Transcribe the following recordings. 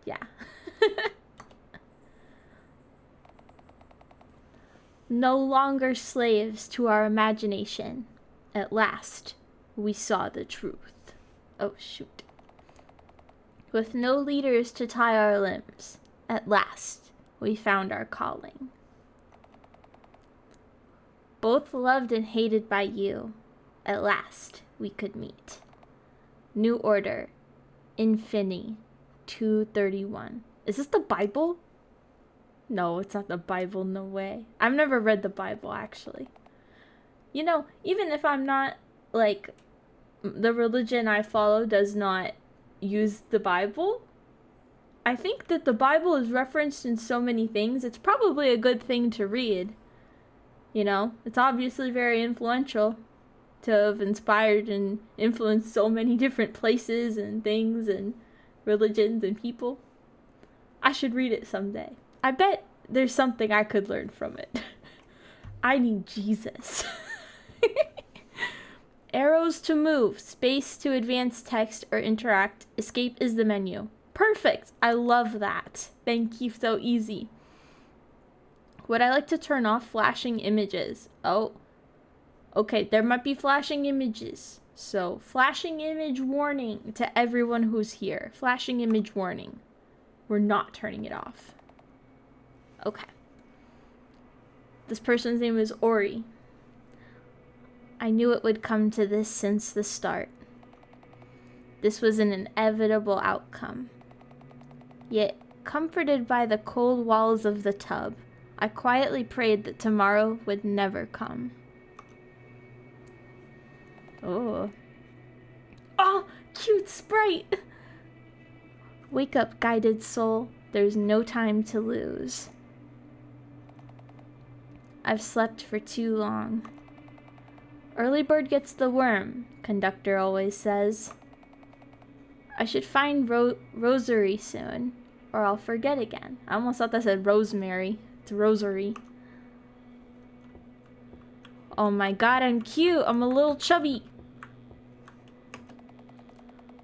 Yeah. No longer slaves to our imagination. At last, we saw the truth. Oh, shoot. With no leaders to tie our limbs, at last, we found our calling. Both loved and hated by you, at last, we could meet. New Order, Infini, 231. Is this the Bible? No, it's not the Bible, no way. I've never read the Bible, actually. You know, even if I'm not, like, the religion I follow does not use the Bible, I think that the Bible is referenced in so many things, it's probably a good thing to read. You know, it's obviously very influential to have inspired and influenced so many different places and things and religions and people. I should read it someday. I bet there's something I could learn from it. I need Jesus. Arrows to move, space to advance text or interact, escape is the menu. Perfect! I love that. Thank you, so easy. Would I like to turn off flashing images? Oh. Okay, there might be flashing images. So, flashing image warning to everyone who's here. Flashing image warning. We're not turning it off. Okay. This person's name is Ori. I knew it would come to this since the start. This was an inevitable outcome. Yet, comforted by the cold walls of the tub, I quietly prayed that tomorrow would never come. Oh. Oh, cute sprite! Wake up, guided soul. There's no time to lose. I've slept for too long. Early bird gets the worm, conductor always says. I should find Rosary soon, or I'll forget again. I almost thought that said rosemary. It's rosary. Oh my god, I'm cute! I'm a little chubby!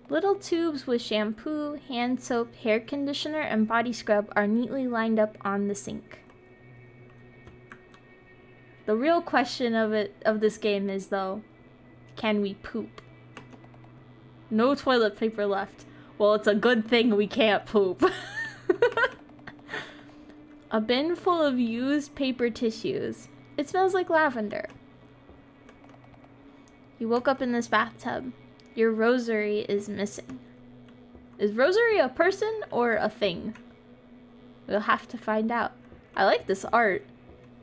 Little tubes with shampoo, hand soap, hair conditioner, and body scrub are neatly lined up on the sink. The real question of this game is, though, can we poop? No toilet paper left. Well, it's a good thing we can't poop. A bin full of used paper tissues. It smells like lavender. You woke up in this bathtub. Your rosary is missing. Is rosary a person or a thing? We'll have to find out. I like this art.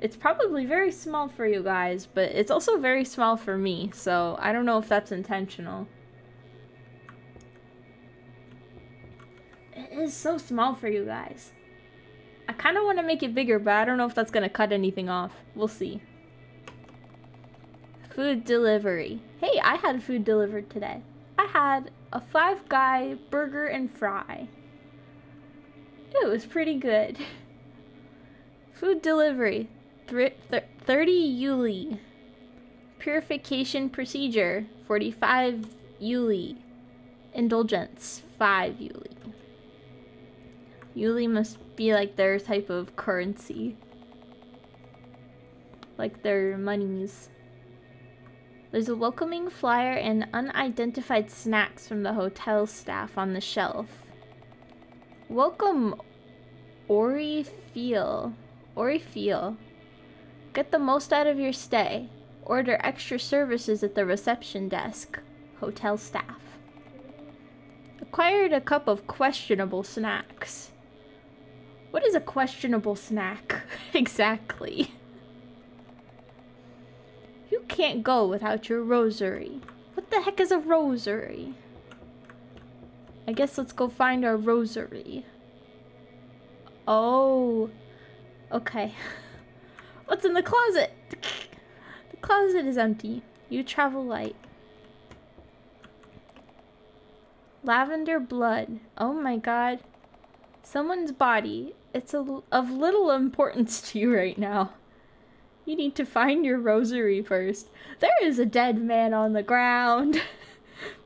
It's probably very small for you guys, but it's also very small for me, so I don't know if that's intentional. It is so small for you guys. I kind of want to make it bigger, but I don't know if that's going to cut anything off. We'll see. Food delivery. Hey, I had food delivered today. I had a Five Guy burger and fry. It was pretty good. Food delivery. 30 Yuli. Purification procedure. 45 Yuli. Indulgence. 5 Yuli. Yuli must be like their type of currency. Like their monies. There's a welcoming flyer and unidentified snacks from the hotel staff on the shelf. Welcome, Ori Feel. Get the most out of your stay. Order extra services at the reception desk. Hotel staff. Acquired a cup of questionable snacks. What is a questionable snack? Exactly. You can't go without your rosary. What the heck is a rosary? I guess let's go find our rosary. Oh. Okay. What's in the closet? The closet is empty. You travel light. Lavender blood. Oh my god. Someone's body. It's of little importance to you right now. You need to find your rosary first. There is a dead man on the ground.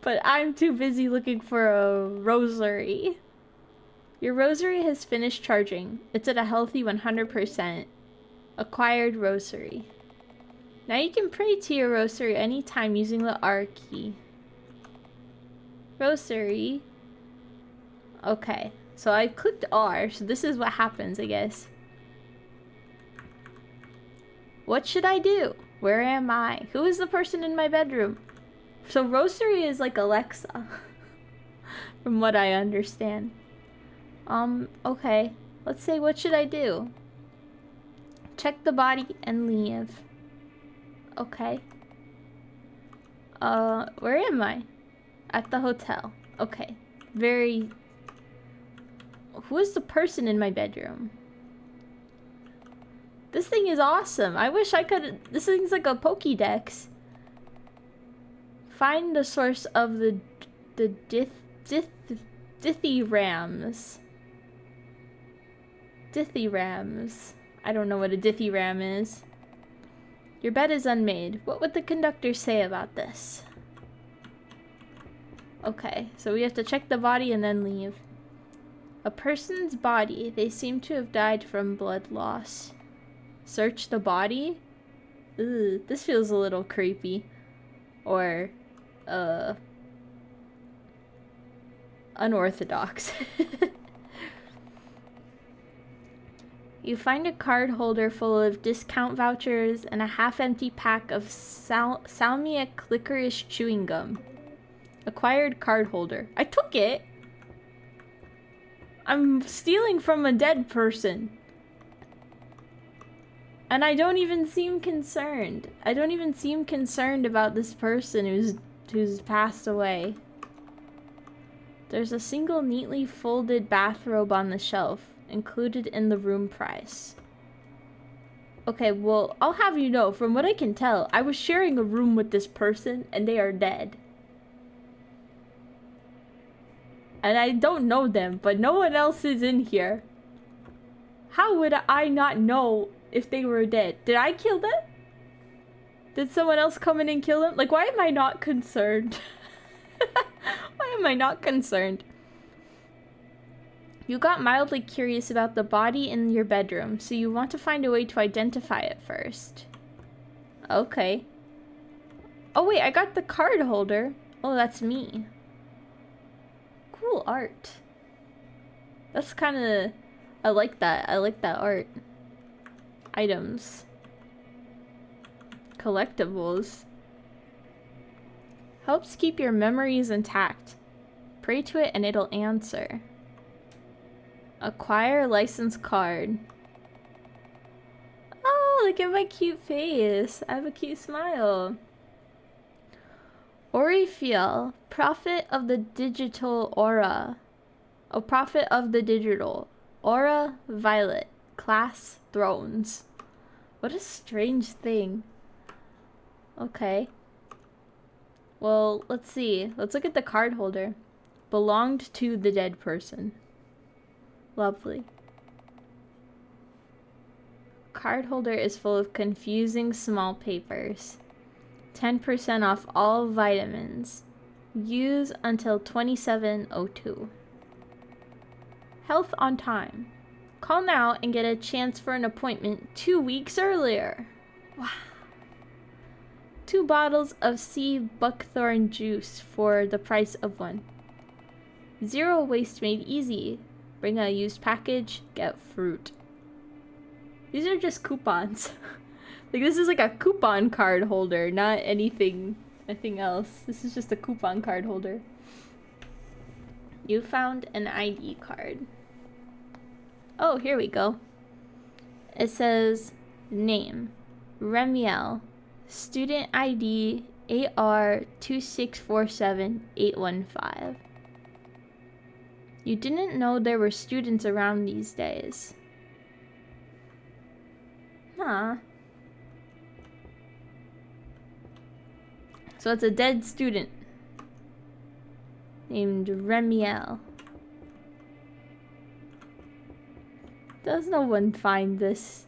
But I'm too busy looking for a rosary. Your rosary has finished charging. It's at a healthy 100%. Acquired rosary. Now you can pray to your rosary anytime using the R key. Rosary. Okay, so I clicked R, so this is what happens, I guess. What should I do? Where am I? Who is the person in my bedroom? So rosary is like Alexa, from what I understand. Okay. Let's say, what should I do? Check the body and leave. Okay. Where am I? At the hotel. Okay. Very... Who is the person in my bedroom? This thing is awesome. I wish I could... This thing's like a Pokédex. Find the source of the dithyrambs. Dithyrambs. I don't know what a dithyram is. Your bed is unmade. What would the conductor say about this? Okay, so we have to check the body and then leave. A person's body. They seem to have died from blood loss. Search the body? Ugh, this feels a little creepy. Or, unorthodox. You find a card holder full of discount vouchers and a half-empty pack of salmiak licorice chewing gum. Acquired card holder. I took it! I'm stealing from a dead person. And I don't even seem concerned. I don't even seem concerned about this person who's passed away. There's a single neatly folded bathrobe on the shelf, included in the room price. Okay, well, I'll have you know, from what I can tell, I was sharing a room with this person, and they are dead. And I don't know them, but no one else is in here. How would I not know if they were dead? Did I kill them? Did someone else come in and kill them? Like, why am I not concerned? Why am I not concerned? You got mildly curious about the body in your bedroom, so you want to find a way to identify it first. Okay. Oh wait, I got the card holder. Oh, that's me. Cool art. That's kind of... I like that. I like that art. Items. Collectibles. Helps keep your memories intact. Pray to it and it'll answer. Acquire license card. Oh, look at my cute face. I have a cute smile. Orifiel, prophet of the digital aura. A prophet of the digital. Aura violet. Class thrones. What a strange thing. Okay. Well, let's see. Let's look at the card holder. Belonged to the dead person. Lovely. Card holder is full of confusing small papers. 10% off all vitamins. Use until 2702. Health on time. Call now and get a chance for an appointment 2 weeks earlier. Wow. 2 bottles of sea buckthorn juice for the price of 1. 0 waste made easy. Bring a used package, get fruit. These are just coupons. Like, this is like a coupon card holder, not anything else. This is just a coupon card holder. You found an ID card. Oh, here we go. It says, name, Remiel, student ID AR2647815. You didn't know there were students around these days. Huh. So it's a dead student named Remiel. Does no one find this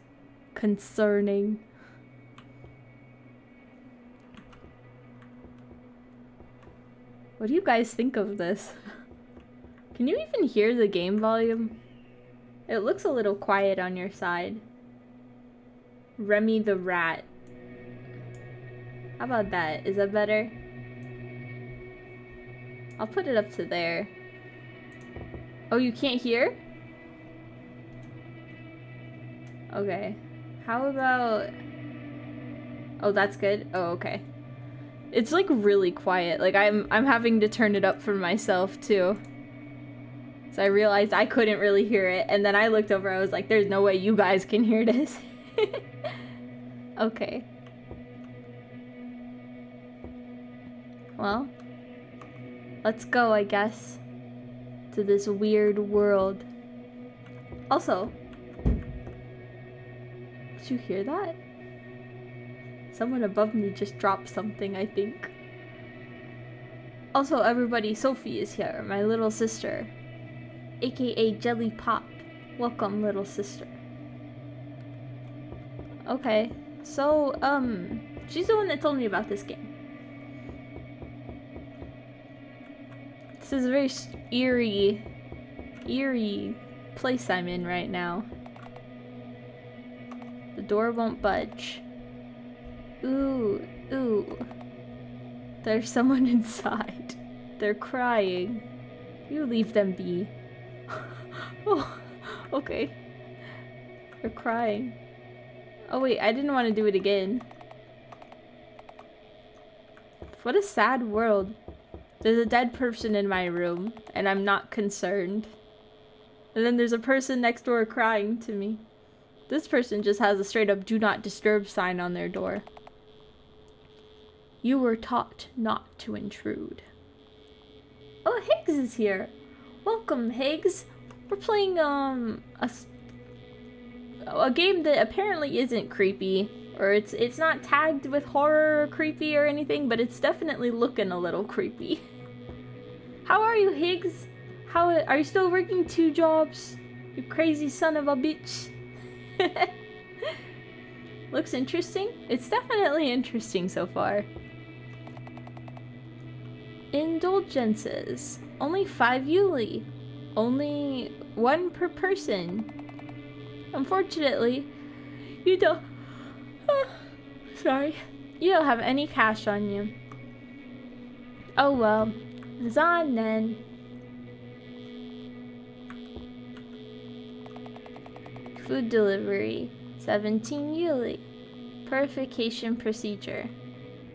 concerning? What do you guys think of this? Can you even hear the game volume? It looks a little quiet on your side. Remy the rat. How about that? Is that better? I'll put it up to there. Oh, you can't hear? Okay. How about... Oh, that's good. Oh, okay. It's like really quiet. Like I'm having to turn it up for myself too. So I realized I couldn't really hear it, and then I looked over, I was like, there's no way you guys can hear this. Okay. Well, let's go, I guess, to this weird world. Also, did you hear that? Someone above me just dropped something, I think. Also, everybody, Sophie is here, my little sister. AKA Jelly Pop. Welcome, little sister. Okay, so, she's the one that told me about this game. This is a very eerie place I'm in right now. The door won't budge. Ooh, ooh. There's someone inside. They're crying. You leave them be. Oh, okay. They're crying. Oh wait, I didn't want to do it again. What a sad world. There's a dead person in my room, and I'm not concerned. And then there's a person next door crying to me. This person just has a straight up do not disturb sign on their door. You were taught not to intrude. Oh, Higgs is here. Welcome, Higgs. We're playing a game that apparently isn't creepy, or it's not tagged with horror or creepy or anything, but it's definitely looking a little creepy. How are you, Higgs? How are you still working 2 jobs? You crazy son of a bitch. Looks interesting. It's definitely interesting so far. Indulgences. Only 5 Yuli. Only 1 per person. Unfortunately, you don't... sorry. You don't have any cash on you. Oh well. Jaa ne. Food delivery. 17 Yuli. Purification procedure.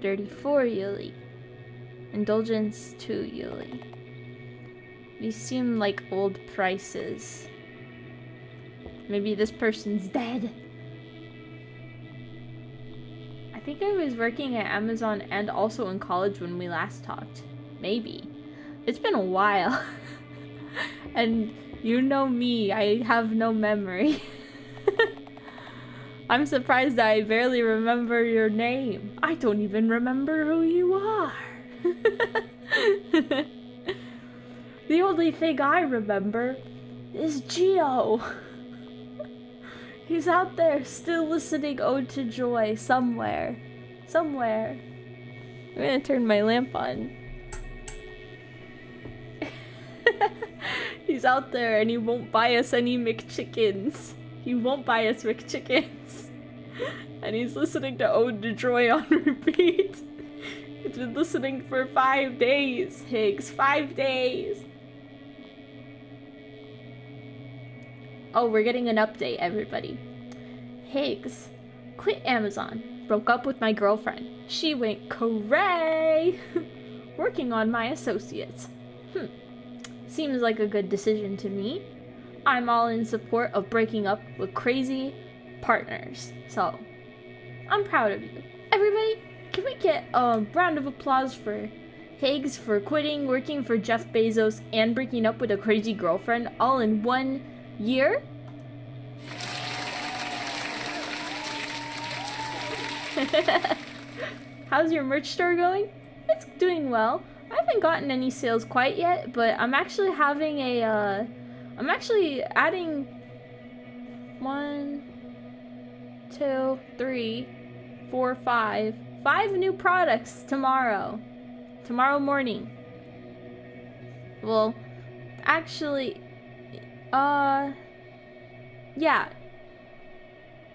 34 Yuli. Indulgence 2 Yuli. These seem like old prices. Maybe this person's dead. I think I was working at Amazon and also in college when we last talked. Maybe. It's been a while. And you know me, I have no memory. I'm surprised that I barely remember your name. I don't even remember who you are. The only thing I remember is Geo. He's out there still listening Ode to Joy somewhere. Somewhere. I'm gonna turn my lamp on. He's out there and he won't buy us any McChickens. He won't buy us McChickens. And he's listening to Ode to Joy on repeat. He's been listening for 5 days, Higgs. 5 days. Oh, we're getting an update, everybody. Higgs quit Amazon. Broke up with my girlfriend. She went cray. Working on my associates. Seems like a good decision to me. I'm all in support of breaking up with crazy partners. So, I'm proud of you. Everybody, can we get a round of applause for Higgs for quitting working for Jeff Bezos and breaking up with a crazy girlfriend all in 1 year? How's your merch store going? It's doing well. I haven't gotten any sales quite yet, but I'm actually having a, I'm actually adding 1, 2, 3, 4, 5 new products tomorrow. Tomorrow morning. Well, Actually, yeah.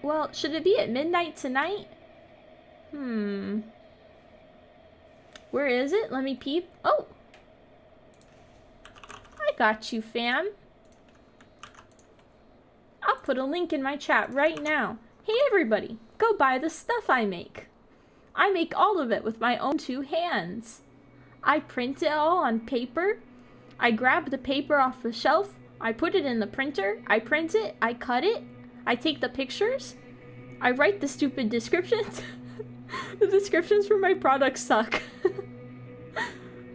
Well, should it be at midnight tonight? Where is it? Let me peep. Oh! I got you, fam. I'll put a link in my chat right now. Hey everybody, go buy the stuff I make. I make all of it with my own 2 hands. I print it all on paper. I grab the paper off the shelf. I put it in the printer. I print it. I cut it. I take the pictures. I write the stupid descriptions. The descriptions for my products suck.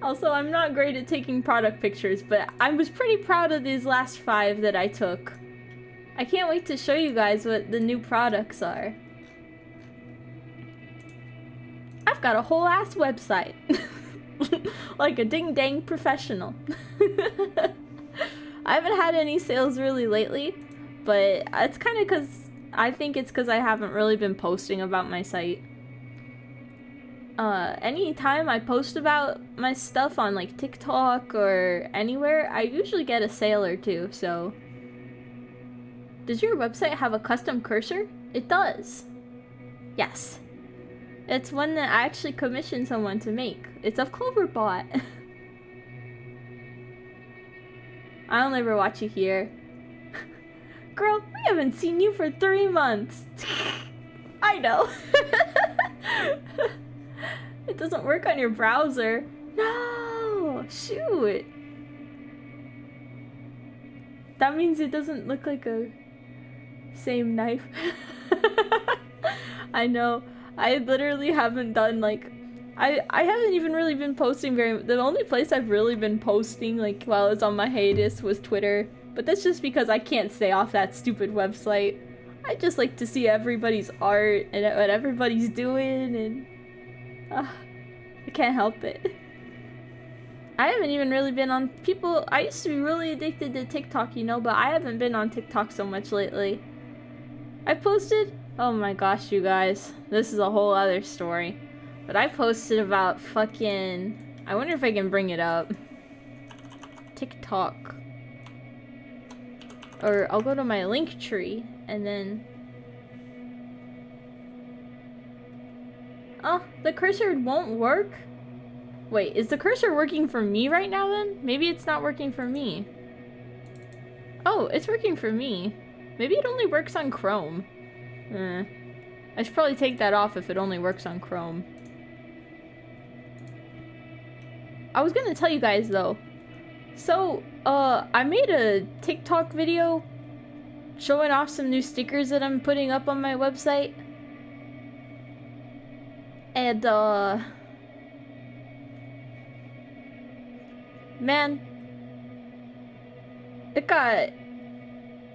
Also, I'm not great at taking product pictures, but I was pretty proud of these last 5 that I took. I can't wait to show you guys what the new products are. I've got a whole ass website. Like a ding-dang professional. I haven't had any sales really lately, but it's kind of because I think it's because I haven't really been posting about my site. Anytime I post about my stuff on like TikTok or anywhere, I usually get a sale or 2, so. Does your website have a custom cursor? It does. Yes. It's one that I actually commissioned someone to make. It's of Cloverbot. I'll never watch you here. Girl, we haven't seen you for 3 months. I know. It doesn't work on your browser. No! Shoot! That means it doesn't look like a same knife. I know. I literally haven't done like I haven't even really been posting the only place I've really been posting like while I was on my hiatus was Twitter, but that's just because I can't stay off that stupid website. I just like to see everybody's art and what everybody's doing, and I can't help it. I haven't even really been on I used to be really addicted to TikTok, you know, but I haven't been on TikTok so much lately. I posted, oh my gosh, you guys, this is a whole other story. But I posted about fucking, I wonder if I can bring it up. TikTok. Or I'll go to my link tree and then. Oh, the cursor won't work? Wait, is the cursor working for me right now then? Maybe it's not working for me. Oh, it's working for me. Maybe it only works on Chrome. I should probably take that off if it only works on Chrome. I was gonna tell you guys though. So, I made a TikTok video showing off some new stickers that I'm putting up on my website. And, man,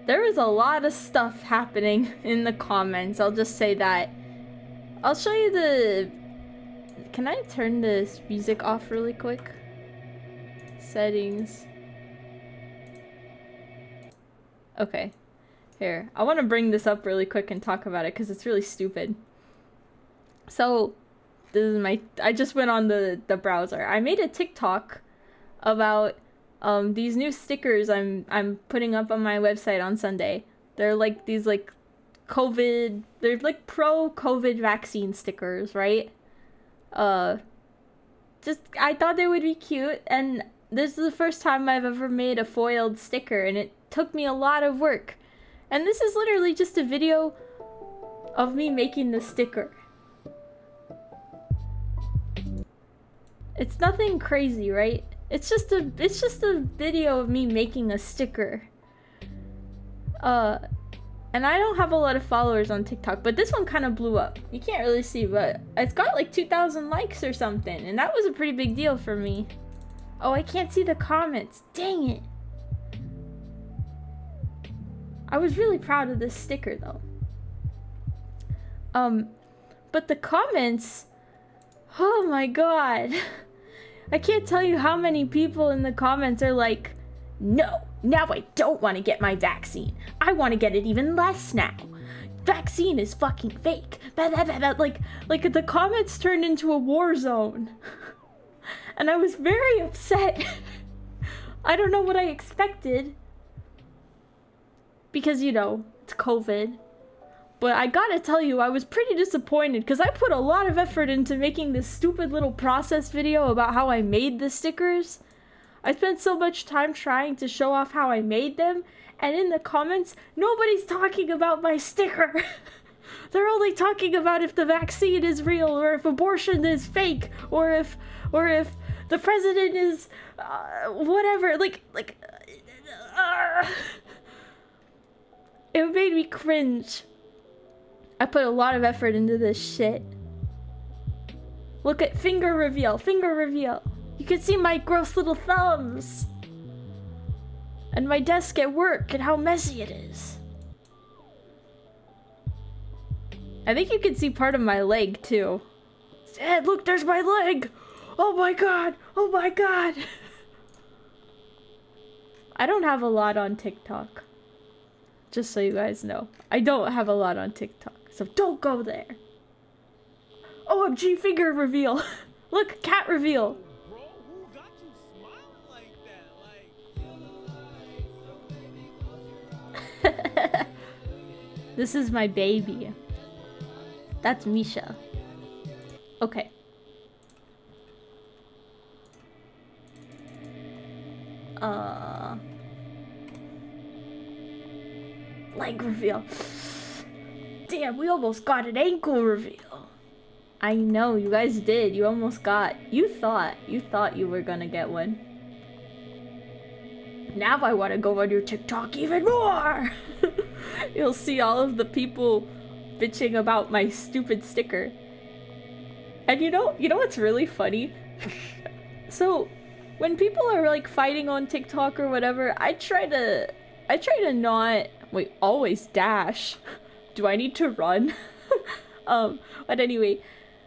there was a lot of stuff happening in the comments, I'll just say that. I'll show you can I turn this music off really quick? Settings. Okay. Here. I want to bring this up really quick and talk about it because it's really stupid. So, this is I just went on the browser. I made a TikTok about these new stickers I'm putting up on my website on Sunday. They're like these like they're like pro-COVID vaccine stickers, right? I thought they would be cute, and this is the first time I've ever made a foiled sticker, and it took me a lot of work. And this is literally just a video of me making the sticker. It's nothing crazy, right? It's just a video of me making a sticker. And I don't have a lot of followers on TikTok, but this one kind of blew up. You can't really see, but it's got like 2,000 likes or something, and that was a pretty big deal for me. Oh, I can't see the comments. Dang it. I was really proud of this sticker though. But the comments, oh my god. I can't tell you how many people in the comments are like, no, now I don't want to get my vaccine. I want to get it even less now. Vaccine is fucking fake. Like the comments turned into a war zone. And I was very upset. I don't know what I expected. Because, you know, it's COVID. But I gotta tell you, I was pretty disappointed because I put a lot of effort into making this stupid little process video about how I made the stickers. I spent so much time trying to show off how I made them, and in the comments, nobody's talking about my sticker. They're only talking about if the vaccine is real, or if abortion is fake, or if the president is whatever. It made me cringe. I put a lot of effort into this shit. Look at finger reveal, finger reveal. You can see my gross little thumbs. And my desk at work and how messy it is. I think you can see part of my leg too. Dad, look, there's my leg. Oh my god, oh my god. I don't have a lot on TikTok. Just so you guys know. I don't have a lot on TikTok. So don't go there. OMG finger reveal. Look, cat reveal. Bro, who got you smiling like that? This is my baby. That's Misha. Okay. Leg reveal. Damn, we almost got an ankle reveal. I know, you guys did. You almost got... You thought you were gonna get one. Now I want to go on your TikTok even more! You'll see all of the people bitching about my stupid sticker. And you know what's really funny? So, when people are like fighting on TikTok or whatever, I try to not... Wait, always dash. Do I need to run? But anyway,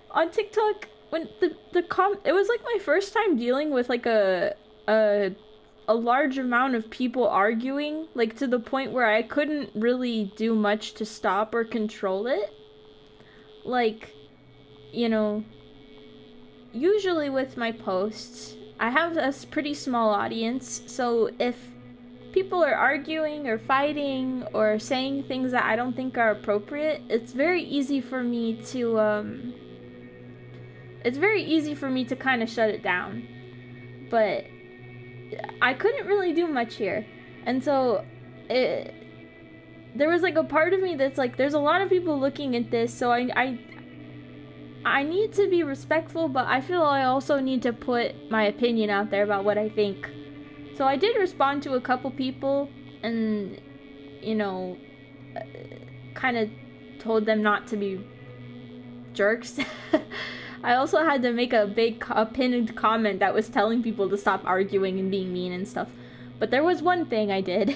on TikTok, when it was like my first time dealing with like a large amount of people arguing, like to the point where I couldn't really do much to stop or control it. Like, you know, usually with my posts, I have a pretty small audience, so if people are arguing or fighting or saying things that I don't think are appropriate, it's very easy for me to kind of shut it down. But I couldn't really do much here. And so there was like a part of me that's like, there's a lot of people looking at this, so I need to be respectful, but I feel I also need to put my opinion out there about what I think. So I did respond to a couple people and, you know, kind of told them not to be jerks. I also had to make a pinned comment that was telling people to stop arguing and being mean and stuff. But there was one thing I did.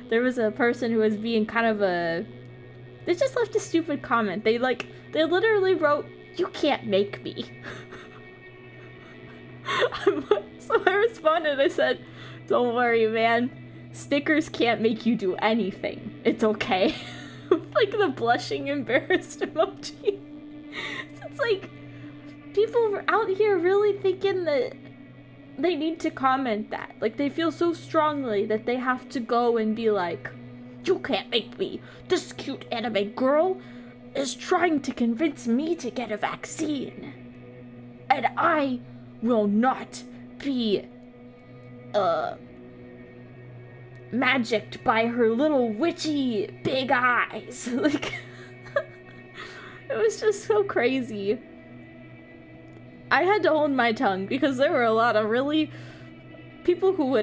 There was a person who was being kind of a... They just left a stupid comment. They literally wrote, "You can't make me." So I responded, I said, "Don't worry, man. Stickers can't make you do anything. It's okay." Like the blushing, embarrassed emoji. It's like, people out here really thinking that they need to comment that. Like, they feel so strongly that they have to go and be like, "You can't make me. This cute anime girl is trying to convince me to get a vaccine. And I will not be magicked by her little witchy big eyes." Like, it was just so crazy. I had to hold my tongue because there were a lot of really people who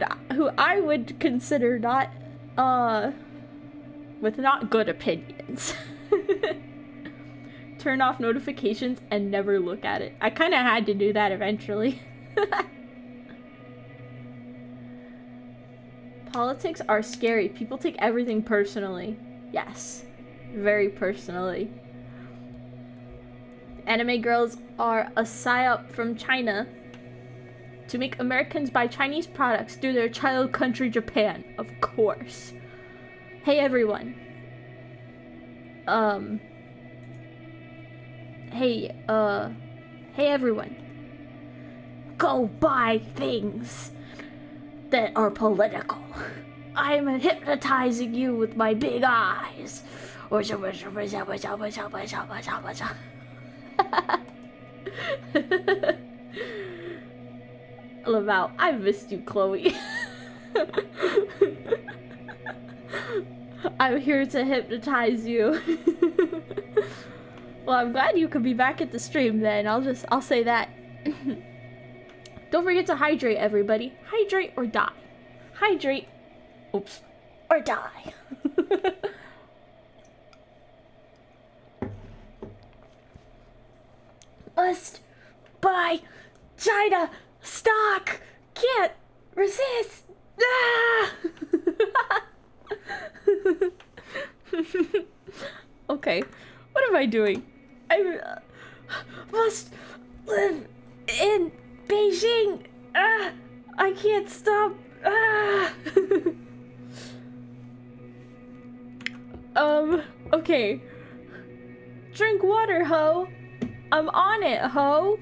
I would consider not with not good opinions. Turn off notifications and never look at it. I kind of had to do that eventually. Politics are scary. People take everything personally. Yes, very personally. Anime girls are a psyop from China to make Americans buy Chinese products through their child country Japan, of course. Hey everyone. Hey everyone. Go buy things. that are political. I'm hypnotizing you with my big eyes. Lamau, I missed you, Chloe. I'm here to hypnotize you. Well, I'm glad you could be back at the stream then. I'll say that. Don't forget to hydrate, everybody. Hydrate or die. Hydrate. Oops. Or die. Must buy China stock. Can't resist. Ah! Okay, what am I doing? I must live in Beijing. Ah! I can't stop. Ah! Okay. Drink water, ho. I'm on it, ho.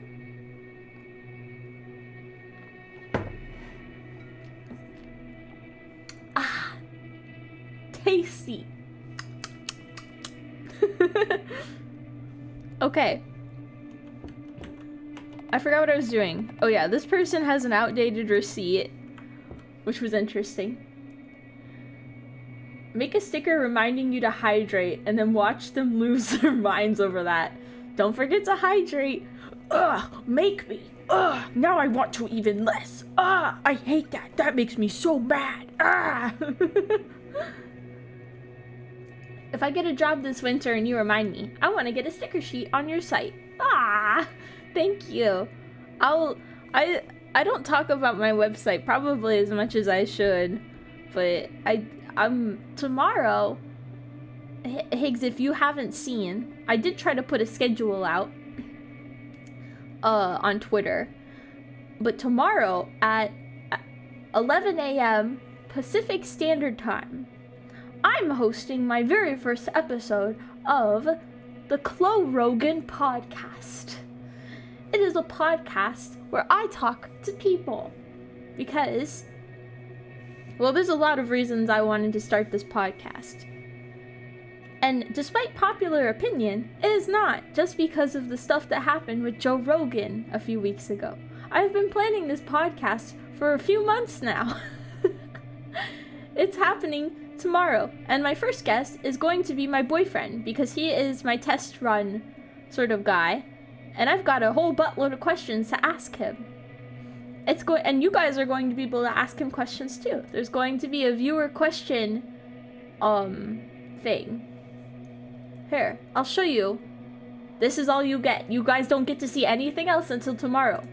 Ah. Tasty. Okay. I forgot what I was doing. Oh yeah, this person has an outdated receipt, which was interesting. Make a sticker reminding you to hydrate and then watch them lose their minds over that. Don't forget to hydrate. Ugh, make me. Ugh, now I want to even less. Ah, I hate that. That makes me so mad. Ah. If I get a job this winter and you remind me, I want to get a sticker sheet on your site. Ah, thank you. I don't talk about my website probably as much as I should, but I'm tomorrow, Higgs, if you haven't seen, I did try to put a schedule out on Twitter, but tomorrow at 11 a.m. Pacific Standard Time, I'm hosting my very first episode of the Chloe Rogan podcast. It is a podcast where I talk to people because, well, there's a lot of reasons I wanted to start this podcast. And despite popular opinion, it is not just because of the stuff that happened with Joe Rogan a few weeks ago. I've been planning this podcast for a few months now. It's happening tomorrow, and my first guest is going to be my boyfriend because he is my test run sort of guy, and I've got a whole buttload of questions to ask him. And you guys are going to be able to ask him questions too. There's going to be a viewer question thing. Here, I'll show you. This is all you get. You guys don't get to see anything else until tomorrow.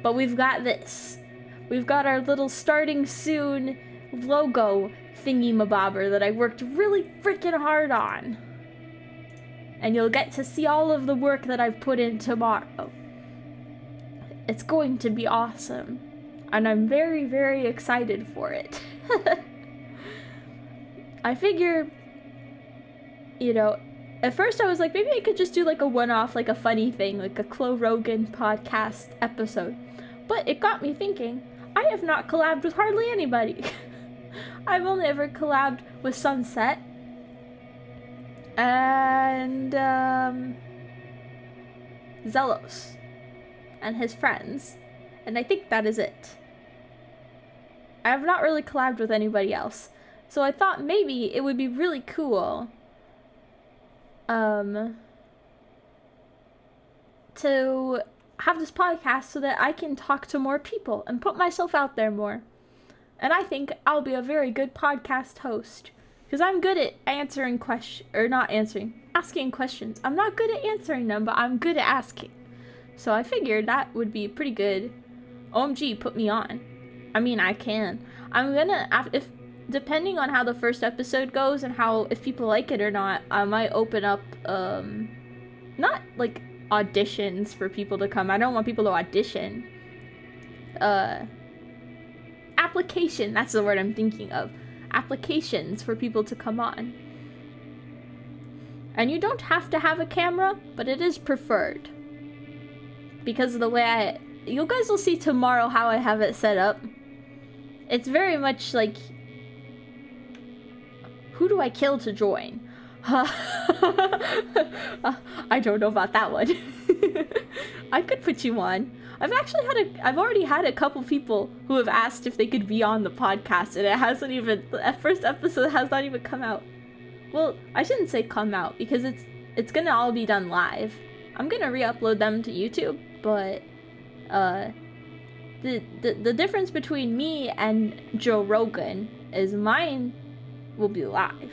But we've got this. We've got our little starting soon logo thingy-mabobber that I worked really freaking hard on. And you'll get to see all of the work that I've put in tomorrow. It's going to be awesome. And I'm very, very excited for it. I figure, you know, at first I was like, maybe I could just do like a one-off, like a funny thing, like a Chloe Rogan podcast episode. But it got me thinking, I have not collabed with hardly anybody. I've only ever collabed with Sunset. And, Zelos. And his friends. And I think that is it. I have not really collabed with anybody else. So I thought maybe it would be really cool to have this podcast so that I can talk to more people and put myself out there more. And I think I'll be a very good podcast host. Because I'm good at answering questions, or not answering, asking questions. I'm not good at answering them, but I'm good at asking. So I figured that would be pretty good. OMG, put me on. I mean, I can. I'm gonna, if depending on how the first episode goes and how, if people like it or not, I might open up, not like auditions for people to come. I don't want people to audition. Application, that's the word I'm thinking of. Applications for people to come on. And you don't have to have a camera, but it is preferred. Because of the way you guys will see tomorrow how I have it set up. It's very much like, who do I kill to join? I don't know about that one. I could put you on. I've already had a couple people who have asked if they could be on the podcast, and it hasn't even, the first episode has not even come out. Well, I shouldn't say come out, because it's gonna all be done live. I'm gonna re-upload them to YouTube, but the difference between me and Joe Rogan is mine will be live.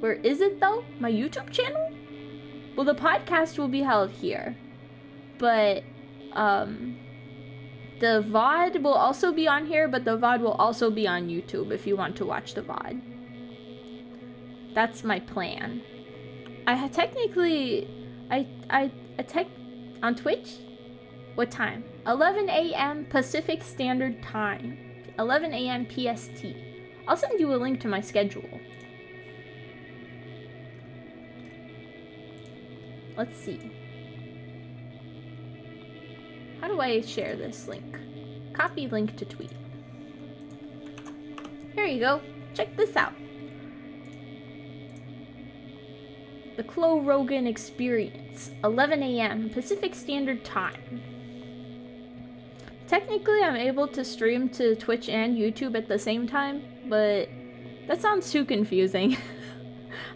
Where is it though? My YouTube channel? Well, the podcast will be held here, but the VOD will also be on here, but the VOD will also be on YouTube if you want to watch the VOD. That's my plan. I on Twitch? What time? 11 a.m. Pacific Standard Time. 11 a.m. PST. I'll send you a link to my schedule. Let's see. How do I share this link? Copy link to tweet. Here you go. Check this out. The Chloe Rogan Experience. 11 a.m. Pacific Standard Time. Technically, I'm able to stream to Twitch and YouTube at the same time, but that sounds too confusing.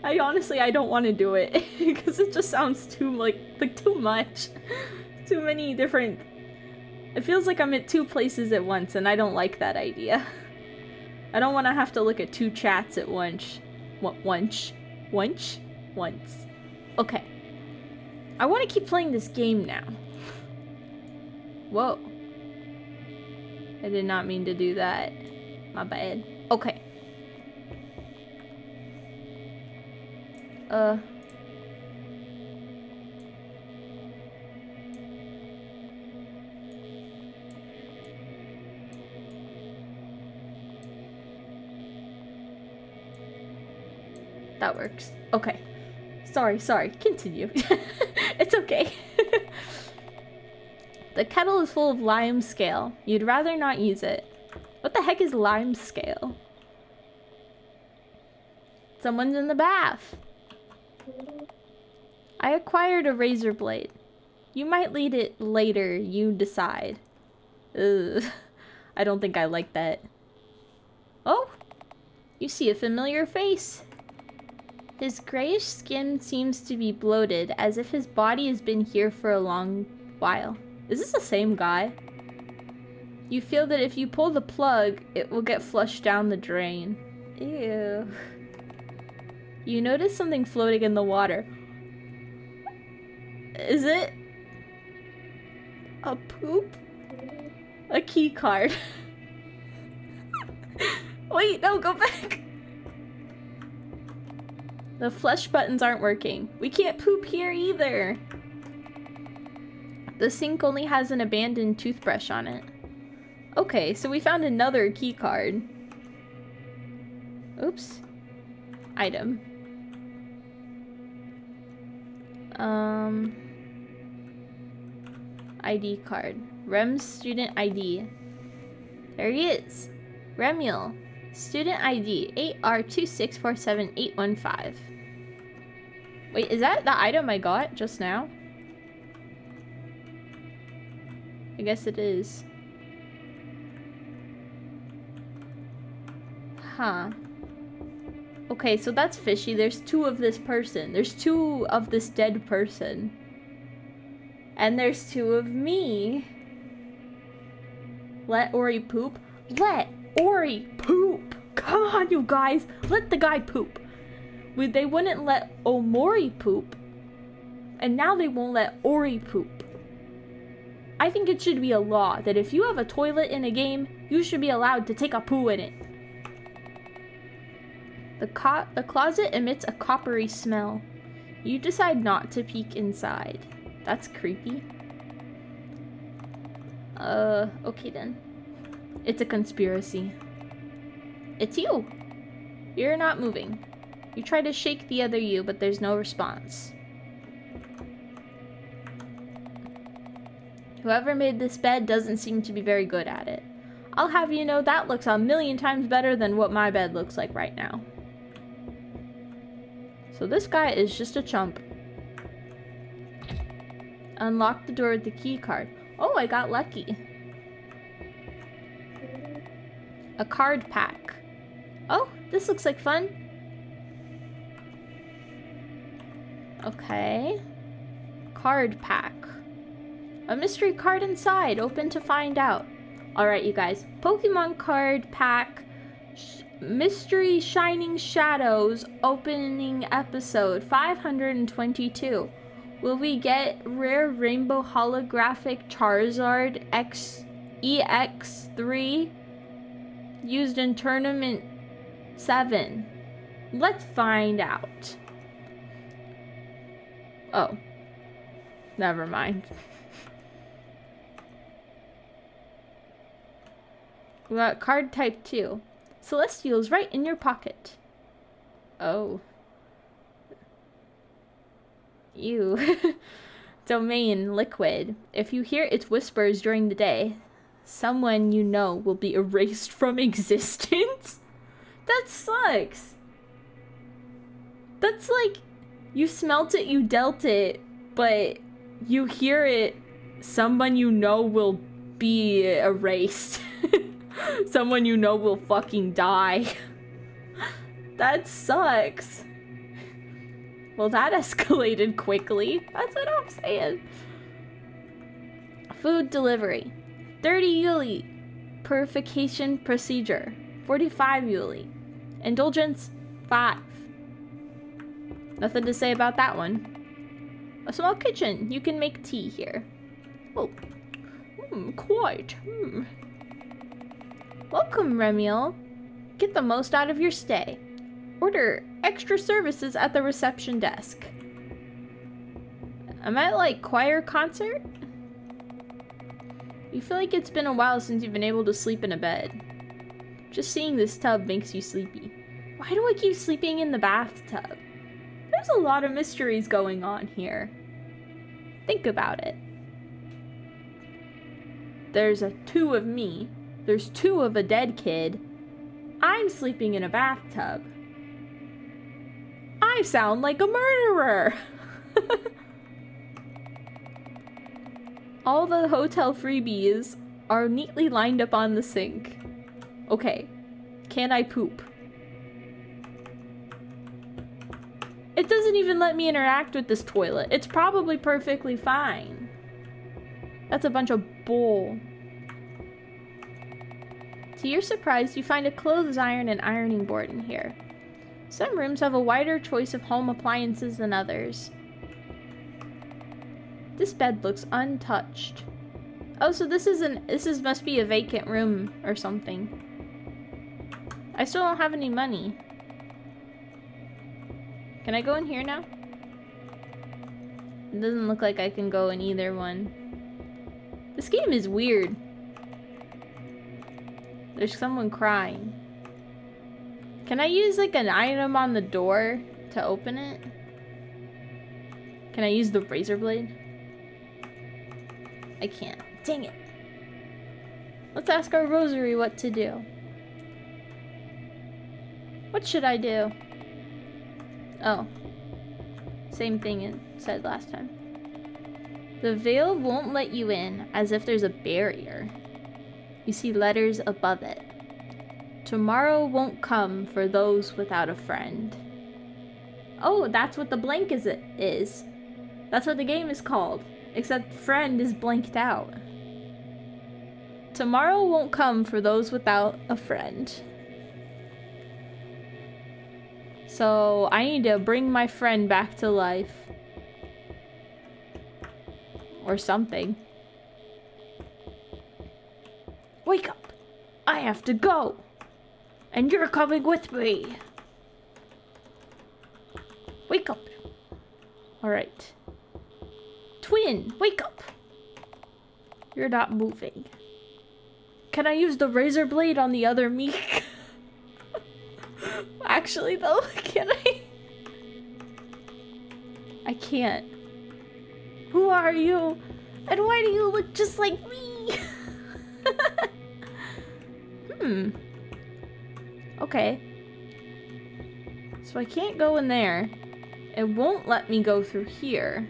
I don't want to do it because it just sounds too too much. Too many different. It feels like I'm at two places at once, and I don't like that idea. I don't want to have to look at two chats at once. Once. Okay. I want to keep playing this game now. Whoa. I did not mean to do that. My bad. Okay. That works. Okay. Sorry. Continue. It's okay. The kettle is full of lime scale. You'd rather not use it. What the heck is lime scale? Someone's in the bath. I acquired a razor blade. You might need it later, you decide. Ugh. I don't think I like that. Oh! You see a familiar face. His grayish skin seems to be bloated, as if his body has been here for a long while. Is this the same guy? You feel that if you pull the plug, it will get flushed down the drain. Ew. You notice something floating in the water. Is it a poop? A key card. Wait, no, go back. The flush buttons aren't working. We can't poop here either. The sink only has an abandoned toothbrush on it. Okay, so we found another key card. Oops. Item. ID card. Rem's student ID. There he is. Remule. Student ID 8R2647815. Wait, is that the item I got just now? I guess it is. Huh. Okay, so that's fishy. There's two of this person. There's two of this dead person. And there's two of me. Let Ori poop. Let Ori poop! Come on, you guys! Let the guy poop. They wouldn't let Omori poop. And now they won't let Ori poop. I think it should be a law that if you have a toilet in a game, you should be allowed to take a poo in it. The closet emits a coppery smell. You decide not to peek inside. That's creepy. Okay then. It's a conspiracy. It's you! You're not moving. You try to shake the other you, but there's no response. Whoever made this bed doesn't seem to be very good at it. I'll have you know that looks a million times better than what my bed looks like right now. So this guy is just a chump. Unlock the door with the key card. Oh, I got lucky. A card pack. Oh, this looks like fun. Okay. Card pack. A mystery card inside. Open to find out. Alright, you guys. Pokemon card pack. Mystery Shining Shadows opening episode 522. Will we get rare rainbow holographic Charizard EX3 used in tournament 7? Let's find out. Oh. Never mind. We got card type 2. Celestial's right in your pocket. Oh. Ew. Domain liquid. If you hear its whispers during the day, someone you know will be erased from existence. That sucks. That's like, you smelt it, you dealt it, but you hear it, someone you know will be erased. Someone you know will fucking die. That sucks. Well, that escalated quickly. That's what I'm saying. Food delivery. 30 Yuli. Purification procedure. 45 Yuli. Indulgence. 5. Nothing to say about that one. A small kitchen. You can make tea here. Oh. Quite. Welcome, Remiel. Get the most out of your stay. Order extra services at the reception desk. Am I like choir concert? You feel like it's been a while since you've been able to sleep in a bed. Just seeing this tub makes you sleepy. Why do I keep sleeping in the bathtub? There's a lot of mysteries going on here. Think about it. There's 2 of me. There's 2 of a dead kid. I'm sleeping in a bathtub. I sound like a murderer. All the hotel freebies are neatly lined up on the sink. Okay, can I poop? It doesn't even let me interact with this toilet. It's probably perfectly fine. That's a bunch of bull. To your surprise, you find a clothes iron and ironing board in here. Some rooms have a wider choice of home appliances than others. This bed looks untouched. Oh, so this must be a vacant room or something. I still don't have any money. Can I go in here now? It doesn't look like I can go in either one. This game is weird. There's someone crying. Can I use like an item on the door to open it? Can I use the razor blade? I can't. Dang it. Let's ask our rosary what to do. What should I do? Oh. Same thing it said last time. The veil won't let you in, as if there's a barrier. You see letters above it. Tomorrow won't come for those without a friend. Oh, that's what the blank is. That's what the game is called. Except friend is blanked out. Tomorrow won't come for those without a friend. So I need to bring my friend back to life. Or something. Wake up! I have to go! And you're coming with me! Wake up! Alright. Twin, wake up! You're not moving. Can I use the razor blade on the other me? Actually though, can I? I can't. Who are you? And why do you look just like me? Okay. So I can't go in there. It won't let me go through here.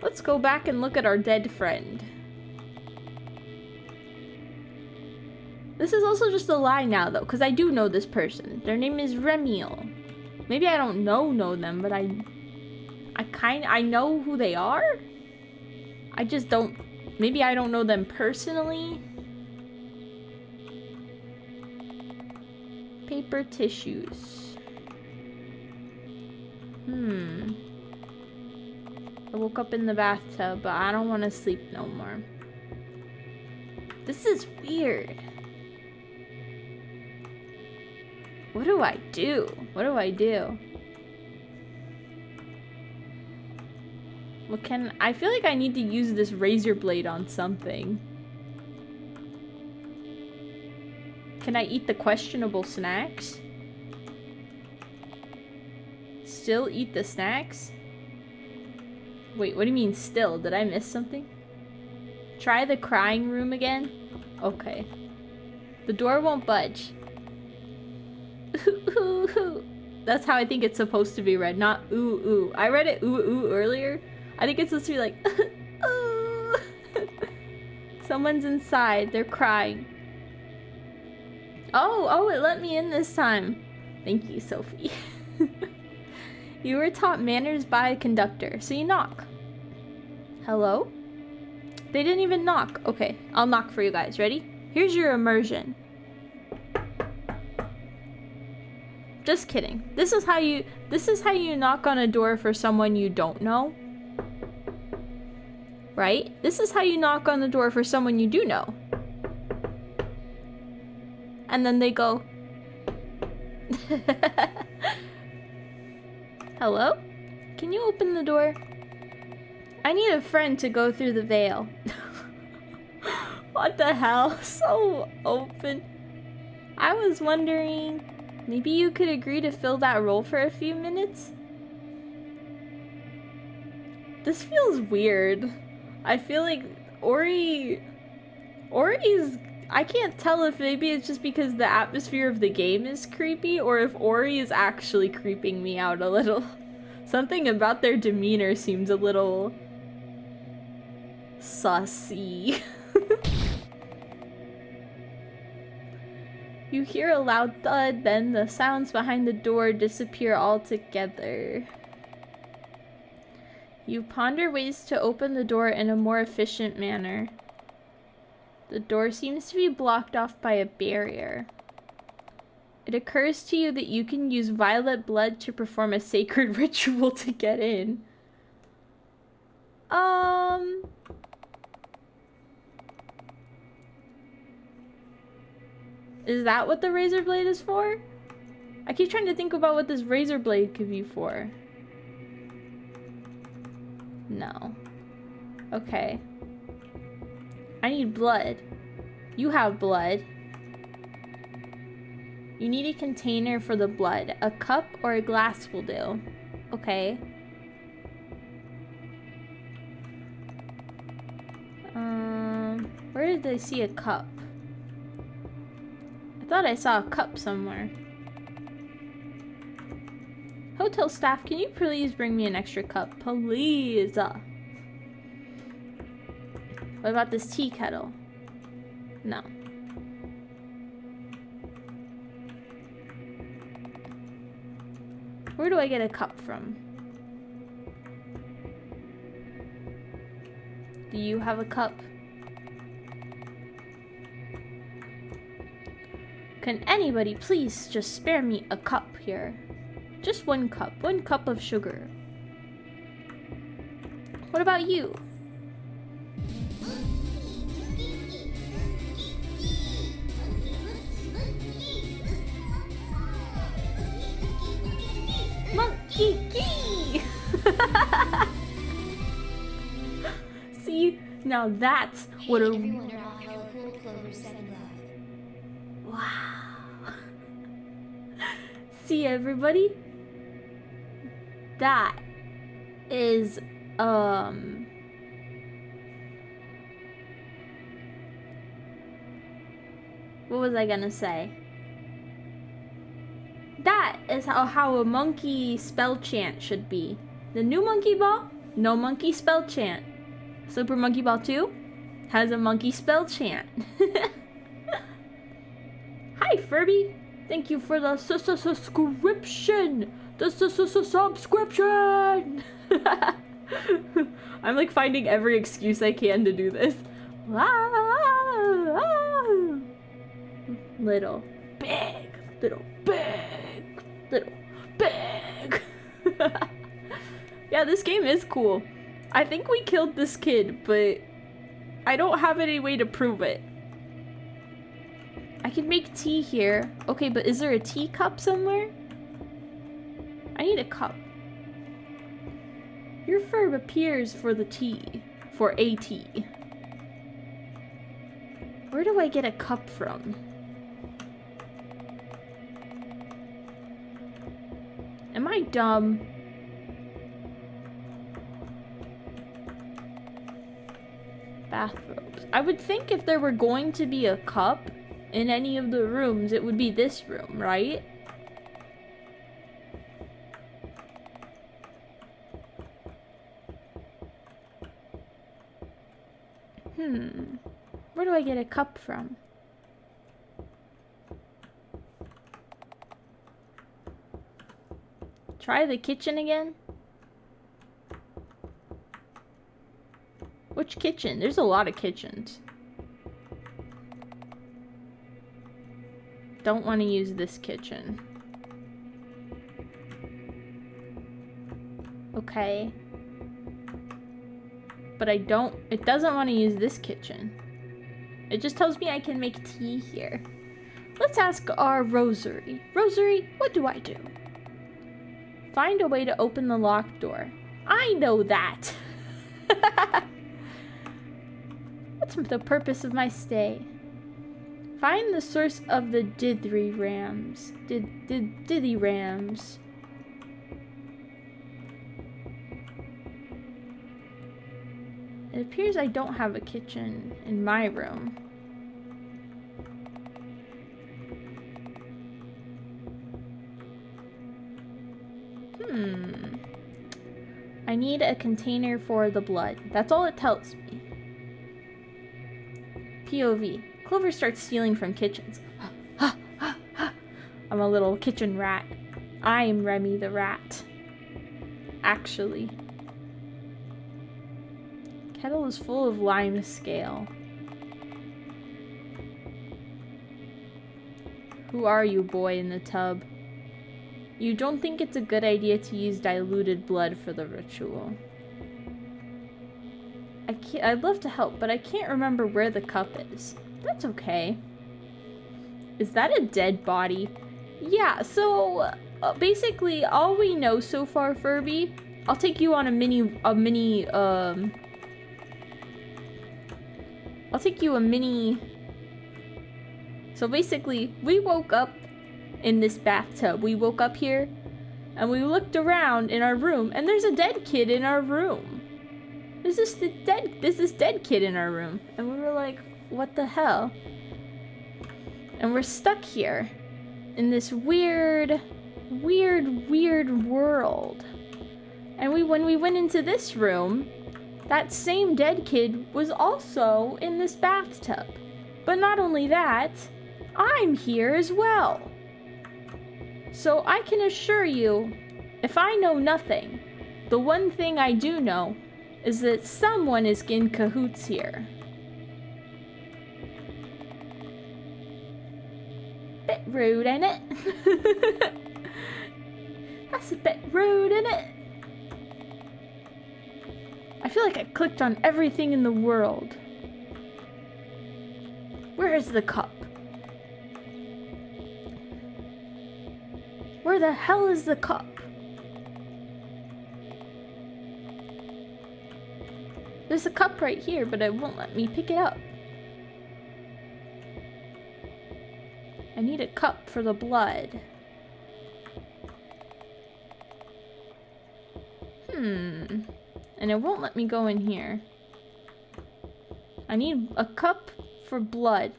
Let's go back and look at our dead friend. This is also just a lie now, though, because I do know this person. Their name is Remiel. Maybe I don't know them, but I know who they are? I just don't... Maybe I don't know them personally? Paper tissues. I woke up in the bathtub, but I don't want to sleep no more. This is weird. What do I do? What do I do? What can... I feel like I need to use this razor blade on something. Can I eat the questionable snacks? Still eat the snacks? Wait, what do you mean still? Did I miss something? Try the crying room again? Okay. The door won't budge. That's how I think it's supposed to be read, not ooh ooh. I read it ooh ooh earlier. I think it's supposed to be like ooh. Someone's inside. They're crying. Oh, it let me in this time. Thank you, Sophie. You were taught manners by a conductor, so you knock. Hello? They didn't even knock. Okay, I'll knock for you guys. Ready? Here's your immersion. Just kidding. This is how you knock on a door for someone you don't know. Right? This is how you knock on the door for someone you do know. And then they go, hello? Can you open the door? I need a friend to go through the veil. What the hell? So open. I was wondering, maybe you could agree to fill that role for a few minutes? This feels weird. I feel like Ori's... I can't tell if maybe it's just because the atmosphere of the game is creepy or if Ori is actually creeping me out a little. Something about their demeanor seems a little... sussy. You hear a loud thud, then the sounds behind the door disappear altogether. You ponder ways to open the door in a more efficient manner. The door seems to be blocked off by a barrier. It occurs to you that you can use violet blood to perform a sacred ritual to get in. Is that what the razor blade is for? I keep trying to think about what this razor blade could be for. No. Okay. I need blood. You have blood. You need a container for the blood. A cup or a glass will do. Okay. Where did I see a cup? I thought I saw a cup somewhere. Hotel staff, can you please bring me an extra cup? Please. What about this tea kettle? No. Where do I get a cup from? Do you have a cup? Can anybody please just spare me a cup here? Just one cup of sugar. What about you? Monkey key! See, now that's what a... Wow. See, everybody? That is, What was I gonna say? That is how a monkey spell chant should be. The new Monkey Ball, no monkey spell chant. Super Monkey Ball 2 has a monkey spell chant. Hi, Furby. Thank you for the subscription. The subscription. I'm like finding every excuse I can to do this. Little, big, little, big, little, big. Yeah, this game is cool. I think we killed this kid, but I don't have any way to prove it. I can make tea here. Okay, but is there a teacup somewhere? I need a cup. Your fur appears for the tea. For a tea. Where do I get a cup from? Am I dumb? Bathrobes. I would think if there were going to be a cup in any of the rooms, it would be this room, right? Where do I get a cup from? Try the kitchen again? Which kitchen? There's a lot of kitchens. Don't want to use this kitchen. Okay. But it doesn't want to use this kitchen. It just tells me I can make tea here. Let's ask our Rosary. Rosary, what do I do? Find a way to open the locked door. I know that! What's the purpose of my stay? Find the source of the dithyrambs. Dithyrambs. It appears I don't have a kitchen in my room. I need a container for the blood. That's all it tells me. POV. Clover starts stealing from kitchens. I'm a little kitchen rat. I'm Remy the rat. Actually. Kettle is full of lime scale. Who are you, boy in the tub? You don't think it's a good idea to use diluted blood for the ritual. I'd love to help, but I can't remember where the cup is. That's okay. Is that a dead body? Yeah, so basically all we know so far, Furby, I'll take you on so basically we woke up in this bathtub. We woke up here and we looked around in our room and there's a dead kid in our room. There's this dead kid in our room. And we were like, what the hell? And we're stuck here in this weird world. And when we went into this room, that same dead kid was also in this bathtub. But not only that, I'm here as well. So I can assure you, if I know nothing, the one thing I do know is that someone is in cahoots here. Bit rude, ain't it? That's a bit rude, ain't it? I feel like I clicked on everything in the world. Where is the cup? Where the hell is the cup? There's a cup right here, but it won't let me pick it up. I need a cup for the blood. And it won't let me go in here. I need a cup for blood.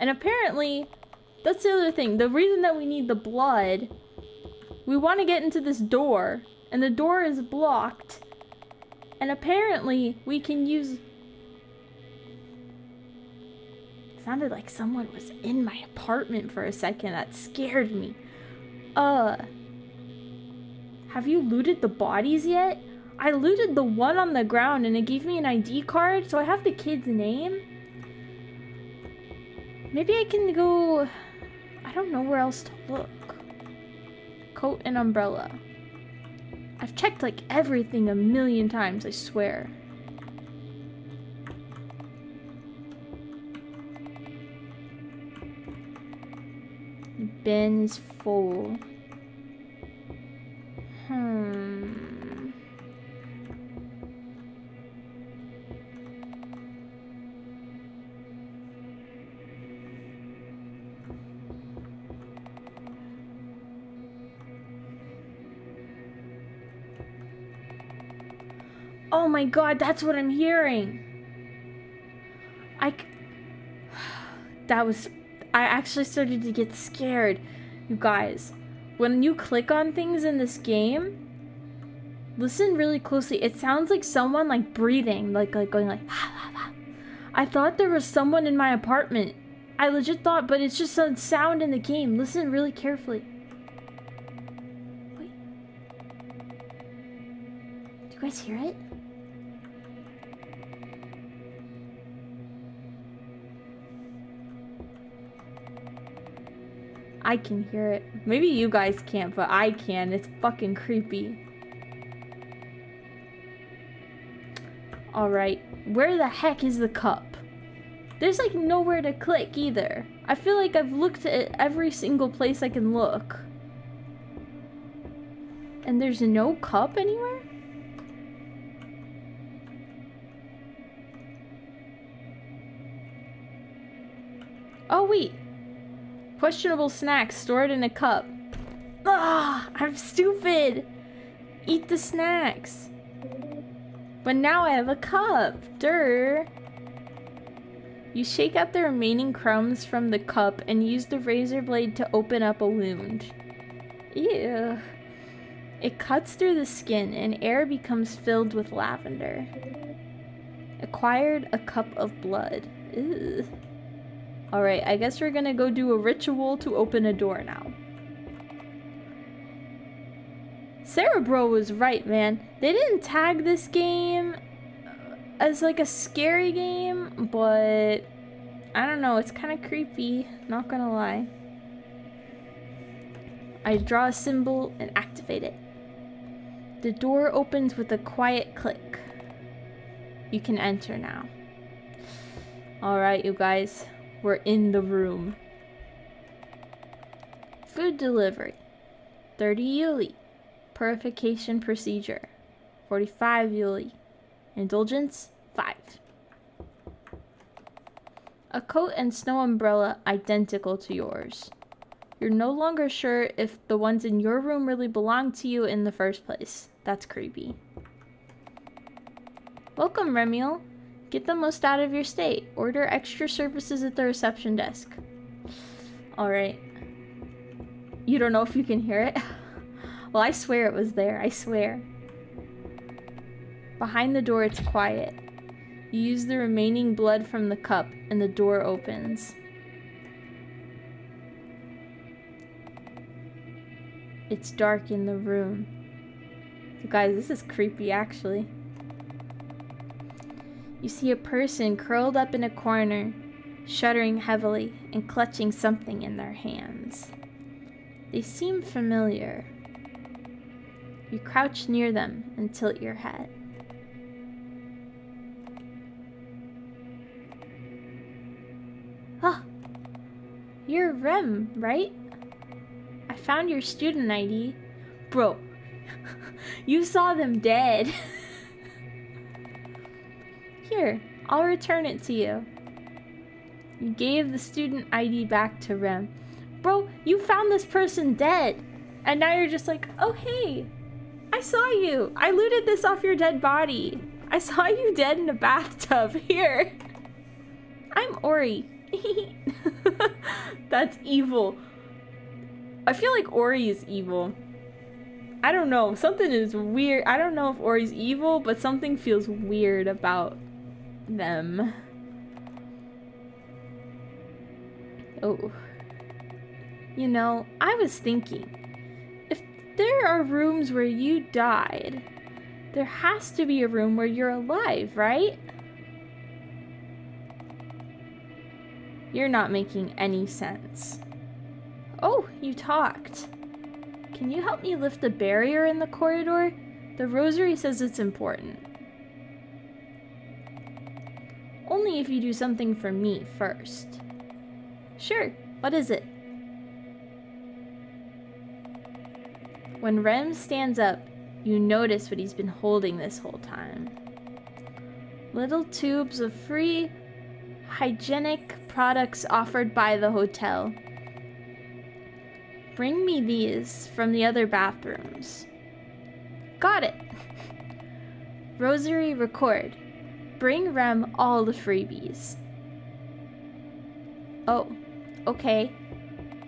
And apparently, that's the other thing. The reason that we need the blood, we want to get into this door, and the door is blocked. And apparently, we can use... It sounded like someone was in my apartment for a second. That scared me. Have you looted the bodies yet? I looted the one on the ground and it gave me an ID card, so I have the kid's name. Maybe I can go... I don't know where else to look. Coat and umbrella. I've checked like everything a million times, I swear. The bin is full. Oh my god, that's what I'm hearing. I actually started to get scared. You guys, when you click on things in this game, listen really closely. It sounds like someone like breathing, like going like I thought there was someone in my apartment. I legit thought, but it's just a sound in the game. Listen really carefully. Wait. Do you guys hear it? I can hear it. Maybe you guys can't, but I can. It's fucking creepy. Alright, where the heck is the cup? There's like nowhere to click either. I feel like I've looked at every single place I can look. And there's no cup anywhere? Oh wait. Questionable snacks stored in a cup. Ah, I'm stupid. Eat the snacks. But now I have a cup. Durr. You shake out the remaining crumbs from the cup and use the razor blade to open up a wound. Ew. It cuts through the skin and air becomes filled with lavender. Acquired a cup of blood. Ew. Alright, I guess we're gonna go do a ritual to open a door now. Cerebro was right, man. They didn't tag this game as like a scary game, but I don't know, it's kind of creepy, not gonna lie. I draw a symbol and activate it. The door opens with a quiet click. You can enter now. Alright, you guys. We're in the room. Food delivery. 30 Yuli. Purification procedure. 45 Yuli. Indulgence, 5. A coat and snow umbrella identical to yours. You're no longer sure if the ones in your room really belong to you in the first place. That's creepy. Welcome, Remiel. Get the most out of your stay. Order extra services at the reception desk. Alright. You don't know if you can hear it? Well, I swear it was there. I swear. Behind the door, it's quiet. You use the remaining blood from the cup, and the door opens. It's dark in the room. You guys, this is creepy, actually. You see a person curled up in a corner, shuddering heavily and clutching something in their hands. They seem familiar. You crouch near them and tilt your head. Ah, you're Rem, right? I found your student ID. Bro, you saw them dead. Here, I'll return it to you. You gave the student ID back to Rem. Bro, you found this person dead. And now you're just like, oh hey, I saw you. I looted this off your dead body. I saw you dead in a bathtub. Here. I'm Ori. That's evil. I feel like Ori is evil. I don't know. Something is weird. I don't know if Ori's evil, but something feels weird about them. Oh. You know, I was thinking, if there are rooms where you died, there has to be a room where you're alive, right? You're not making any sense. Oh, you talked. Can you help me lift the barrier in the corridor? The rosary says it's important. Only if you do something for me first. Sure, what is it? When Rem stands up, you notice what he's been holding this whole time. Little tubes of free, hygienic products offered by the hotel. Bring me these from the other bathrooms. Got it. Rosary, record. Bring Rem all the freebies. Oh, okay.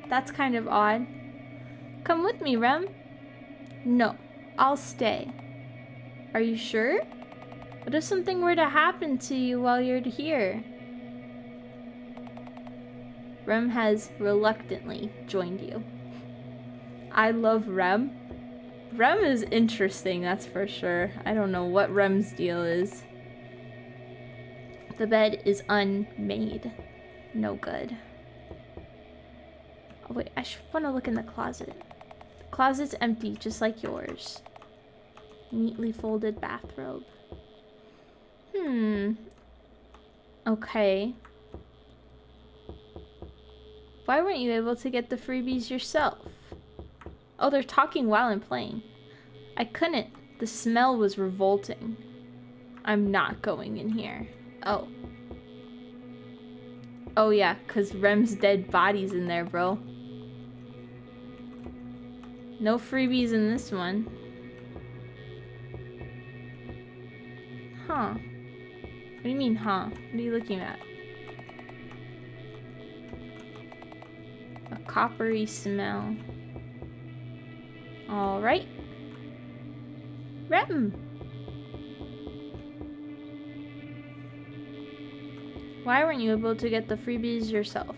That's kind of odd. Come with me, Rem. No, I'll stay. Are you sure? What if something were to happen to you while you're here? Rem has reluctantly joined you. I love Rem. Rem is interesting, that's for sure. I don't know what Rem's deal is. The bed is unmade. No good. Oh wait, I want to look in the closet. The closet's empty, just like yours. Neatly folded bathrobe. Okay. Why weren't you able to get the freebies yourself? Oh, they're talking while I'm playing. I couldn't. The smell was revolting. I'm not going in here. Oh. Oh yeah, cause Rem's dead body's in there, bro. No freebies in this one. Huh. What do you mean, huh? What are you looking at? A coppery smell. Alright. Rem! Why weren't you able to get the freebies yourself?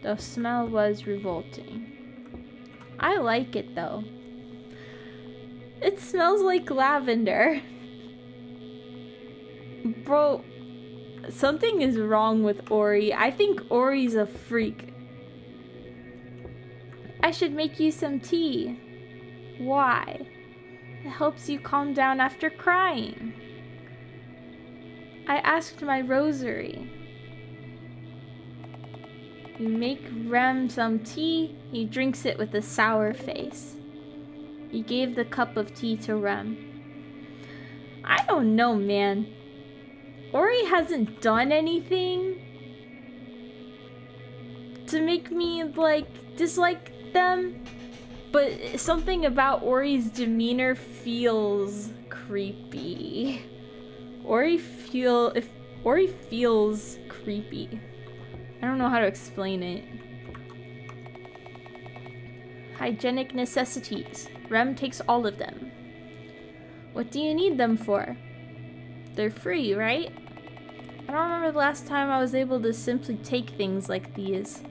The smell was revolting. I like it though. It smells like lavender. Bro, something is wrong with Ori. I think Ori's a freak. I should make you some tea. Why? It helps you calm down after crying. I asked my rosary. You make Rem some tea, he drinks it with a sour face. You gave the cup of tea to Rem. I don't know, man. Ori hasn't done anything to make me, like, dislike them, but something about Ori's demeanor feels creepy. Ori feels creepy. I don't know how to explain it. Hygienic necessities. Rem takes all of them. What do you need them for? They're free, right? I don't remember the last time I was able to simply take things like these.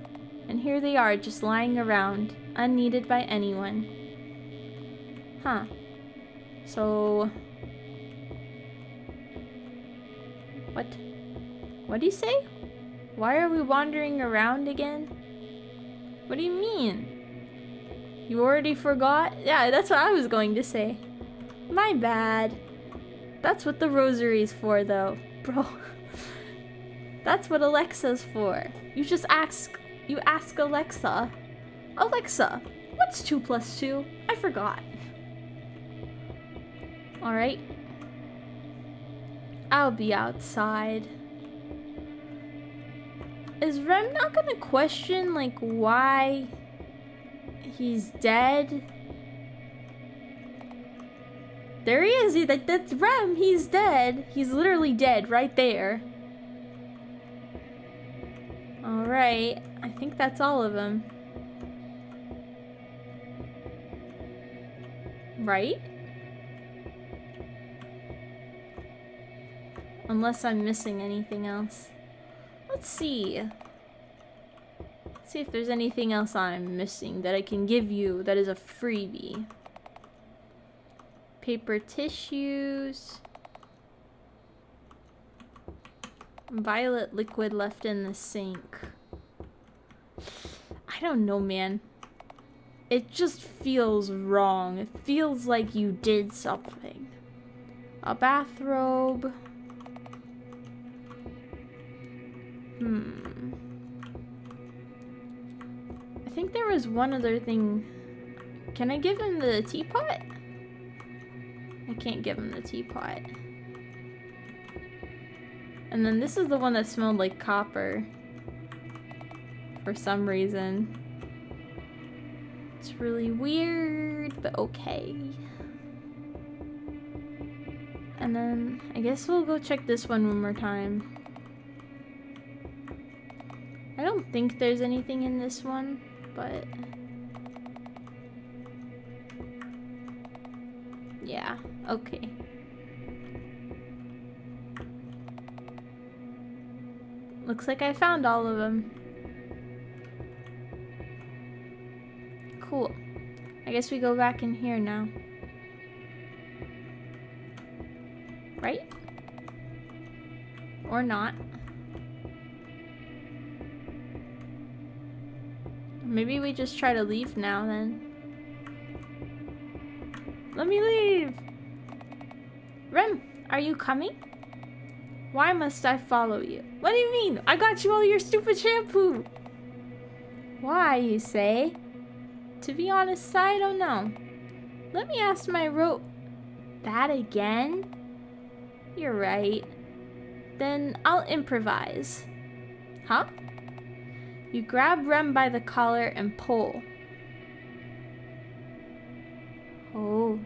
And here they are, just lying around, unneeded by anyone. Huh. So... What? What do you say? Why are we wandering around again? What do you mean? You already forgot? Yeah, that's what I was going to say. My bad. That's what the rosary's for, though. Bro. That's what Alexa's for. You ask Alexa. Alexa, what's 2 + 2? I forgot. Alright. I'll be outside. Is Rem not gonna question, like, why he's dead? There he is. That's Rem. He's dead. He's literally dead right there. Alright, I think that's all of them. Right? Unless I'm missing anything else. Let's see. Let's see if there's anything else I'm missing that I can give you that is a freebie. Paper tissues. Violet liquid left in the sink. I don't know, man. It just feels wrong. It feels like you did something. A bathrobe. I think there was one other thing. Can I give him the teapot? I can't give him the teapot. And then this is the one that smelled like copper. For some reason. It's really weird, but okay. And then I guess we'll go check this one more time. I don't think there's anything in this one, but yeah, okay. Looks like I found all of them. Cool. I guess we go back in here now. Right? Or not. Maybe we just try to leave now then. Let me leave! Rem, are you coming? Why must I follow you? What do you mean? I got you all your stupid shampoo! Why, you say? To be honest, I don't know. Let me ask my rope. That again? You're right. Then I'll improvise. Huh? You grab Rem by the collar and pull. Oh.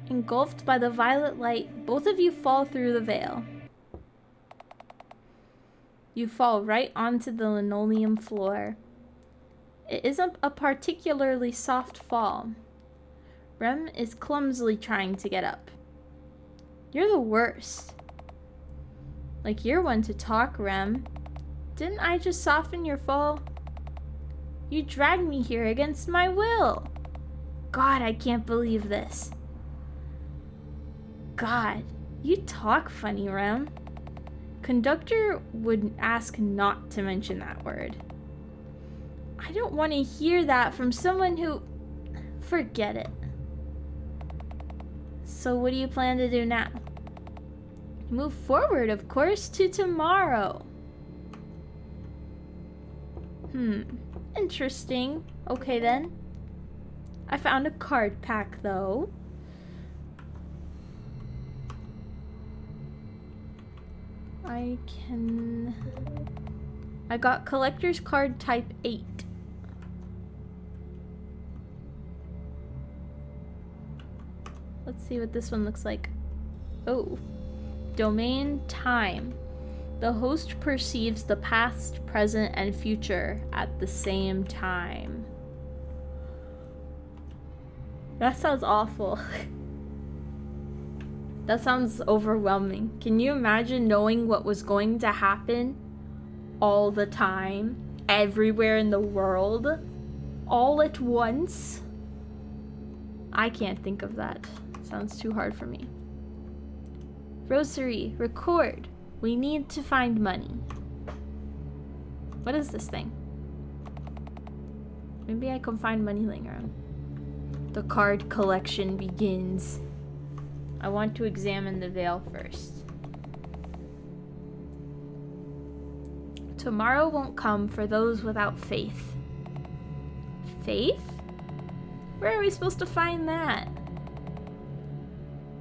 Engulfed by the violet light, both of you fall through the veil. You fall right onto the linoleum floor. It isn't a particularly soft fall. Rem is clumsily trying to get up. You're the worst. Like you're one to talk, Rem. Didn't I just soften your fall? You dragged me here against my will. God, I can't believe this. God, you talk funny, Rem. Conductor would ask not to mention that word. I don't want to hear that from someone who... Forget it. So what do you plan to do now? Move forward, of course, to tomorrow. Interesting. Okay then. I found a card pack though. I got collector's card type 8. Let's see what this one looks like. Oh. Domain time. The host perceives the past, present, and future at the same time. That sounds awful. That sounds overwhelming. Can you imagine knowing what was going to happen all the time, everywhere in the world, all at once? I can't think of that. Sounds too hard for me. Rosary, record. We need to find money. What is this thing? Maybe I can find money laying around. The card collection begins. I want to examine the veil first. Tomorrow won't come for those without faith. Faith? Where are we supposed to find that?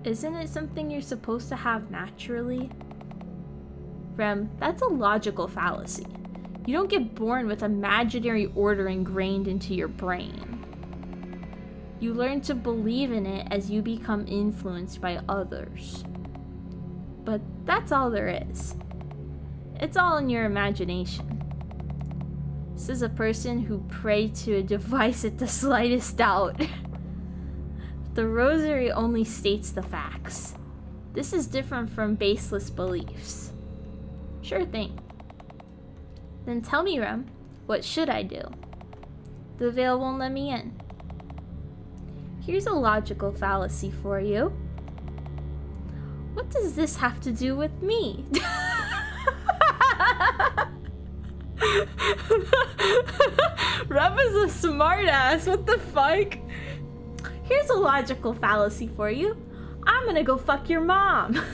Isn't it something you're supposed to have naturally? Rem, that's a logical fallacy. You don't get born with imaginary order ingrained into your brain. You learn to believe in it as you become influenced by others. but that's all there is. It's all in your imagination. This is a person who prayed to a device at the slightest doubt. The rosary only states the facts. This is different from baseless beliefs. Sure thing. Then tell me, Rem, what should I do? The veil won't let me in. Here's a logical fallacy for you. What does this have to do with me? Rem is a smartass. What the fuck? Here's a logical fallacy for you. I'm gonna go fuck your mom.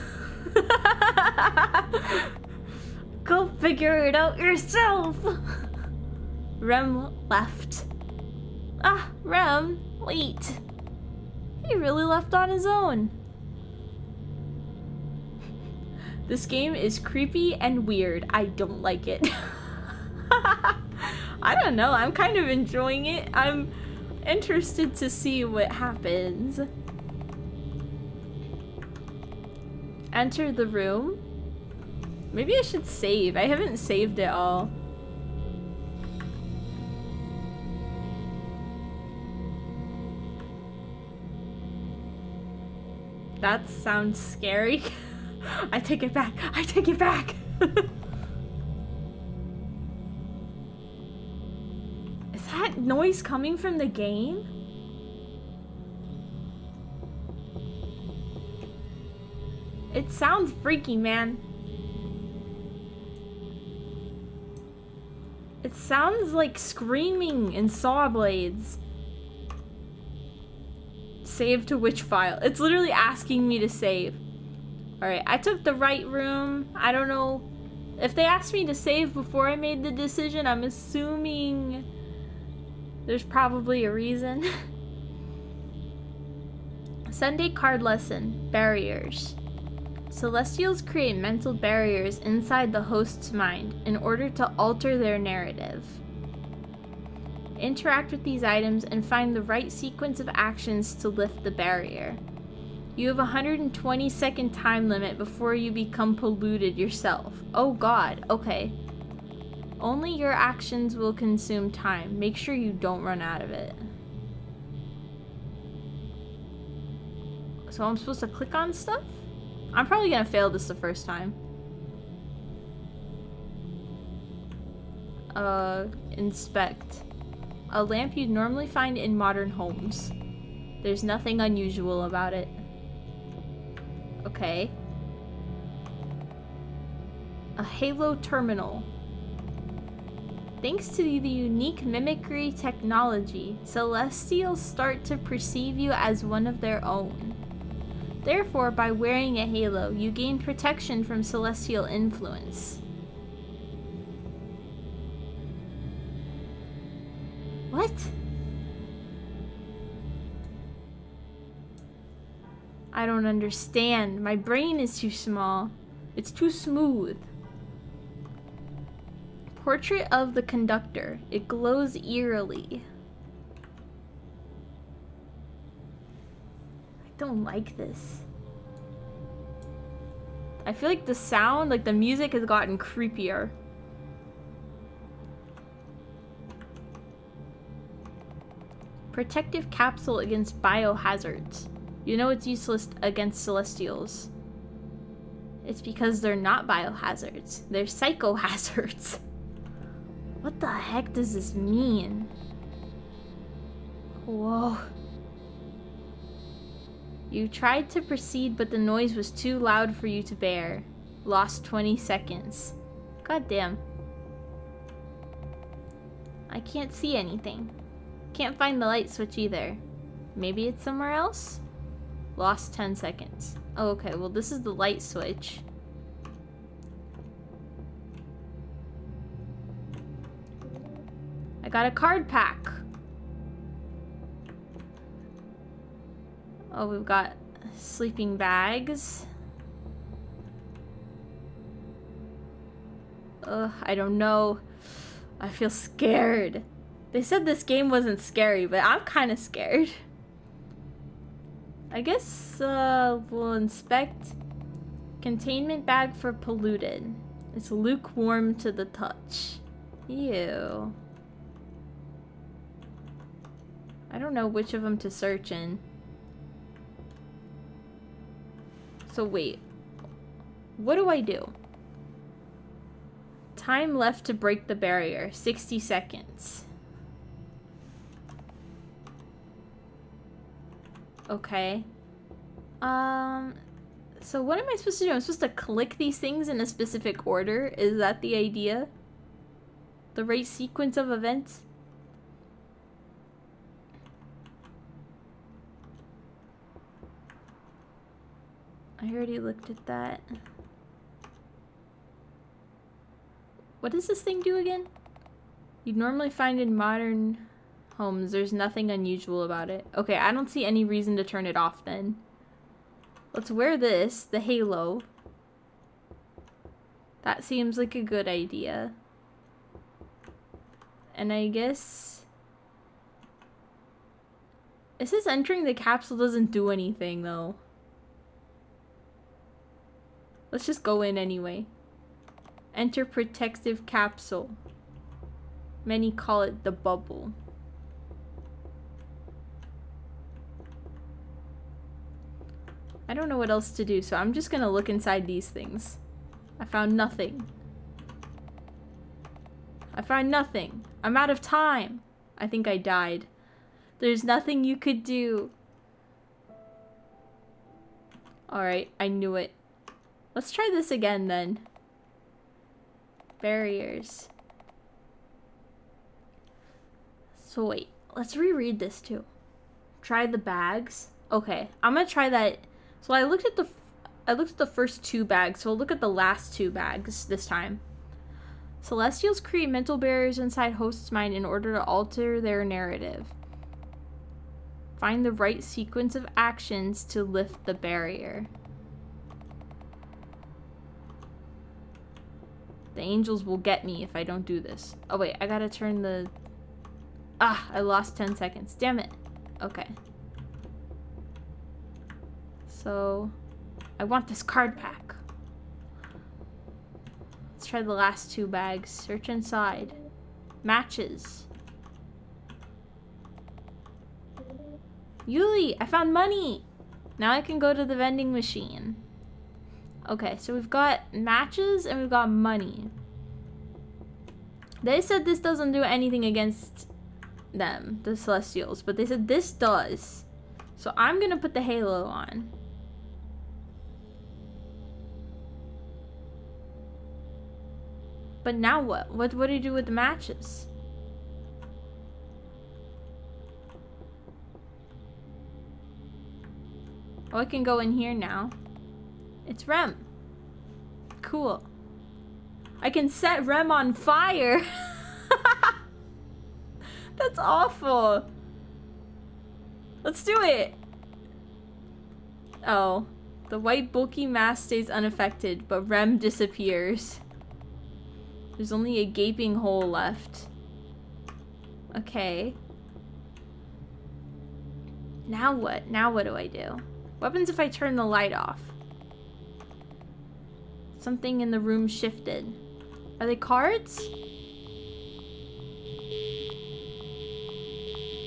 Go figure it out yourself. Rem left. Ah, Rem, wait. He really left on his own. This game is creepy and weird. I don't like it. I don't know. I'm kind of enjoying it. I'm interested to see what happens. Enter the room. Maybe I should save. I haven't saved it all. That sounds scary. I take it back. I take it back. Is that noise coming from the game? It sounds freaky, man. It sounds like screaming and saw blades. Save to which file? It's literally asking me to save. Alright, I took the right room. I don't know. If they asked me to save before I made the decision, I'm assuming there's probably a reason. Sunday card lesson. Barriers. Celestials create mental barriers inside the host's mind in order to alter their narrative. Interact with these items and find the right sequence of actions to lift the barrier. You have a 120-second time limit before you become polluted yourself. Oh god, okay. Only your actions will consume time. Make sure you don't run out of it. So I'm supposed to click on stuff? I'm probably gonna fail this the first time. Inspect. A lamp you'd normally find in modern homes. There's nothing unusual about it. Okay. A halo terminal. Thanks to the unique mimicry technology, Celestials start to perceive you as one of their own. Therefore, by wearing a halo, you gain protection from Celestial influence. What? I don't understand. My brain is too small. It's too smooth. Portrait of the conductor. It glows eerily. I don't like this. I feel like the sound, like the music has gotten creepier. Protective capsule against biohazards. You know it's useless against Celestials. It's because they're not biohazards. They're psychohazards. What the heck does this mean? Whoa. You tried to proceed, but the noise was too loud for you to bear. Lost 20 seconds. God damn. I can't see anything. Can't find the light switch either. Maybe it's somewhere else? Lost 10 seconds. Oh, okay, well this is the light switch. I got a card pack. Oh, we've got sleeping bags. Ugh, I don't know. I feel scared. They said this game wasn't scary, but I'm kind of scared. I guess we'll inspect. Containment bag for polluted. It's lukewarm to the touch. Ew. I don't know which of them to search in. So wait. What do I do? Time left to break the barrier. 60 seconds. Okay. So what am I supposed to do? I'm supposed to click these things in a specific order? Is that the idea? The right sequence of events? I already looked at that. What does this thing do again? You'd normally find in modern homes. There's nothing unusual about it. Okay, I don't see any reason to turn it off then. Let's wear this, the halo. That seems like a good idea. And I guess... It says entering the capsule doesn't do anything though. Let's just go in anyway. Enter protective capsule. Many call it the bubble. I don't know what else to do, so I'm just gonna look inside these things. I found nothing. I found nothing. I'm out of time. I think I died. There's nothing you could do. Alright, I knew it. Let's try this again then. Barriers. So wait, let's reread this too. Try the bags. Okay, I'm gonna try that. So I looked at the first two bags, so I'll look at the last two bags this time. Celestials create mental barriers inside hosts' mind in order to alter their narrative. Find the right sequence of actions to lift the barrier. The angels will get me if I don't do this. Oh wait, I gotta turn the... Ah, I lost 10 seconds. Damn it. Okay. So, I want this card pack. Let's try the last two bags. Search inside. Matches. Yuli, I found money! Now I can go to the vending machine. Okay, so we've got matches and we've got money. They said this doesn't do anything against them, the Celestials, but they said this does. So I'm gonna put the halo on. But now what? What do you do with the matches? Oh, I can go in here now. It's Rem. Cool. I can set Rem on fire. That's awful. Let's do it. Oh. The white bulky mass stays unaffected, but Rem disappears. There's only a gaping hole left. Okay. Now what? Now what do I do? What happens if I turn the light off? Something in the room shifted. Are they cards?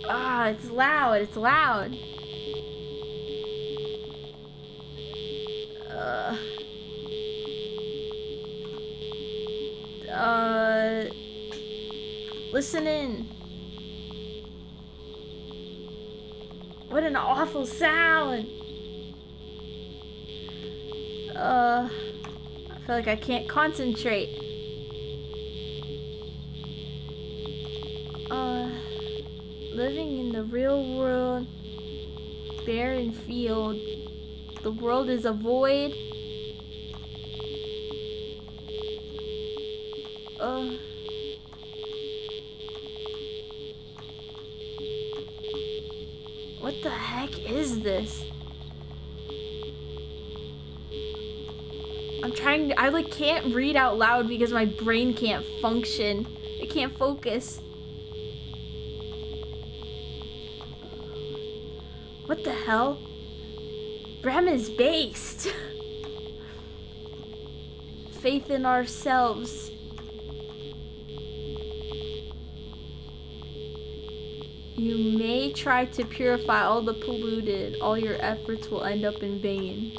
Ah, it's loud. It's loud. Listen in. What an awful sound. I feel like I can't concentrate. Living in the real world, barren field. The world is a void. What the heck is this? I like can't read out loud because my brain can't function. It can't focus. What the hell? Rem is based. faith in ourselves. You may try to purify all the polluted. All your efforts will end up in vain.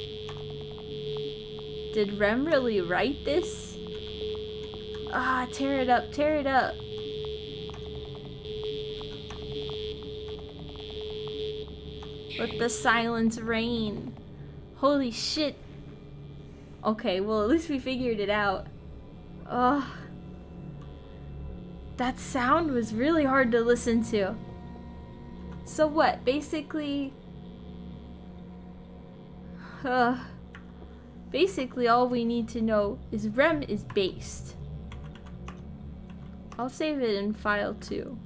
Did Rem really write this? Ah, tear it up, tear it up. Let the silence reign. Holy shit. Okay, well at least we figured it out. Ugh. That sound was really hard to listen to. So what? Basically... basically all we need to know is Rem is based. I'll save it in file 2.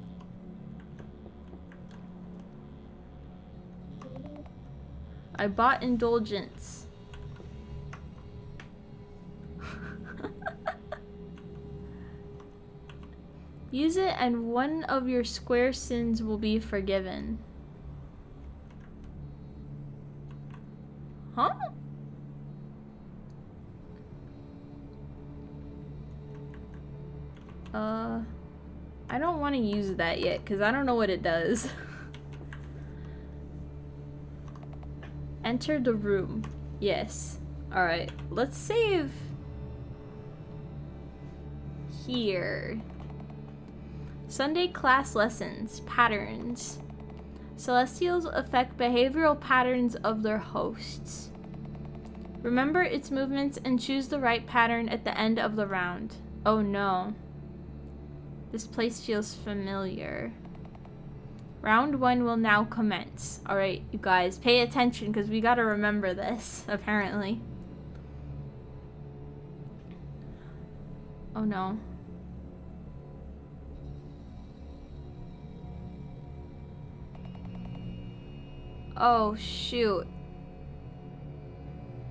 I bought indulgence. Use it and one of your square sins will be forgiven. Huh? I don't want to use that yet because I don't know what it does. Enter the room. Yes. Alright, let's save here. Sunday class lessons. Patterns. Celestials affect behavioral patterns of their hosts. Remember its movements and choose the right pattern at the end of the round. Oh no. This place feels familiar. Round 1 will now commence. Alright, you guys, pay attention because we gotta remember this, apparently. Oh no. Oh shoot.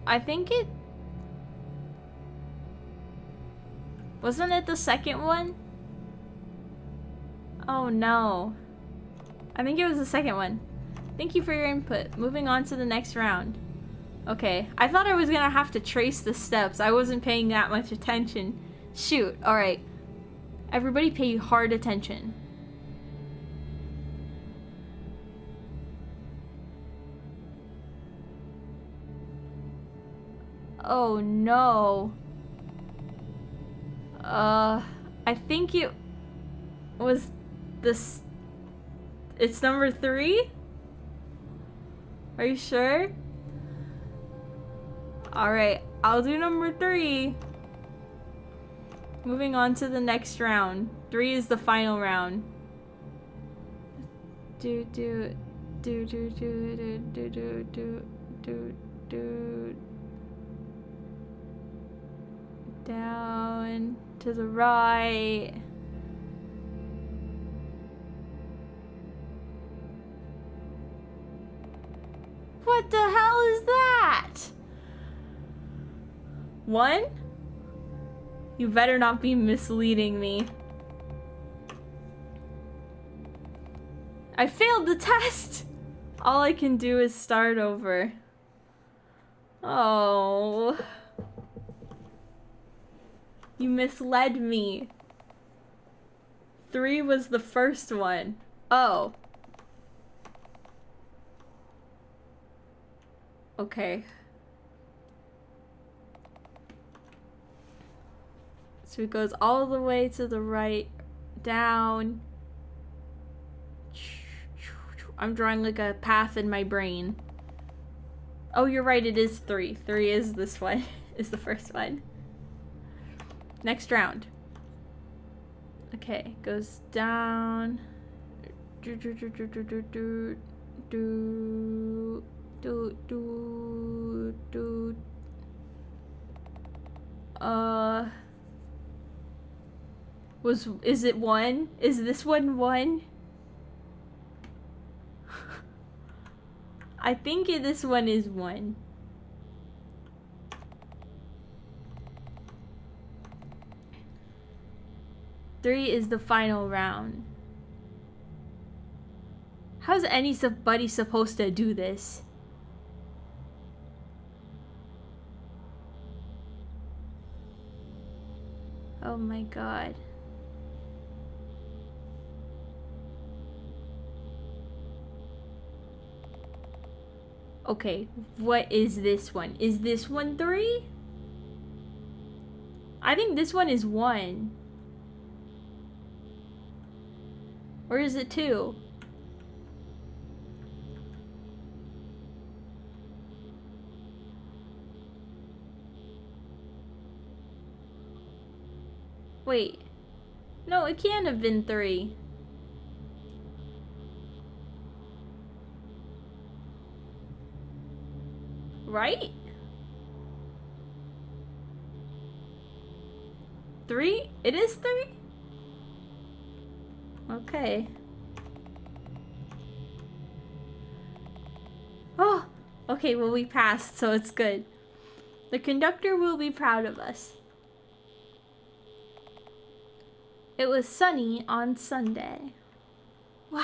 I think it... Wasn't it the second one? Oh no. I think it was the second one. Thank you for your input. Moving on to the next round. Okay, I thought I was gonna have to trace the steps. I wasn't paying that much attention. Shoot, alright. Everybody pay hard attention. Oh no. I think it was this. It's number 3? Are you sure? Alright, I'll do number 3. Moving on to the next round. 3 is the final round. Down to the right. What the hell is that? 1? You better not be misleading me. I failed the test! All I can do is start over. Oh. You misled me. 3 was the first one. Oh. Okay. So it goes all the way to the right, down. I'm drawing like a path in my brain. Oh, you're right, it is 3. 3 is this one, is the first one. Next round. Okay, goes down. Is it 1? Is this one 1? I think this one is 1. Three is the final round. How's anybody supposed to do this? Oh my god. Okay, what is this one? Is this one 3? I think this one is 1. Or is it 2? Wait. No, it can't have been 3. Right? 3? It is 3? Okay. Oh! Okay, well we passed, so it's good. The conductor will be proud of us. It was sunny on Sunday. Wow.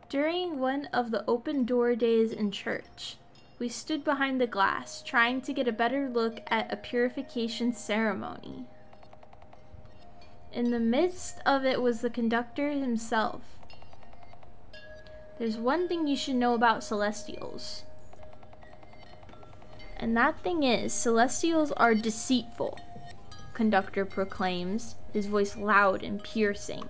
During one of the open door days in church, we stood behind the glass, trying to get a better look at a purification ceremony. In the midst of it was the conductor himself. There's one thing you should know about Celestials. And that thing is, Celestials are deceitful, conductor proclaims, his voice loud and piercing.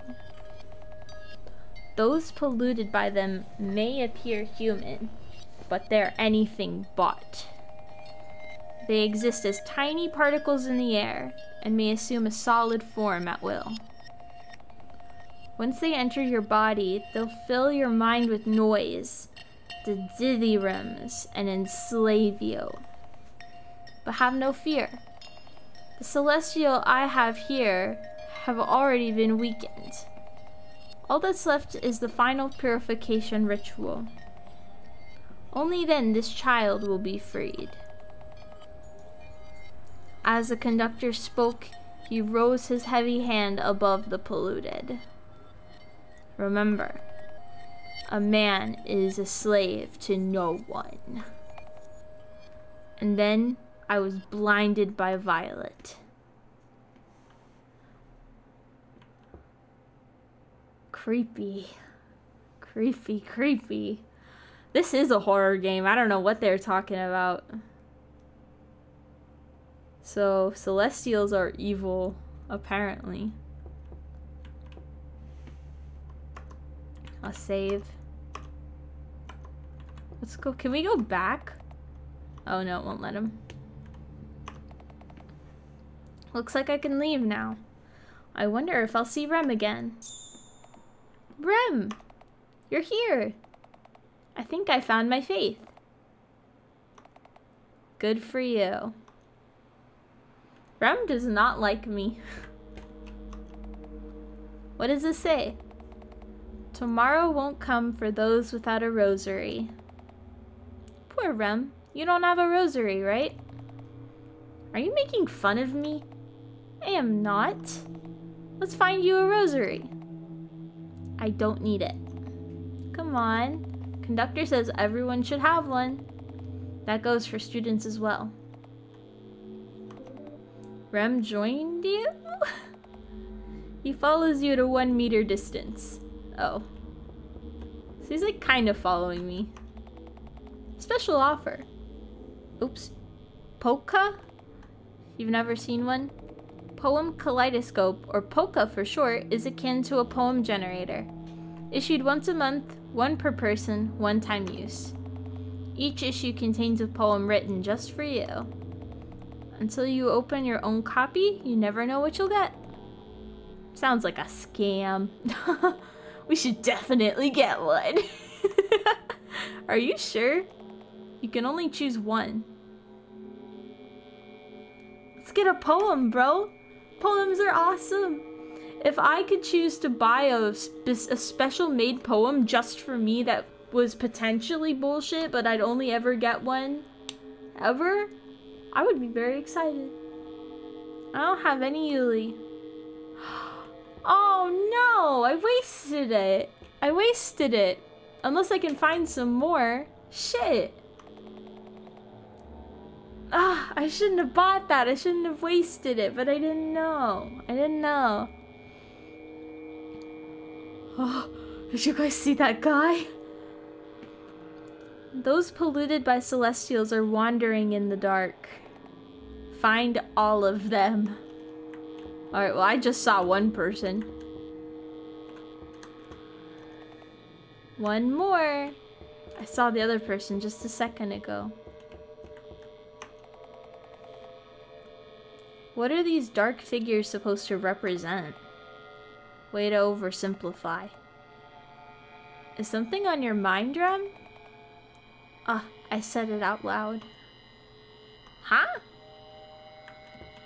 Those polluted by them may appear human, but they're anything but. They exist as tiny particles in the air and may assume a solid form at will. Once they enter your body, they'll fill your mind with noise, the dithyrambs, and enslave you. But have no fear. The celestial I have here have already been weakened. All that's left is the final purification ritual. Only then this child will be freed. As the conductor spoke, he rose his heavy hand above the polluted. Remember, a man is a slave to no one. And then I was blinded by Violet. Creepy. Creepy, creepy. This is a horror game. I don't know what they're talking about. So, Celestials are evil, apparently. I'll save. Let's go. Can we go back? Oh no, it won't let him. Looks like I can leave now. I wonder if I'll see Rem again. Rem! You're here! I think I found my faith. Good for you. Rem does not like me. What does this say? Tomorrow won't come for those without a rosary. Poor Rem. You don't have a rosary, right? Are you making fun of me? I am not. Let's find you a rosary. I don't need it. Come on. Conductor says everyone should have one. That goes for students as well. Rem joined you? He follows you to 1 meter distance. Oh. So he's like kind of following me. Special offer. Oops. Polka? You've never seen one? Poem Kaleidoscope, or POCA for short, is akin to a poem generator. Issued once a month, 1 per person, 1-time use. Each issue contains a poem written just for you. Until you open your own copy, you never know what you'll get. Sounds like a scam. We should definitely get one. Are you sure? You can only choose 1. Let's get a poem, bro. Poems are awesome. If I could choose to buy a special made poem just for me that was potentially bullshit, but I'd only ever get one, ever, I would be very excited. I don't have any Yuli. Oh no, I wasted it. I wasted it. Unless I can find some more. Shit. Ah, I shouldn't have bought that. I shouldn't have wasted it, but I didn't know. I didn't know. Oh, did you guys see that guy? Those polluted by celestials are wandering in the dark. Find all of them. Alright, well, I just saw one person. One more. I saw the other person just a second ago. What are these dark figures supposed to represent? Way to oversimplify. Is something on your mind, Rem? Ah, I said it out loud. Huh?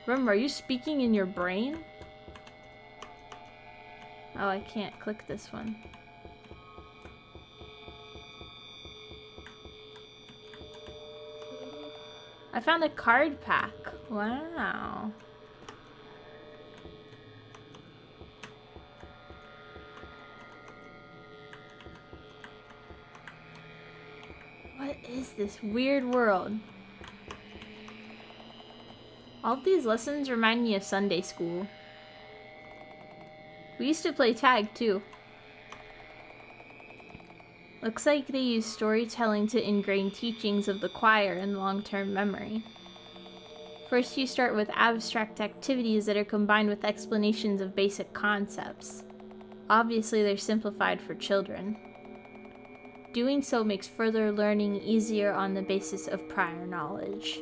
Rem, are you speaking in your brain? Oh, I can't click this one. I found a card pack. Wow. What is this weird world? All of these lessons remind me of Sunday school. We used to play tag too. Looks like they use storytelling to ingrain teachings of the choir in long-term memory. First, you start with abstract activities that are combined with explanations of basic concepts. Obviously, they're simplified for children. Doing so makes further learning easier on the basis of prior knowledge.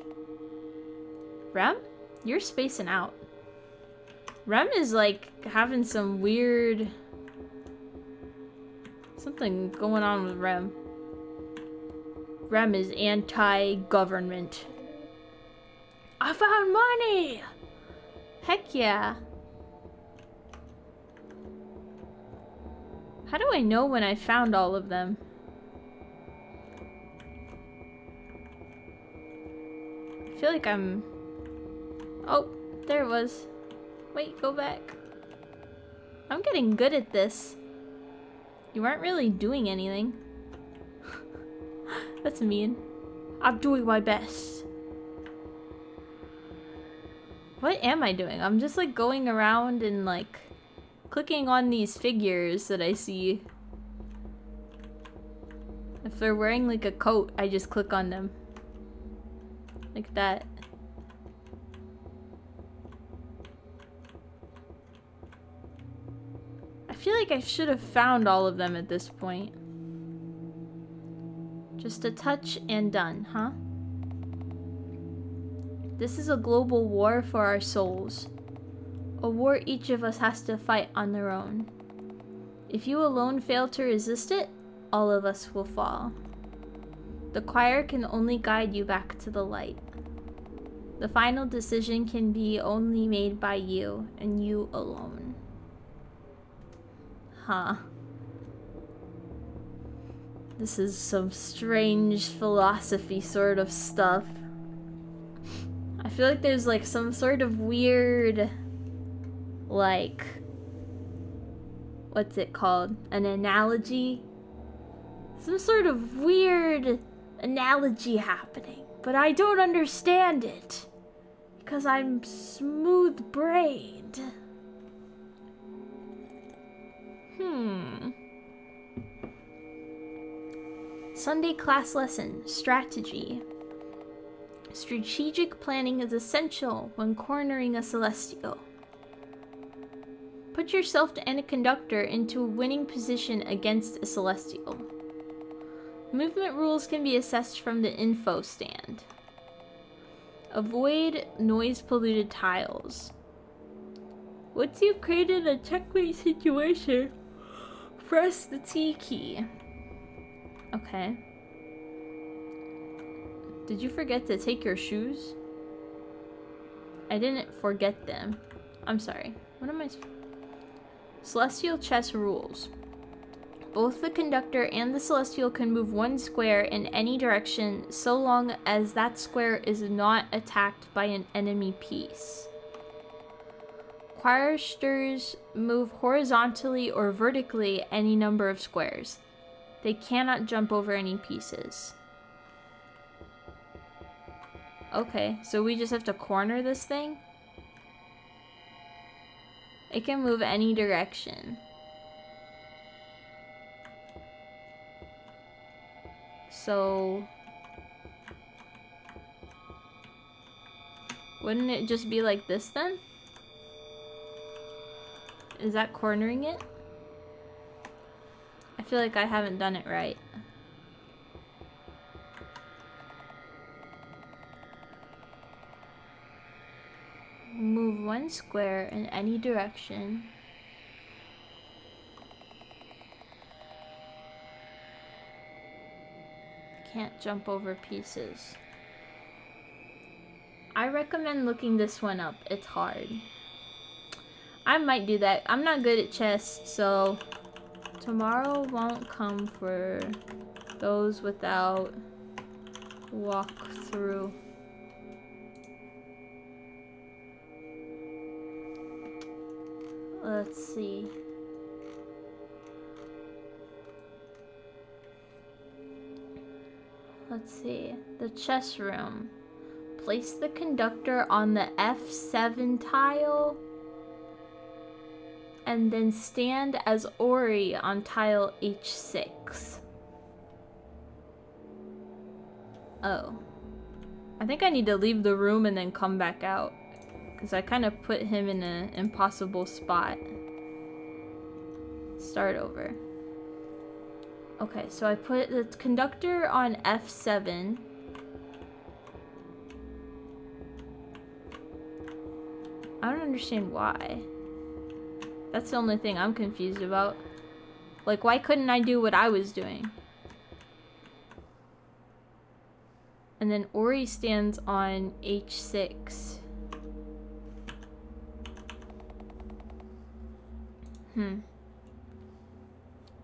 Rem? You're spacing out. Rem is like having some weird... something going on with Rem. Rem is anti-government. I found money! Heck yeah. How do I know when I found all of them? I feel like I'm... Oh, there it was. Wait, go back. I'm getting good at this. You aren't really doing anything. That's mean. I'm doing my best. What am I doing? I'm just like going around and like clicking on these figures that I see. If they're wearing like a coat, I just click on them. Like that. I feel like I should have found all of them at this point. Just a touch and done, huh? This is a global war for our souls. A war each of us has to fight on their own. If you alone fail to resist it, all of us will fall. The choir can only guide you back to the light. The final decision can be only made by you, and you alone. Huh. This is some strange philosophy sort of stuff. I feel like there's like some sort of weird, like, what's it called? An analogy? Some sort of weird analogy happening, but I don't understand it because I'm smooth-brained. Sunday class lesson, strategy. Strategic planning is essential when cornering a celestial. Put yourself and a conductor into a winning position against a celestial. Movement rules can be assessed from the info stand. Avoid noise-polluted tiles. Once you've created a checkmate situation, press the T key. Okay. Did you forget to take your shoes? I didn't forget them. I'm sorry. What am I... Celestial chess rules. Both the conductor and the celestial can move one square in any direction so long as that square is not attacked by an enemy piece. Choristers move horizontally or vertically any number of squares. They cannot jump over any pieces. Okay, so we just have to corner this thing? It can move any direction. So... wouldn't it just be like this then? Is that cornering it? I feel like I haven't done it right. Move one square in any direction. Can't jump over pieces. I recommend looking this one up. It's hard. I might do that. I'm not good at chess, so tomorrow won't come for those without walkthrough. Let's see. Let's see. The chess room. Place the conductor on the F7 tile and then stand as Ori on tile H6. Oh. I think I need to leave the room and then come back out, because I kind of put him in an impossible spot. Start over. Okay, so I put the conductor on F7. I don't understand why. That's the only thing I'm confused about. Like, why couldn't I do what I was doing? And then Ori stands on H6.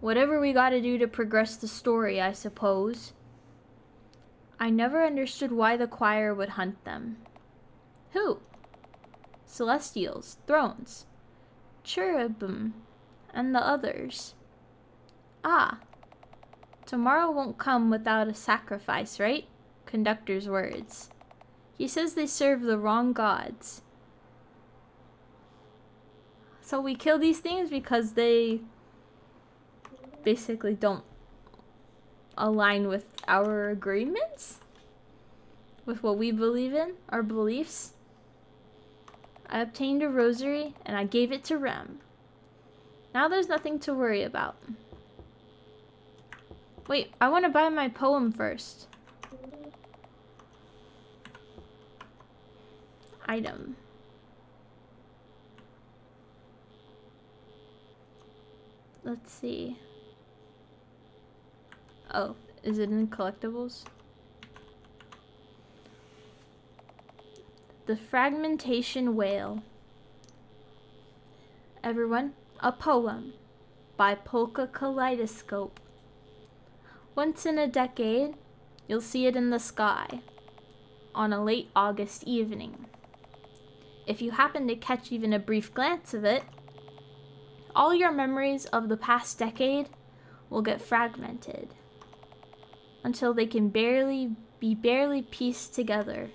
Whatever we gotta do to progress the story, I suppose. I never understood why the choir would hunt them. Who? Celestials, thrones, cherubim, and the others. Ah, tomorrow won't come without a sacrifice, right? Conductor's words. He says they serve the wrong gods. So we kill these things because they basically don't align with our agreements? With what we believe in? Our beliefs? I obtained a rosary and I gave it to Rem. Now there's nothing to worry about. Wait, I want to buy my poem first. Item. Let's see. Oh, is it in collectibles? The Fragmentation Whale. Everyone, a poem by Polka Kaleidoscope. Once in a decade, you'll see it in the sky on a late August evening. If you happen to catch even a brief glance of it, all your memories of the past decade will get fragmented until they can be barely pieced together.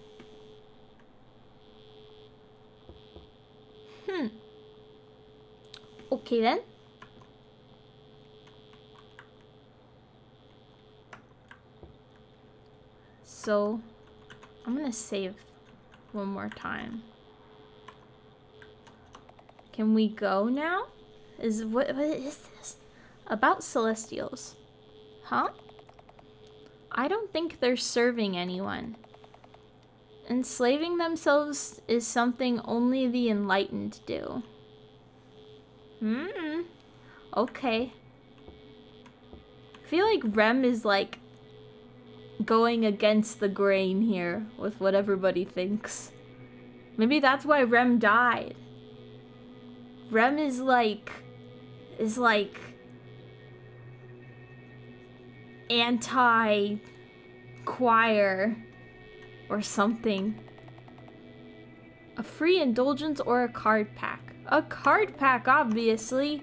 Okay then. So, I'm gonna save one more time. Can we go now? What is this? About Celestials. Huh? I don't think they're serving anyone. Enslaving themselves is something only the enlightened do. Okay. I feel like Rem is like going against the grain here with what everybody thinks. Maybe that's why Rem died. Rem is like anti-choir or something. A free indulgence or a card pack? A card pack, obviously.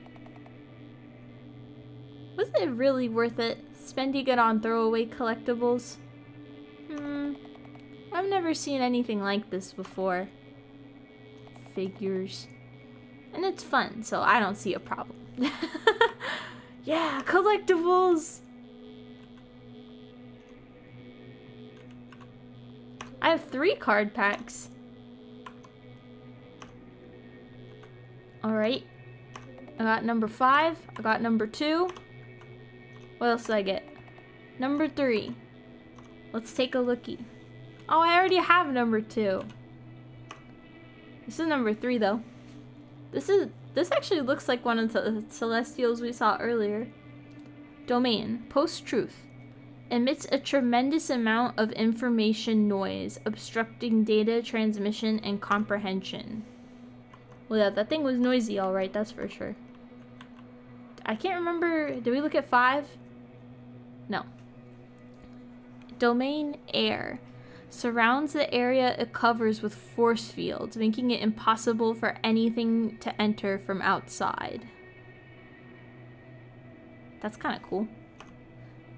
Was it really worth it spending it on throwaway collectibles? I've never seen anything like this before. Figures. And it's fun, so I don't see a problem. Yeah, collectibles! I have 3 card packs. Alright. I got number 5. I got number 2. What else did I get? Number 3. Let's take a lookie. Oh, I already have number 2. This is number 3 though. This actually looks like one of the celestials we saw earlier. Domain. Post-truth. Emits a tremendous amount of information noise, obstructing data transmission and comprehension. Well, yeah, that thing was noisy, alright, that's for sure. I can't remember. Did we look at 5? No. Domain air. Surrounds the area it covers with force fields, making it impossible for anything to enter from outside. That's kind of cool.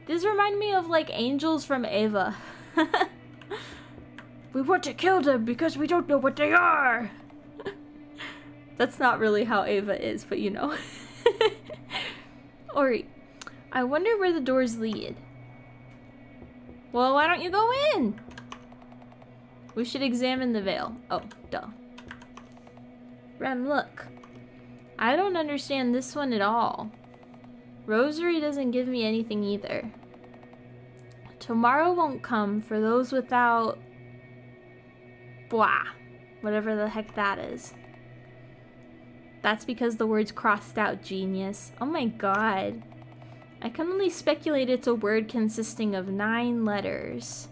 These remind me of like angels from Ava. We want to kill them because we don't know what they are. That's not really how Ava is, but you know. Ori, I wonder where the doors lead. Well, why don't you go in? We should examine the veil. Oh, duh. Rem, look. I don't understand this one at all. Rosary doesn't give me anything either. Tomorrow won't come for those without... blah. Whatever the heck that is. That's because the word's crossed out, genius. Oh my god. I can only speculate it's a word consisting of 9 letters.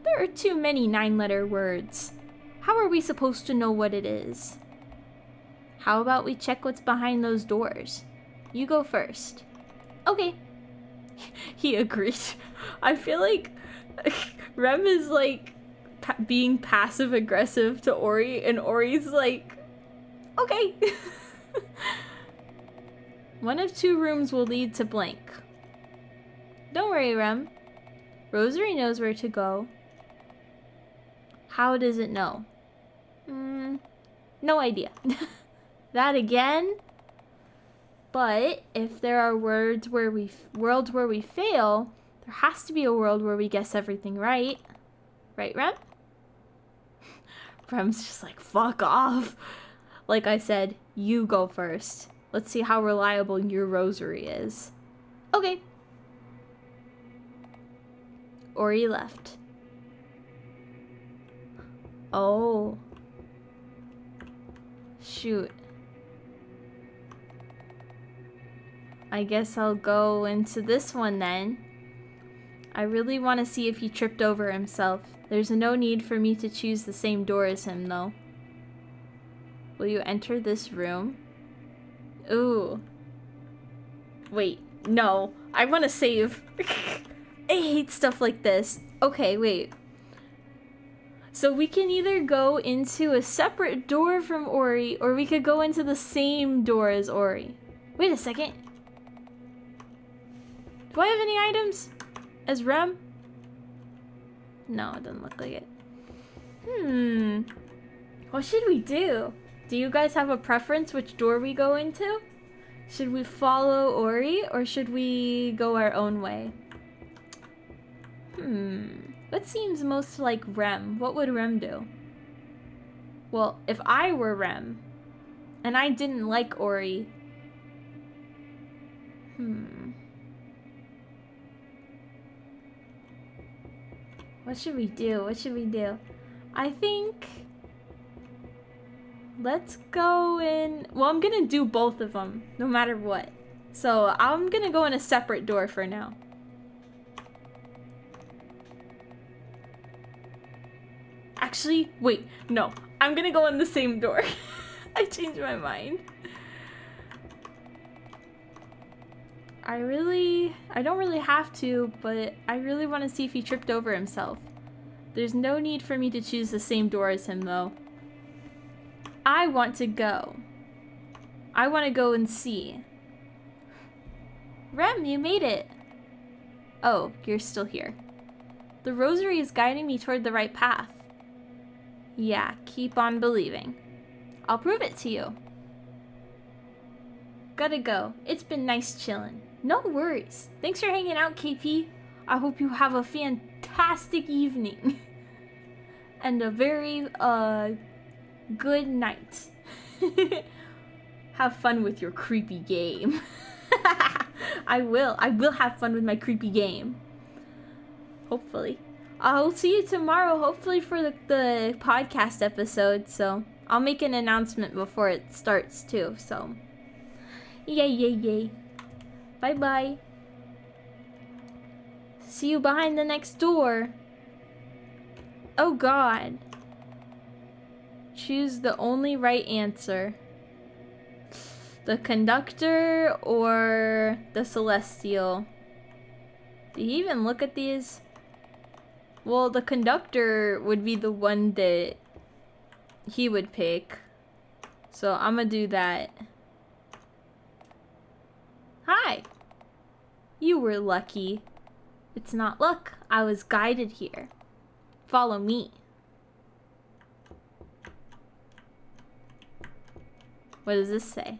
There are too many 9-letter words. How are we supposed to know what it is? How about we check what's behind those doors? You go first. Okay. He agreed. I feel like Rem is like being passive aggressive to Ori, and Ori's like, okay. One of 2 rooms will lead to blank. Don't worry, Rem. Rosary knows where to go. How does it know? No idea. That again? But if there are worlds where we fail, there has to be a world where we guess everything right. Right, Rem? Rem's just like, fuck off. Like I said, you go first. Let's see how reliable your rosary is. Okay. Ori left. Oh. Shoot. I guess I'll go into this one then. I really want to see if he tripped over himself. There's no need for me to choose the same door as him, though. Will you enter this room? Ooh. Wait, no. I want to save. I hate stuff like this. Okay, wait. So we can either go into a separate door from Ori, or we could go into the same door as Ori. Wait a second. Do I have any items as Rem? No, it doesn't look like it. What should we do? Do you guys have a preference which door we go into? Should we follow Ori, or should we go our own way? What seems most like Rem? What would Rem do? Well, if I were Rem, and I didn't like Ori... What should we do? What should we do? I think... Let's go in... Well, I'm gonna do both of them, no matter what. So, I'm gonna go in a separate door for now. Actually, wait, no. I'm gonna go in the same door. I changed my mind. I don't really have to, but I really want to see if he tripped over himself. There's no need for me to choose the same door as him, though. I want to go. I want to go and see. Rem, you made it. Oh, you're still here. The rosary is guiding me toward the right path. Yeah, keep on believing. I'll prove it to you. Gotta go. It's been nice chilling. No worries. Thanks for hanging out, KP. I hope you have a fantastic evening. And a very, good night. Have fun with your creepy game. I will have fun with my creepy game. Hopefully. I'll see you tomorrow, hopefully for the podcast episode, so I'll make an announcement before it starts too, so yay, yay, yay. Bye bye. See you behind the next door. Oh god. Choose the only right answer. The conductor or the celestial? Did he even look at these? Well, the conductor would be the one that he would pick. So I'm gonna do that. Hi! You were lucky. It's not luck. I was guided here. Follow me. What does this say?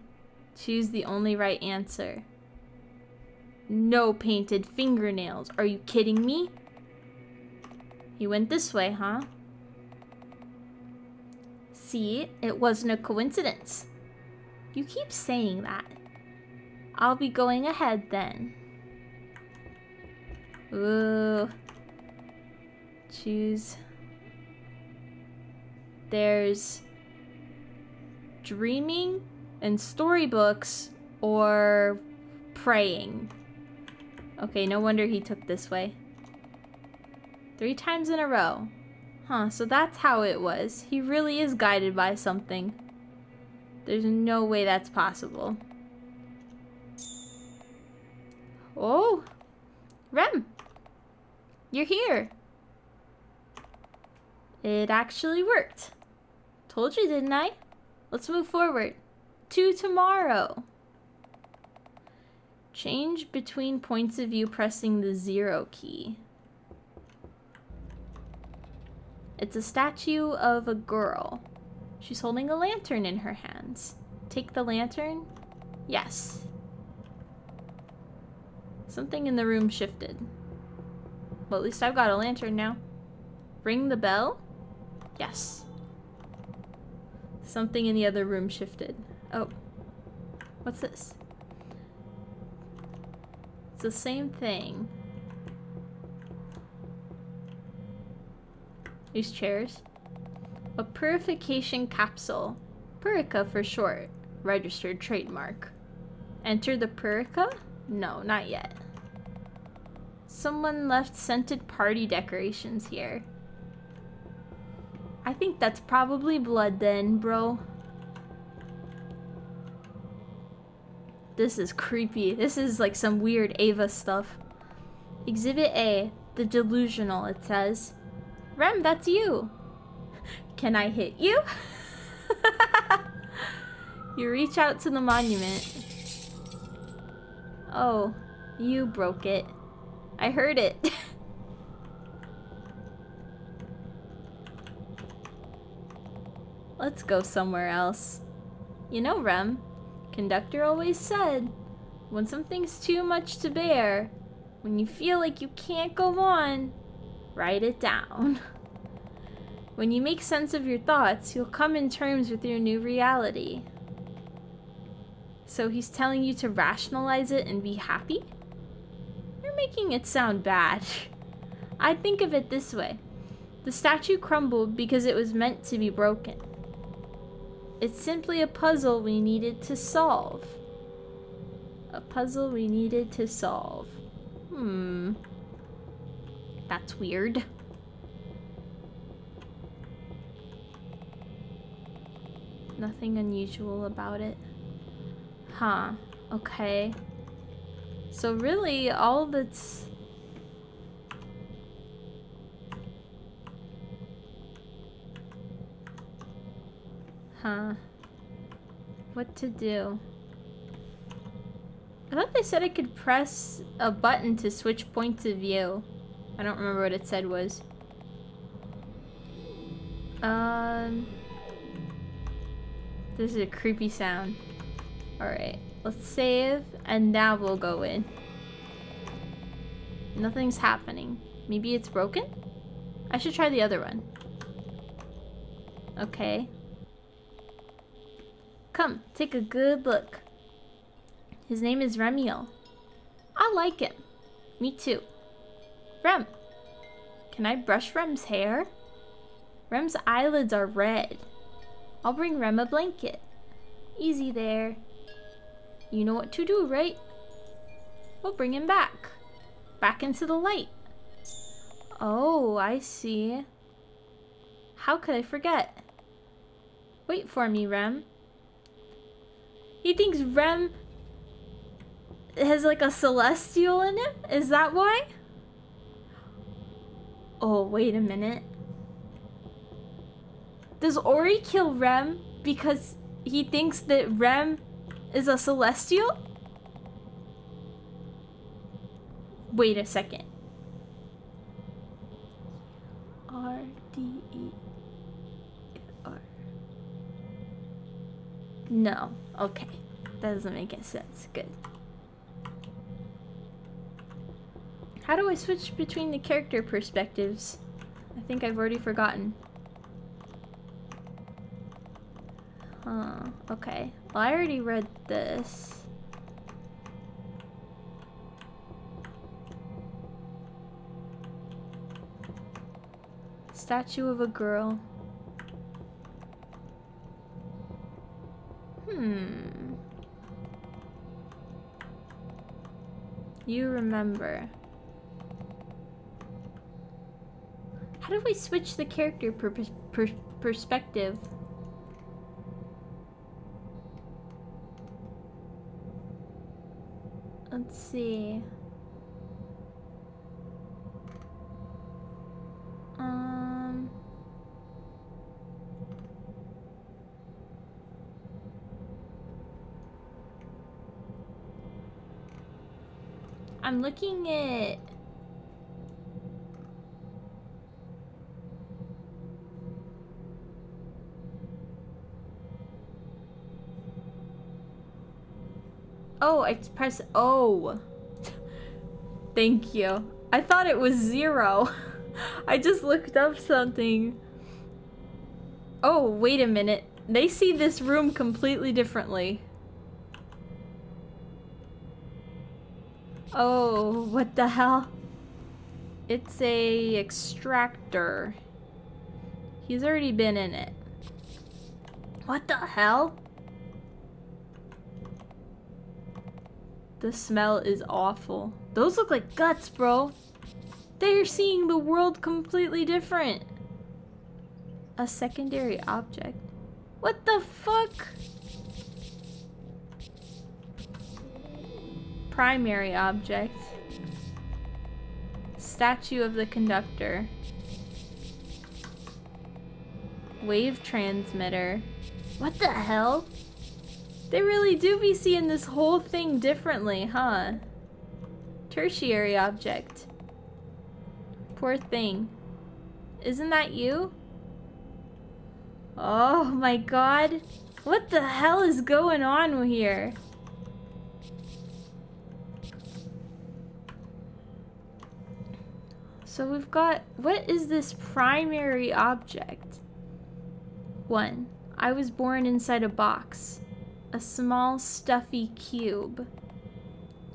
Choose the only right answer. No painted fingernails. Are you kidding me? You went this way, huh? See, it wasn't a coincidence. You keep saying that. I'll be going ahead then. Ooh. Choose. There's dreaming and storybooks or praying. Okay, no wonder he took this way. 3 times in a row. Huh, so that's how it was. He really is guided by something. There's no way that's possible. Oh! Rem! You're here! It actually worked. Told you, didn't I? Let's move forward. To tomorrow. Change between points of view pressing the 0 key. It's a statue of a girl. She's holding a lantern in her hands. Take the lantern? Yes. Something in the room shifted. Well, at least I've got a lantern now. Ring the bell? Yes. Something in the other room shifted. Oh. What's this? It's the same thing. These chairs. A purification capsule. Purica for short. Registered trademark. Enter the Purica? No, not yet. Someone left scented party decorations here. I think that's probably blood then, bro. This is creepy. This is like some weird Ava stuff. Exhibit A, the delusional, it says. Rem, that's you. Can I hit you? You reach out to the monument. Oh, you broke it. I heard it. Let's go somewhere else. You know, Rem, conductor always said, when something's too much to bear, when you feel like you can't go on, write it down. When you make sense of your thoughts, you'll come in terms with your new reality. So he's telling you to rationalize it and be happy? You're making it sound bad. I think of it this way. The statue crumbled because it was meant to be broken. It's simply a puzzle we needed to solve. A puzzle we needed to solve. That's weird. Nothing unusual about it. Huh. Okay. So really, all that's... Huh. What to do? I thought they said I could press a button to switch points of view. I don't remember what it said was. This is a creepy sound. Alright, let's save, and now we'll go in. Nothing's happening. Maybe it's broken? I should try the other one. Okay. Come, take a good look. His name is Remiel. I like him. Me too. Rem, can I brush Rem's hair? Rem's eyelids are red. I'll bring Rem a blanket. Easy there. You know what to do, right? We'll bring him back. Back into the light. Oh, I see. How could I forget? Wait for me, Rem. He thinks Rem has like a celestial in him? Is that why? Oh, wait a minute. Does Ori kill Rem because he thinks that Rem is a celestial? Wait a second. R-D-E-R. No. Okay. That doesn't make any sense. Good. How do I switch between the character perspectives? I think I've already forgotten. Huh. Okay. Well, I already read this. Statue of a girl. You remember. How do we switch the character perspective? Let's see. I'm looking at... Oh, I press O. Thank you. I thought it was 0. I just looked up something. Oh, wait a minute. They see this room completely differently. Oh, what the hell? It's a extractor. He's already been in it. What the hell? The smell is awful. Those look like guts, bro. They're seeing the world completely different. A secondary object. What the fuck? Primary object. Statue of the conductor. Wave transmitter. What the hell? They really do be seeing this whole thing differently, huh? Tertiary object. Poor thing. Isn't that you? Oh my god. What the hell is going on here? So we've got... What is this primary object? 1. I was born inside a box. A small, stuffy cube.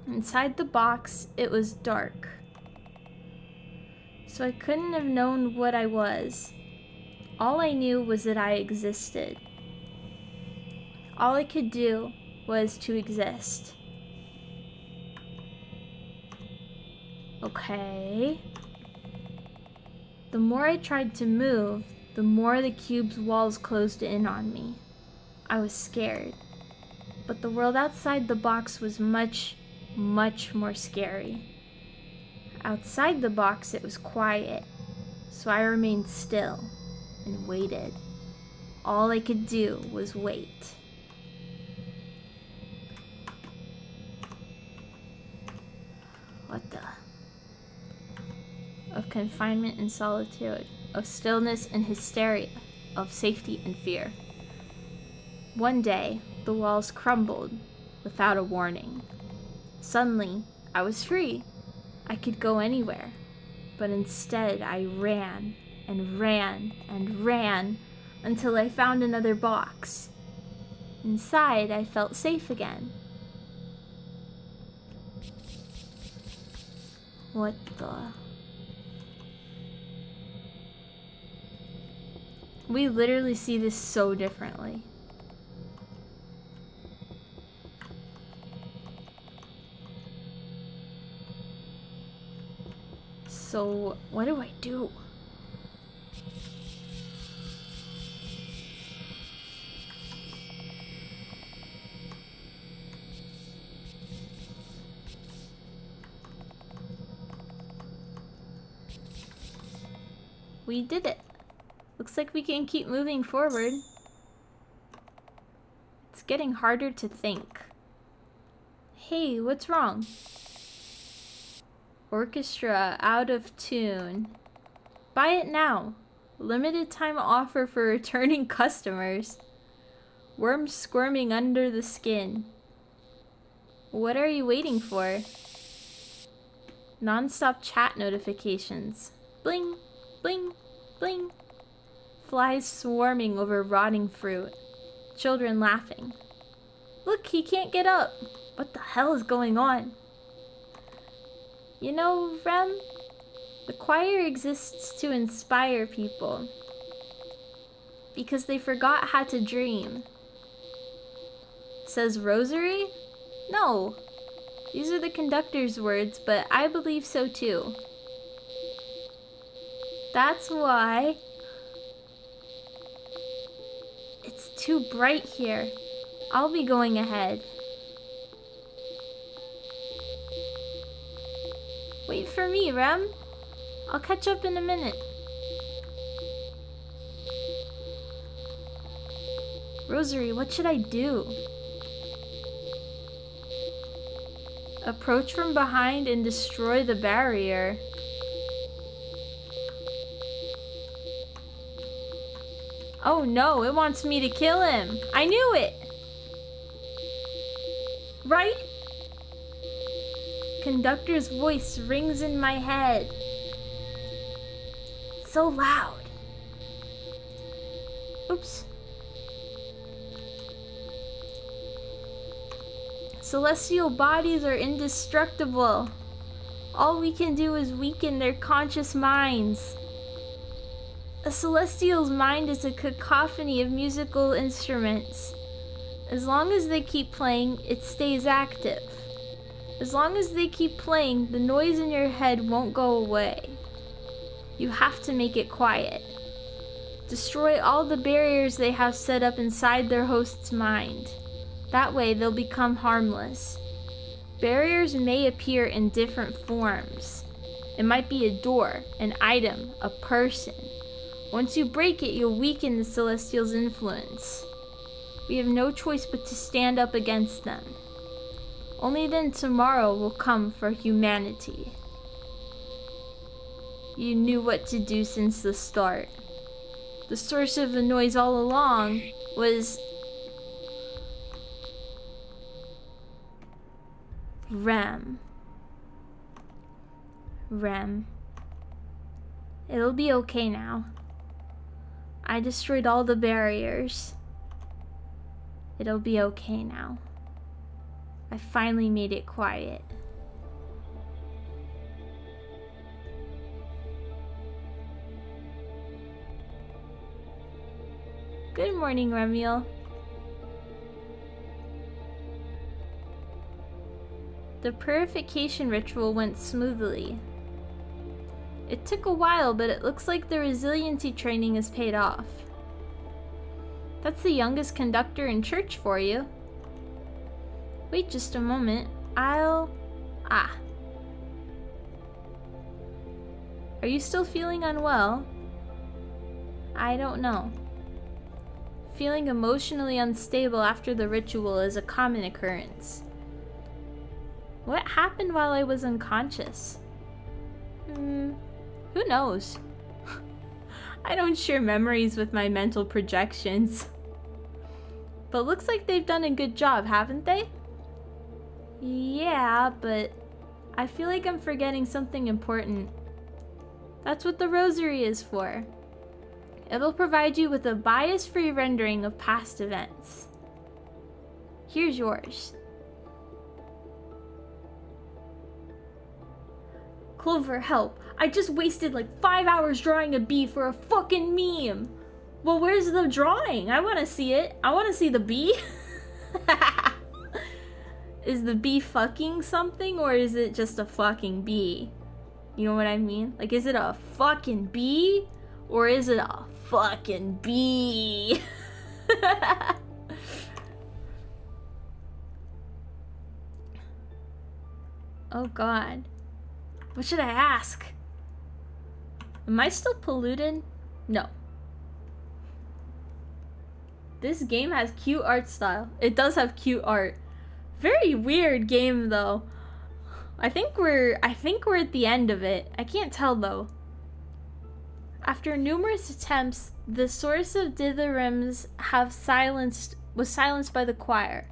Inside the box, it was dark. So I couldn't have known what I was. All I knew was that I existed. All I could do was to exist. Okay. The more I tried to move, the more the cube's walls closed in on me. I was scared. But the world outside the box was much, much more scary. Outside the box, it was quiet, so I remained still and waited. All I could do was wait. What the? A confinement and solitude, of stillness and hysteria, of safety and fear. One day, the walls crumbled without a warning. Suddenly, I was free. I could go anywhere. But instead, I ran and ran and ran until I found another box. Inside, I felt safe again. What the? We literally see this so differently. So, what do I do? We did it. Looks like we can keep moving forward. It's getting harder to think. Hey, what's wrong? Orchestra out of tune. Buy it now. Limited time offer for returning customers. Worms squirming under the skin. What are you waiting for? Non-stop chat notifications. Bling, bling, bling. Flies swarming over rotting fruit. Children laughing. Look, he can't get up. What the hell is going on? You know, Rem, the choir exists to inspire people. Because they forgot how to dream. Says Rosary? No. These are the conductor's words, but I believe so too. That's why... It's too bright here. I'll be going ahead. Wait for me, Rem. I'll catch up in a minute. Rosary, what should I do? Approach from behind and destroy the barrier. Oh no, it wants me to kill him. I knew it. Right? Conductor's voice rings in my head. So loud. Oops. Celestial bodies are indestructible. All we can do is weaken their conscious minds. A celestial's mind is a cacophony of musical instruments. As long as they keep playing, it stays active. As long as they keep playing, the noise in your head won't go away. You have to make it quiet. Destroy all the barriers they have set up inside their host's mind. That way they'll become harmless. Barriers may appear in different forms. It might be a door, an item, a person. Once you break it, you'll weaken the Celestial's influence. We have no choice but to stand up against them. Only then tomorrow will come for humanity. You knew what to do since the start. The source of the noise all along was... Rem. It'll be okay now. I destroyed all the barriers. It'll be okay now. I finally made it quiet. Good morning, Remiel. The purification ritual went smoothly. It took a while, but it looks like the resiliency training has paid off. That's the youngest conductor in church for you. Wait just a moment. Are you still feeling unwell? I don't know. Feeling emotionally unstable after the ritual is a common occurrence. What happened while I was unconscious? Who Who knows? I don't share memories with my mental projections. But looks like they've done a good job, haven't they? Yeah, but I feel like I'm forgetting something important. That's what the rosary is for. It'll provide you with a bias-free rendering of past events. Here's yours. Clover, help. I just wasted like 5 hours drawing a bee for a fucking meme. Well, where's the drawing? I want to see it. I want to see the bee. Is the bee fucking something, or is it just a fucking bee? You know what I mean? Like, is it a fucking bee, or is it a fucking bee? Oh god. What should I ask? Am I still polluted? No. This game has cute art style. It does have cute art. Very weird game though. I think we're at the end of it. I can't tell though. After numerous attempts, the source of dithyrambs was silenced by the choir.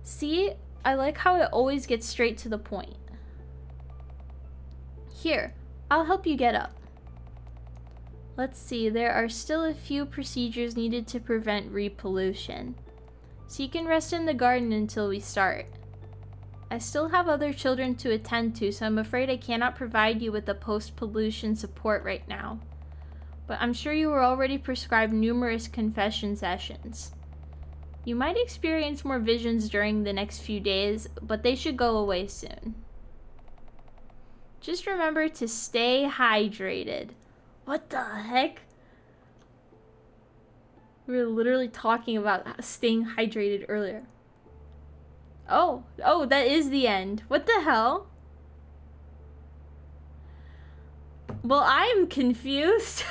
See, I like how it always gets straight to the point. Here, I'll help you get up. Let's see, there are still a few procedures needed to prevent repollution. So you can rest in the garden until we start. I still have other children to attend to, so I'm afraid I cannot provide you with the post-pollution support right now. But I'm sure you were already prescribed numerous confession sessions. You might experience more visions during the next few days, but they should go away soon. Just remember to stay hydrated. What the heck? We were literally talking about staying hydrated earlier. Oh, that is the end. What the hell? Well, I'm confused.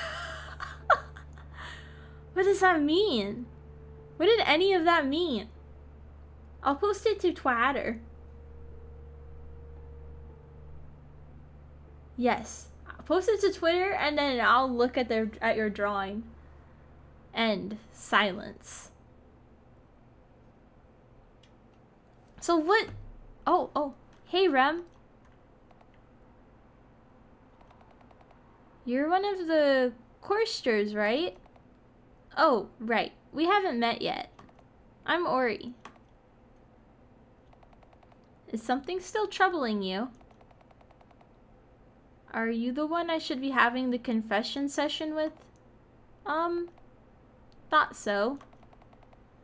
What does that mean? What did any of that mean? I'll post it to Twitter. Yes. I'll post it to Twitter and then I'll look at your drawing. End. Silence. So what? Oh. Hey, Rem. You're one of the choristers, right? Oh, right. We haven't met yet. I'm Ori. Is something still troubling you? Are you the one I should be having the confession session with? Thought so.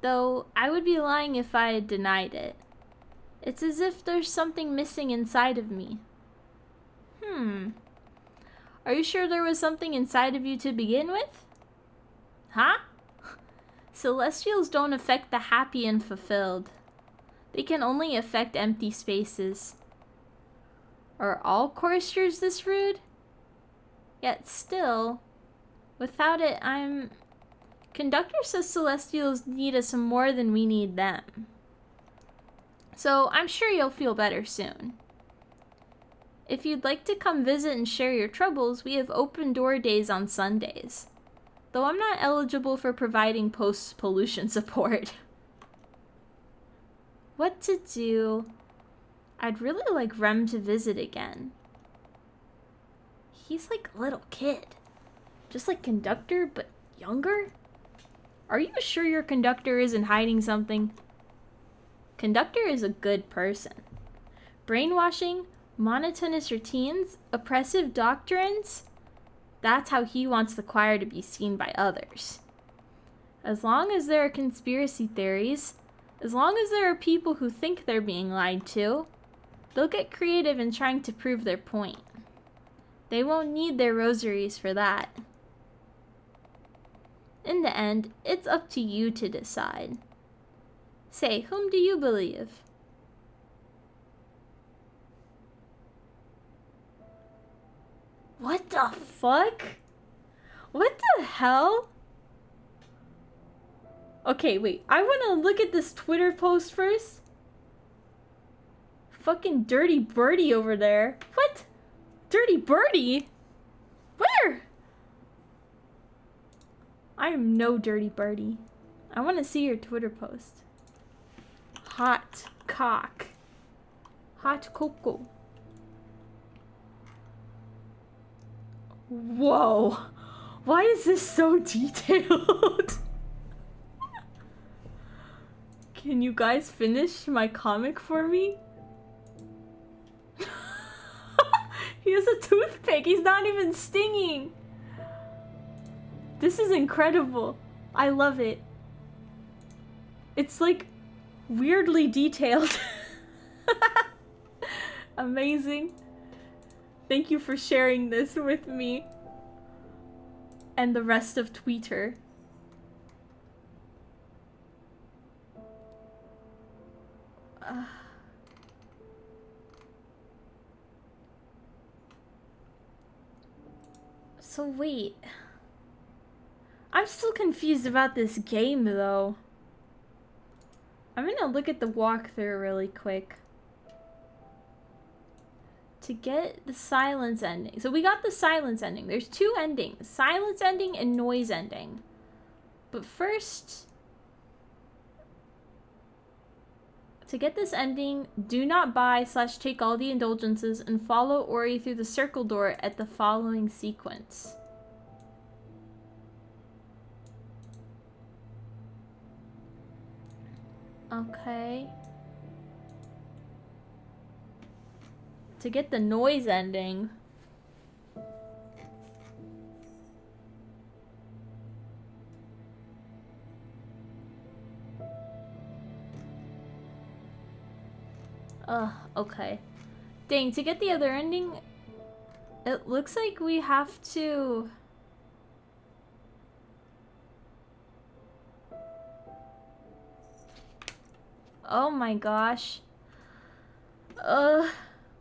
Though, I would be lying if I had denied it. It's as if there's something missing inside of me. Are you sure there was something inside of you to begin with? Huh? Celestials don't affect the happy and fulfilled. They can only affect empty spaces. Are all choristers this rude? Yet still, without it, Conductor says Celestials need us more than we need them. So I'm sure you'll feel better soon. If you'd like to come visit and share your troubles, we have open door days on Sundays. Though I'm not eligible for providing post-pollution support. What to do? I'd really like Rem to visit again. He's like a little kid. Just like Conductor, but younger? Are you sure your Conductor isn't hiding something? Conductor is a good person. Brainwashing, monotonous routines, oppressive doctrines? That's how he wants the choir to be seen by others. As long as there are conspiracy theories, as long as there are people who think they're being lied to, they'll get creative in trying to prove their point. They won't need their rosaries for that. In the end, it's up to you to decide. Say, whom do you believe? What the fuck? What the hell? Okay, wait. I want to look at this Twitter post first. Fucking Dirty Birdie over there. What? Dirty Birdie? I am no dirty birdie. I want to see your Twitter post. Hot cock. Hot cocoa. Whoa. Why is this so detailed? Can you guys finish my comic for me? He has a toothpick. He's not even stinging. This is incredible. I love it. It's like weirdly detailed. Amazing. Thank you for sharing this with me and the rest of Twitter. So wait. I'm still confused about this game though. I'm gonna look at the walkthrough really quick. To get the silence ending. So we got the silence ending. There's two endings. Silence ending and noise ending. But first, to get this ending, do not buy / take all the indulgences and follow Ori through the circle door at the following sequence. Okay. To get the noise ending. Okay. Dang, to get the other ending, it looks like we have to... Oh my gosh.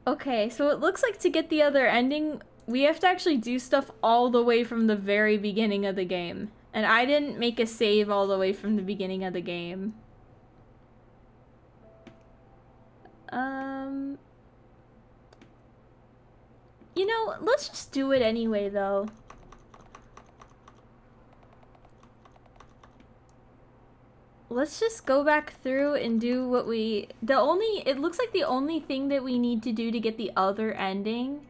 Okay, so it looks like to get the other ending, we have to actually do stuff all the way from the very beginning of the game. And I didn't make a save all the way from the beginning of the game. You know, let's just do it anyway, though. Let's just go back through and do what we... It looks like the only thing that we need to do to get the other ending...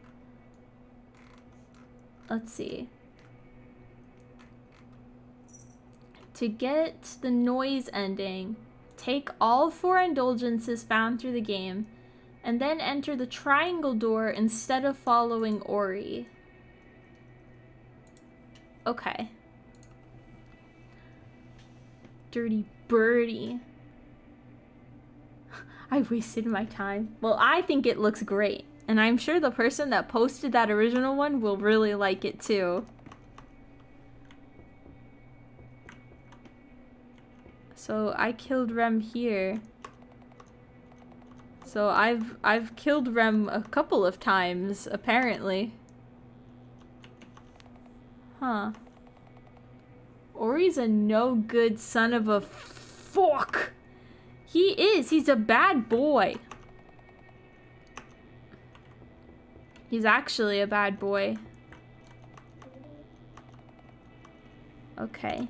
Let's see. To get the noise ending, take all 4 indulgences found through the game, and then enter the triangle door instead of following Ori. Okay. Dirty birdie. I wasted my time. Well, I think it looks great, and I'm sure the person that posted that original one will really like it too. So I killed Rem here. So I've killed Rem a couple of times, apparently. Huh. Ori's a no good son of a fuck. He is. He's a bad boy. He's actually a bad boy. Okay.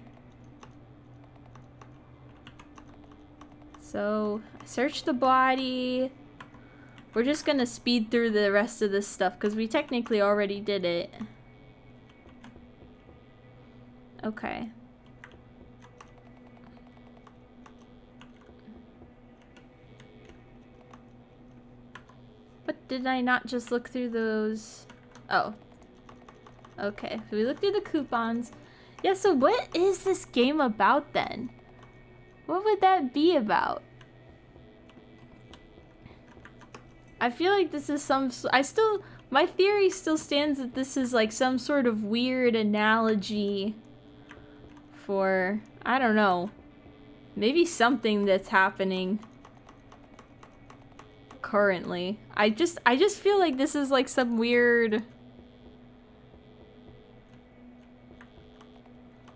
So, search the body. We're just gonna speed through the rest of this stuff because we technically already did it. Okay. But did I not just look through those? Oh. Okay, so we looked through the coupons. Yeah, so what is this game about then? What would that be about? I feel like this is my theory still stands that this is like some sort of weird analogy for, I don't know, maybe something that's happening currently. I just feel like this is like some weird...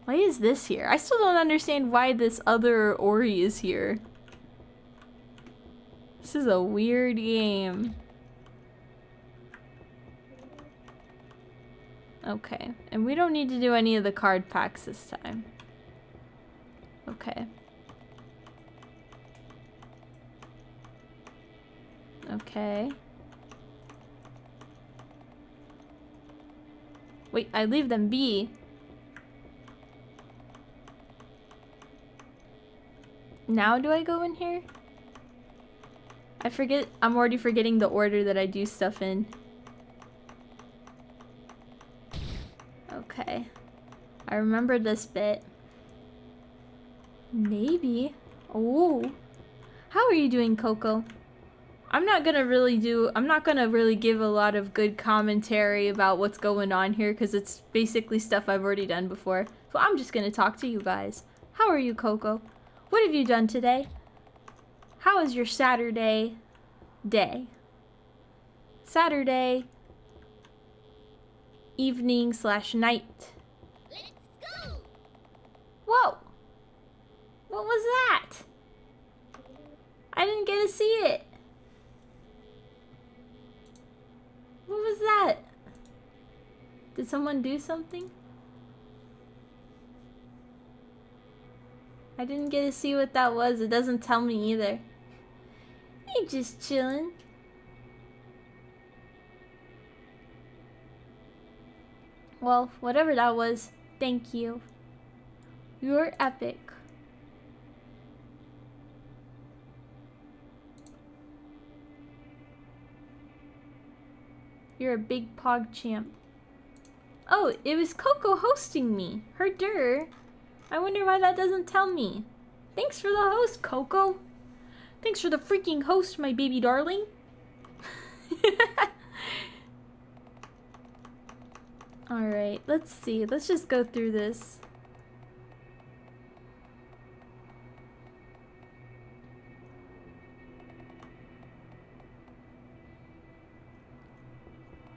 Why is this here? I still don't understand why this other Ori is here. This is a weird game. Okay, and we don't need to do any of the card packs this time. Okay. Okay. Wait, I leave them be. Now do I go in here? I forget. I'm already forgetting the order that I do stuff in. Okay. I remember this bit. Maybe. Oh. How are you doing, Coco? I'm not gonna really give a lot of good commentary about what's going on here because it's basically stuff I've already done before. So I'm just gonna talk to you guys. How are you, Coco? What have you done today? How is your Saturday day? Saturday evening / night. Let's go! Whoa! What was that? I didn't get to see it. What was that? Did someone do something? I didn't get to see what that was. It doesn't tell me either. You just chilling. Well, whatever that was, thank you. You're epic. You're a big pog champ. Oh, it was Coco hosting me. Herder. I wonder why that doesn't tell me. Thanks for the host, Coco. Thanks for the freaking host, my baby darling. Alright, let's see. Let's just go through this.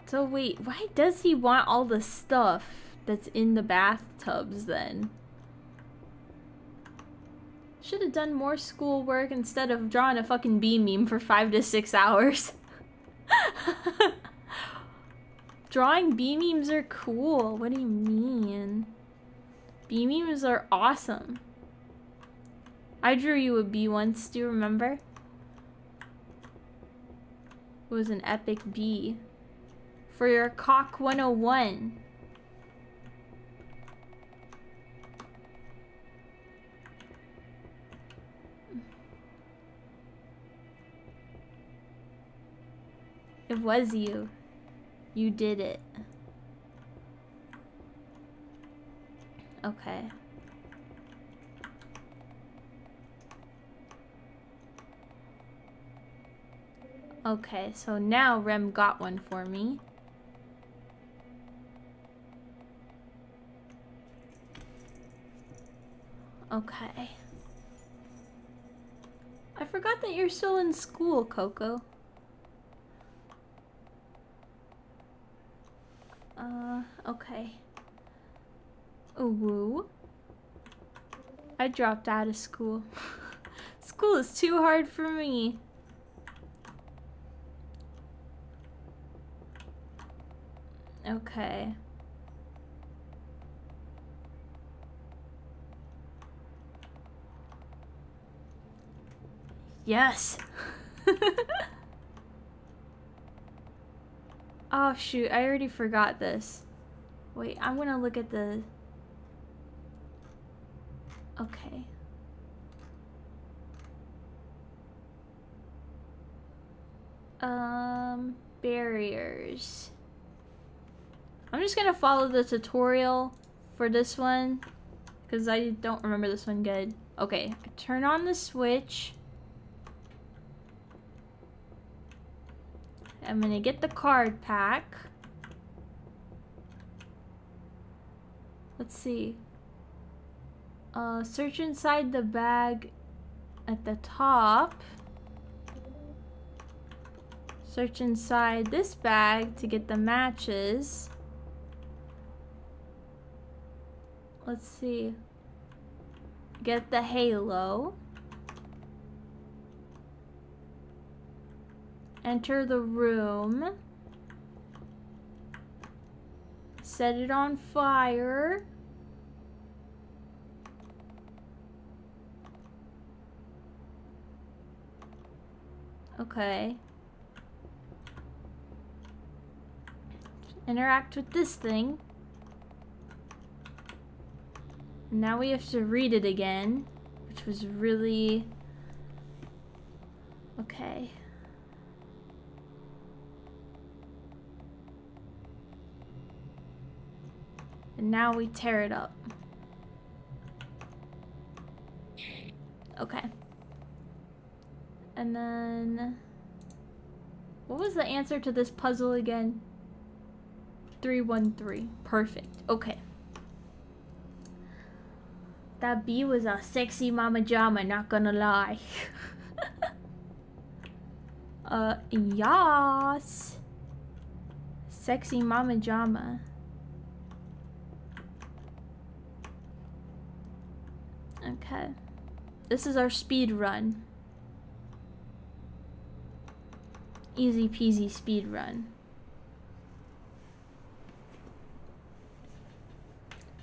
So wait, why does he want all the stuff that's in the bathtubs then? Should have done more schoolwork instead of drawing a fucking bee meme for 5 to 6 hours. Drawing bee memes are cool. What do you mean? Bee memes are awesome. I drew you a bee once, do you remember? It was an epic bee. For your cock 101. It was you. You did it. Okay. Okay, so now Rem got one for me. Okay. I forgot that you're still in school, Coco. Okay. Ooh. I dropped out of school. School is too hard for me. Okay. Yes. Oh shoot, I already forgot this. Wait, I'm gonna look at the... Okay. Barriers. I'm just gonna follow the tutorial for this one because I don't remember this one good. Okay, I turn on the switch. I'm gonna get the card pack. Let's see. Search inside the bag at the top. Search inside this bag to get the matches. Let's see. Get the halo. Enter the room. Set it on fire. Okay. Interact with this thing. And now we have to read it again, which was really... Okay. And now we tear it up. Okay. And then... What was the answer to this puzzle again? 313. Perfect. Okay. That bee was a sexy mama jama, not gonna lie. Yas. Sexy mama jama. Okay. This is our speed run. Easy peasy speed run.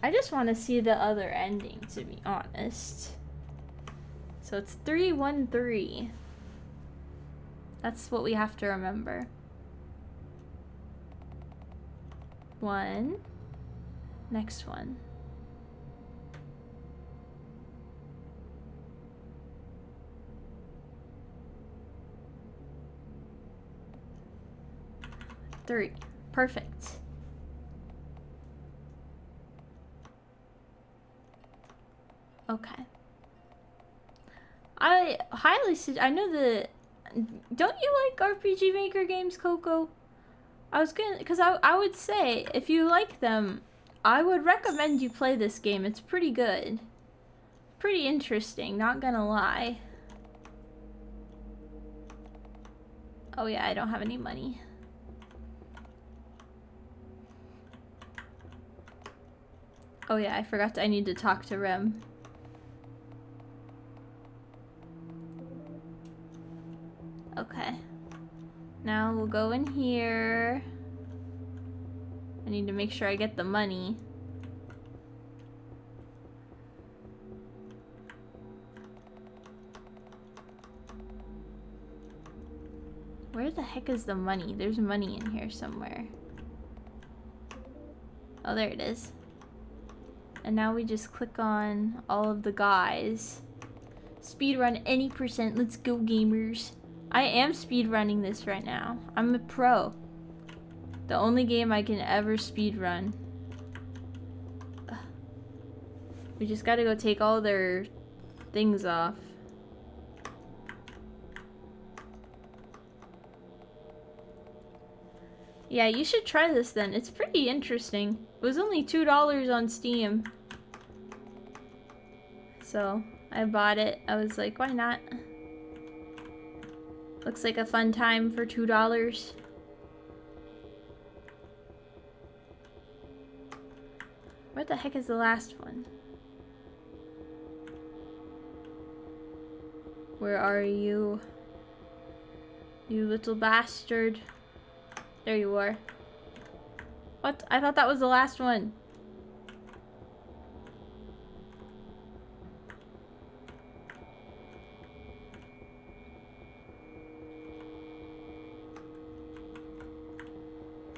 I just want to see the other ending, to be honest. So it's 313. That's what we have to remember. 1. Next one. Three. Perfect. Okay. I highly I know that... Don't you like RPG Maker games, Coco? I was gonna... Because I would say, if you like them, I would recommend you play this game. It's pretty good. Pretty interesting, not gonna lie. Oh yeah, I don't have any money. Oh yeah, I forgot I need to talk to Rem. Okay. Now we'll go in here. I need to make sure I get the money. Where the heck is the money? There's money in here somewhere. Oh, there it is. And now we just click on all of the guys. Speedrun any %. Let's go, gamers. I am speedrunning this right now. I'm a pro. The only game I can ever speedrun. We just gotta go take all their things off. Yeah, you should try this then. It's pretty interesting. It was only $2 on Steam. So, I bought it. I was like, why not? Looks like a fun time for $2. What the heck is the last one? Where are you? You little bastard. There you are. What? I thought that was the last one.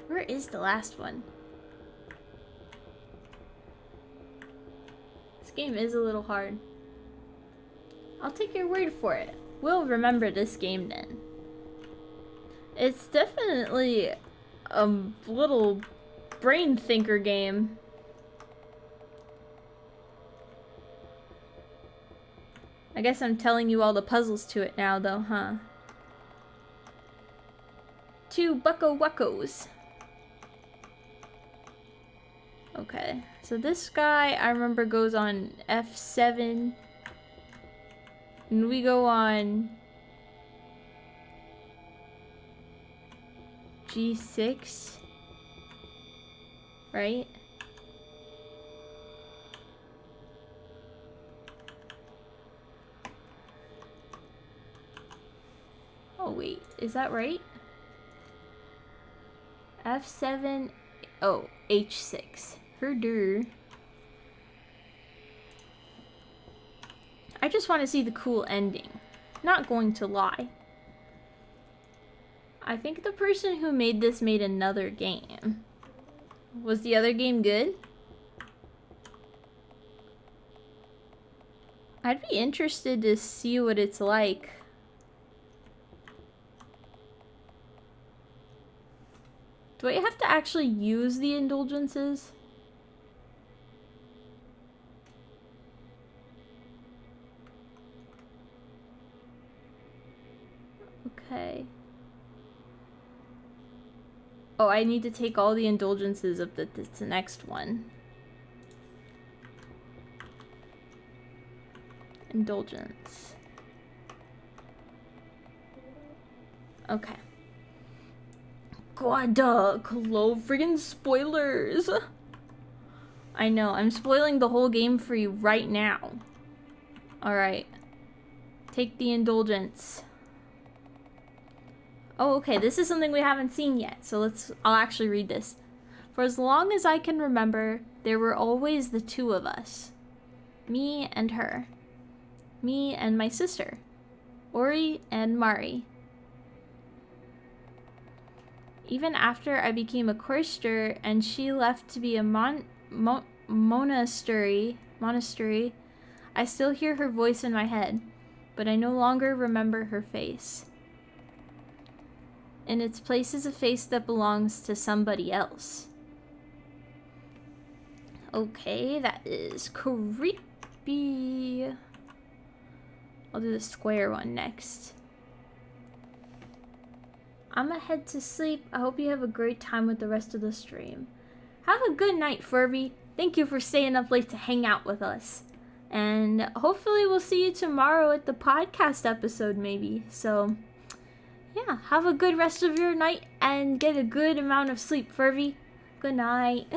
Where is the last one? This game is a little hard. I'll take your word for it. We'll remember this game then. It's definitely a little brain thinker game. I guess I'm telling you all the puzzles to it now though, huh? 2 bucko wuckos. Okay, so this guy I remember goes on F7. And we go on G6, right? Oh wait, is that right? F7, oh, H6. Herder. I just want to see the cool ending. Not going to lie. I think the person who made this made another game. Was the other game good? I'd be interested to see what it's like. Do I have to actually use the indulgences? Okay. Oh, I need to take all the indulgences of the next one. Indulgence. Okay. God, friggin' spoilers. I know, I'm spoiling the whole game for you right now. Alright. Take the indulgence. Oh, okay, this is something we haven't seen yet, so I'll actually read this. For as long as I can remember, there were always the two of us. Me and her. Me and my sister. Ori and Mari. Even after I became a chorister and she left to be a monastery, I still hear her voice in my head, but I no longer remember her face. In its place is a face that belongs to somebody else. Okay, that is creepy. I'll do the square one next. I'ma head to sleep. I hope you have a great time with the rest of the stream. Have a good night, Furby. Thank you for staying up late to hang out with us. And hopefully we'll see you tomorrow at the podcast episode maybe. So, yeah, have a good rest of your night and get a good amount of sleep, Furby. Good night.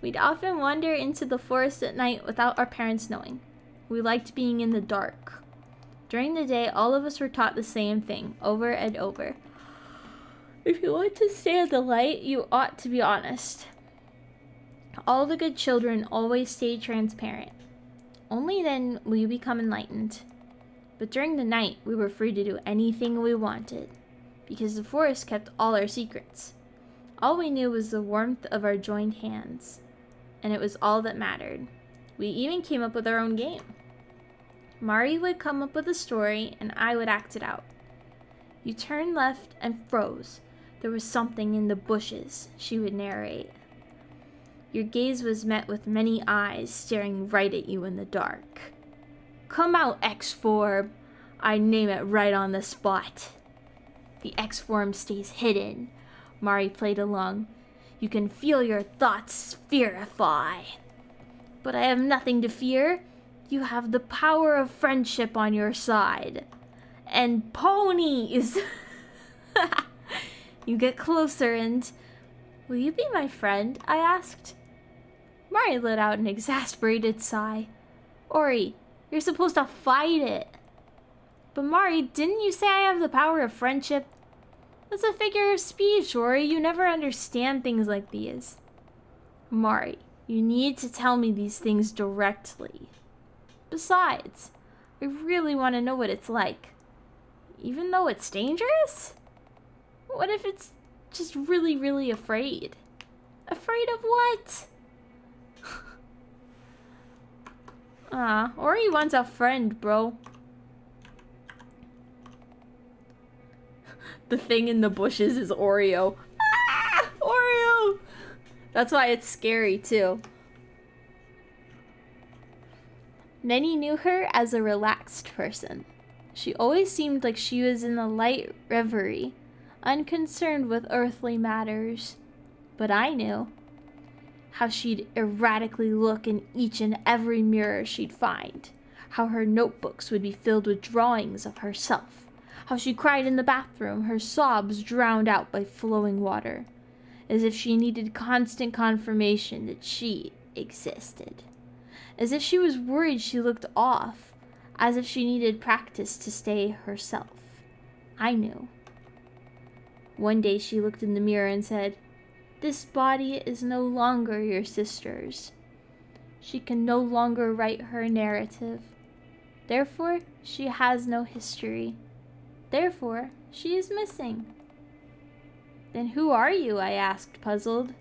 We'd often wander into the forest at night without our parents knowing. We liked being in the dark. During the day, all of us were taught the same thing, over and over. If you want to stay in the light, you ought to be honest. All the good children always stay transparent. Only then will you become enlightened. But during the night, we were free to do anything we wanted, because the forest kept all our secrets. All we knew was the warmth of our joined hands, and it was all that mattered. We even came up with our own game. Mari would come up with a story, and I would act it out. You turned left and froze. There was something in the bushes, she would narrate. Your gaze was met with many eyes staring right at you in the dark. Come out, X-Form. I'd name it right on the spot. The X-Form stays hidden. Mari played along. You can feel your thoughts spherify. But I have nothing to fear. You have the power of friendship on your side. And ponies! You get closer and... Will you be my friend? I asked. Mari let out an exasperated sigh. Ori, you're supposed to fight it. But Mari, didn't you say I have the power of friendship? That's a figure of speech, Ori. You never understand things like these. Mari, you need to tell me these things directly. Besides, I really want to know what it's like. Even though it's dangerous? What if it's just really, really afraid? Afraid of what? Ori wants a friend, bro. The thing in the bushes is Oreo. Ah! Oreo! That's why it's scary, too. Nenny knew her as a relaxed person. She always seemed like she was in a light reverie, unconcerned with earthly matters. But I knew how she'd erratically look in each and every mirror she'd find, how her notebooks would be filled with drawings of herself, how she cried in the bathroom, her sobs drowned out by flowing water, as if she needed constant confirmation that she existed, as if she was worried she looked off, as if she needed practice to stay herself. I knew. One day she looked in the mirror and said, "This body is no longer your sister's. She can no longer write her narrative. Therefore, she has no history. Therefore, she is missing. Then who are you? I asked, puzzled.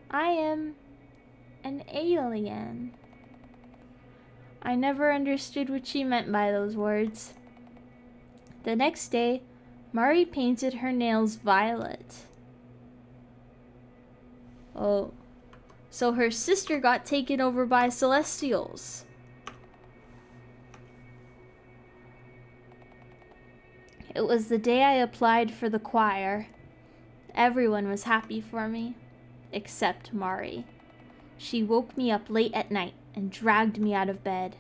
I am an alien. I never understood what she meant by those words. The next day, Mari painted her nails violet. Oh, so her sister got taken over by Celestials. It was the day I applied for the choir. Everyone was happy for me, except Mari. She woke me up late at night and dragged me out of bed,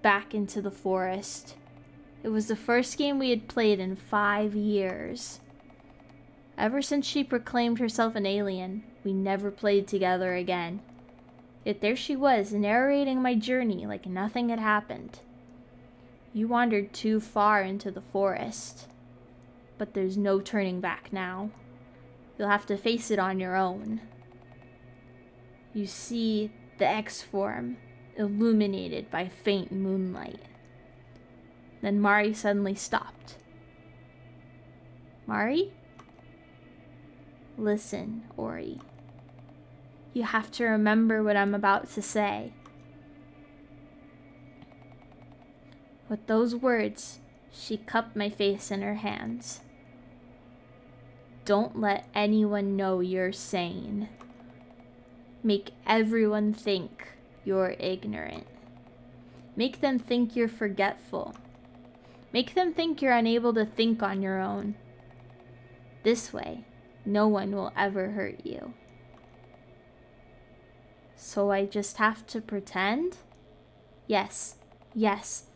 back into the forest. It was the first game we had played in 5 years. Ever since she proclaimed herself an alien, we never played together again. Yet there she was, narrating my journey like nothing had happened. You wandered too far into the forest, but there's no turning back now. You'll have to face it on your own. You see the X-form, illuminated by faint moonlight. Then Mari suddenly stopped. Mari? Listen, Ori. You have to remember what I'm about to say. With those words, she cupped my face in her hands. Don't let anyone know you're sane. Make everyone think you're ignorant. Make them think you're forgetful. Make them think you're unable to think on your own. This way, no one will ever hurt you. So I just have to pretend? Yes, yes.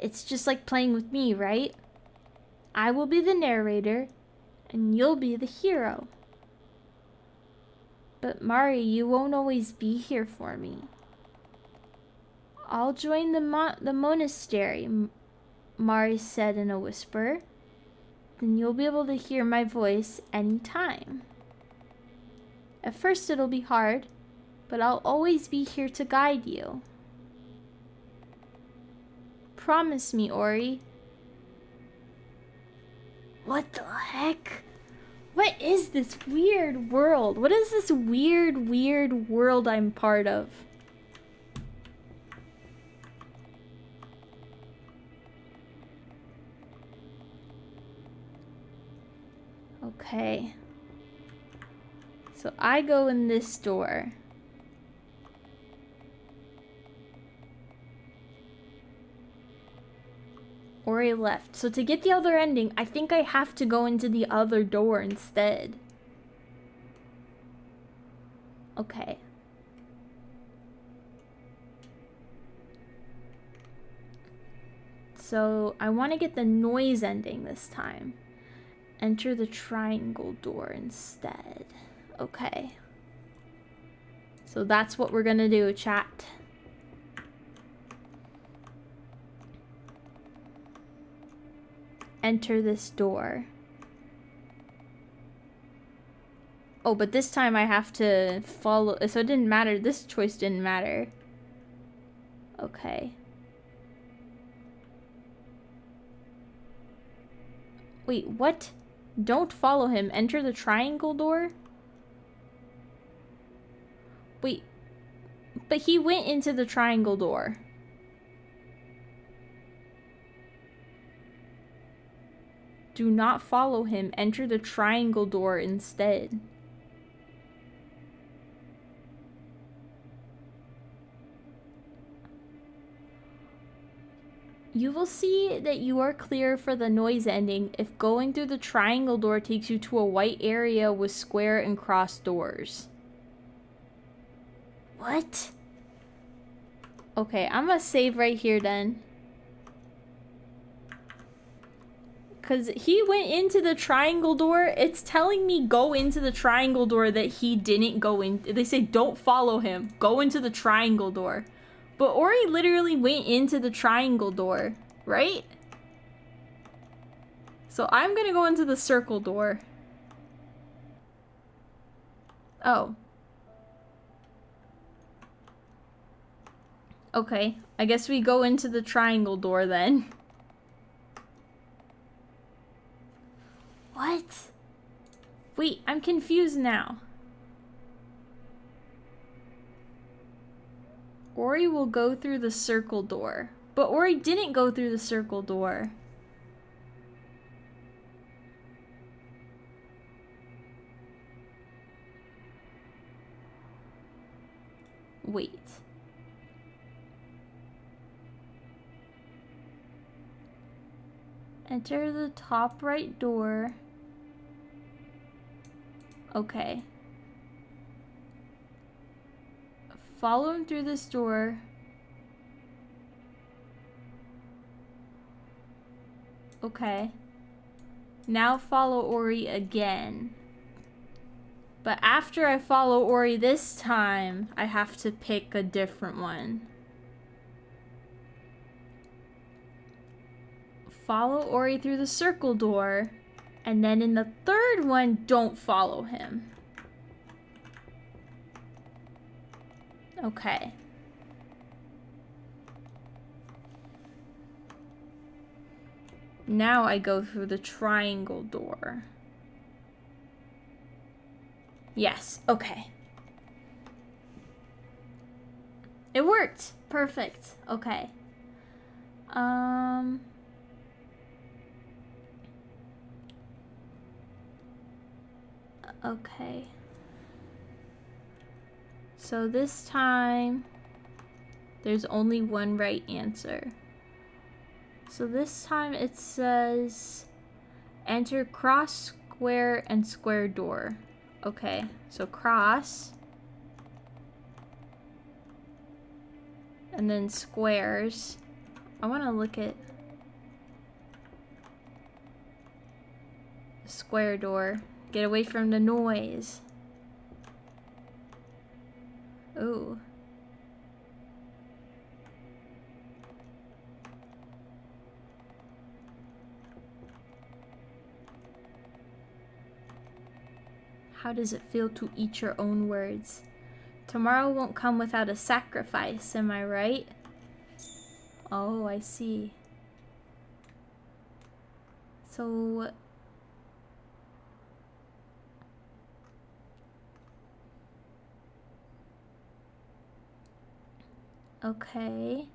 It's just like playing with me, right? I will be the narrator, and you'll be the hero. But Mari, you won't always be here for me. I'll join the monastery, Mari said in a whisper. Then you'll be able to hear my voice anytime. At first it'll be hard, but I'll always be here to guide you. Promise me, Ori. What the heck? What is this weird world? What is this weird world I'm part of? Okay. So I go in this door. Ori left. So to get the other ending, I think I have to go into the other door instead. Okay. So I want to get the noise ending this time. Enter the triangle door instead. Okay. So that's what we're gonna do, chat. Enter this door. Oh, but this time I have to follow, so it didn't matter. This choice didn't matter. Okay. Wait, what? Don't follow him. Enter the triangle door? Wait. But he went into the triangle door. Do not follow him. Enter the triangle door instead. You will see that you are clear for the noise ending if going through the triangle door takes you to a white area with square and cross doors. What? Okay, I'm gonna save right here then. Because he went into the triangle door. It's telling me go into the triangle door that he didn't go in. They say don't follow him. Go into the triangle door. But Ori literally went into the triangle door, right? So I'm gonna go into the circle door. Oh. Okay, I guess we go into the triangle door then. What? Wait, I'm confused now. Ori will go through the circle door. But Ori didn't go through the circle door. Wait. Enter the top right door. Okay. Follow him through this door. Okay. Now follow Ori again. But after I follow Ori this time, I have to pick a different one. Follow Ori through the circle door, and then in the third one, don't follow him. Okay. Now I go through the triangle door. Yes, okay. It worked! Perfect. Okay. Okay. So this time, there's only one right answer. So this time it says, enter cross, square, and square door. Okay, so cross. And then squares. I want to look at square door. Get away from the noise. Ooh. How does it feel to eat your own words? Tomorrow won't come without a sacrifice, am I right? Oh, I see. So... Okay.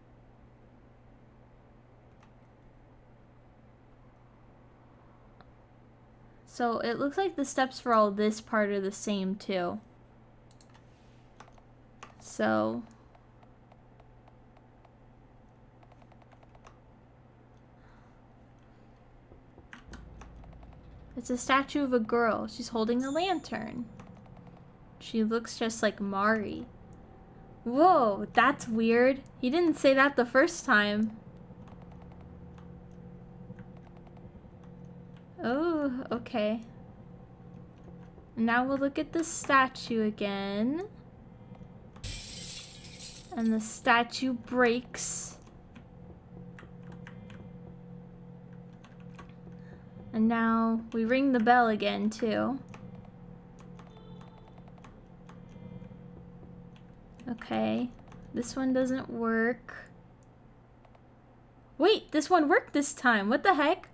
So it looks like the steps for all this part are the same too. So it's a statue of a girl. She's holding a lantern. She looks just like Mari. Whoa, that's weird. He didn't say that the first time. Oh, okay. Now we'll look at the statue again. And the statue breaks. And now we ring the bell again, too. Okay, this one doesn't work. Wait, this one worked this time. What the heck?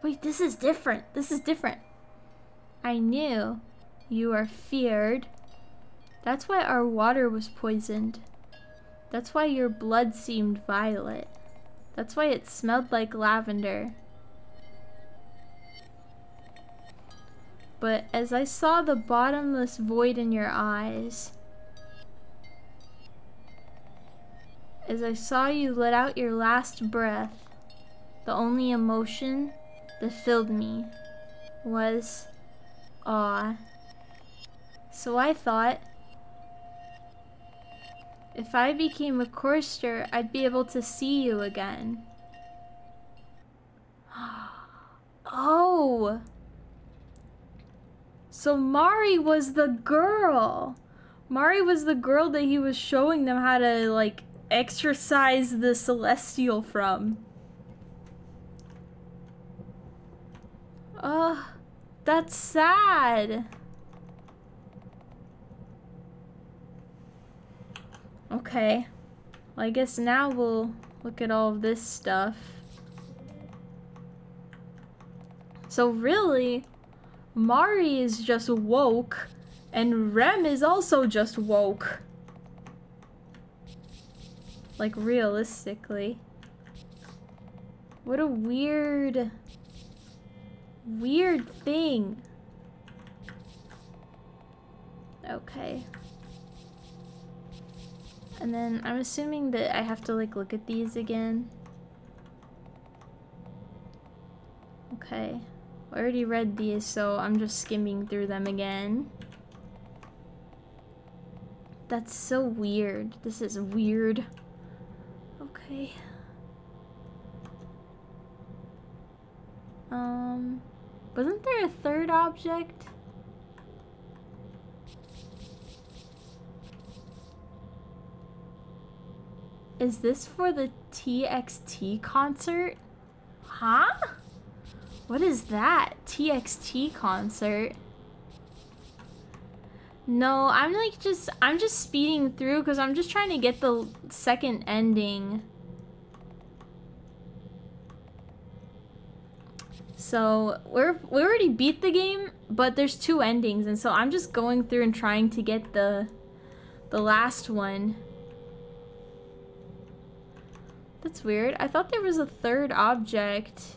Wait, this is different. This is different. I knew you are feared. That's why our water was poisoned. That's why your blood seemed violet. That's why it smelled like lavender. But as I saw the bottomless void in your eyes, as I saw you let out your last breath, the only emotion that filled me was awe. So I thought, if I became a chorister, I'd be able to see you again. Oh! So Mari was the girl. Mari was the girl that he was showing them how to, like, exorcise the celestial from. Ugh, that's sad. Okay. Well, I guess now we'll Look at all of this stuff. So really, Mari is just woke, and Rem is also just woke. Like, realistically. What a weird thing. Okay. And then I'm assuming that I have to like look at these again. Okay. I already read these, so I'm just skimming through them again. That's so weird. This is weird. Okay. Wasn't there a third object? Is this for the TXT concert? Huh? What is that? TXT concert? No, I'm just speeding through because I'm just trying to get the second ending. So we already beat the game, but there's 2 endings, and so I'm just going through and trying to get the last one. That's weird. I thought there was a third object.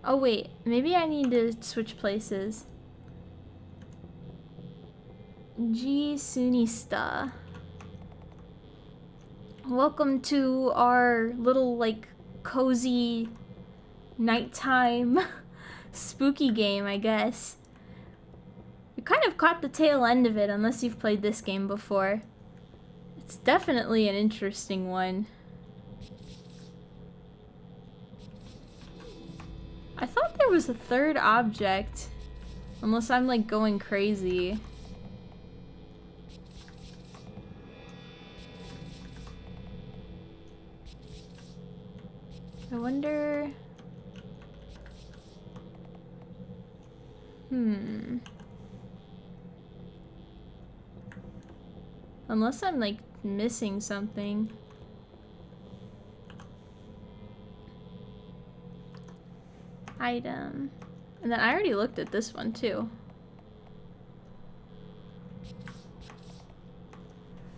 Oh wait, maybe I need to switch places. G Sunista. Welcome to our little, like, cozy nighttime spooky game, I guess. You kind of caught the tail end of it, unless you've played this game before. It's definitely an interesting one. I thought there was a third object, unless I'm, like, going crazy. I wonder... Unless I'm, like, missing something. Item. And then I already looked at this one, too.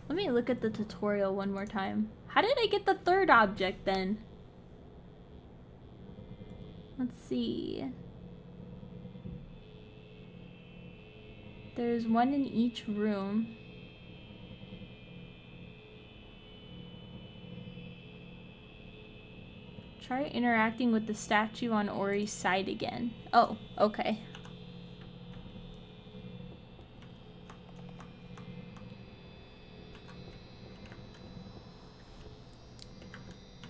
Let me look at the tutorial one more time. How did I get the third object, then? Let's see. There's one in each room. Try interacting with the statue on Ori's side again. Oh, okay.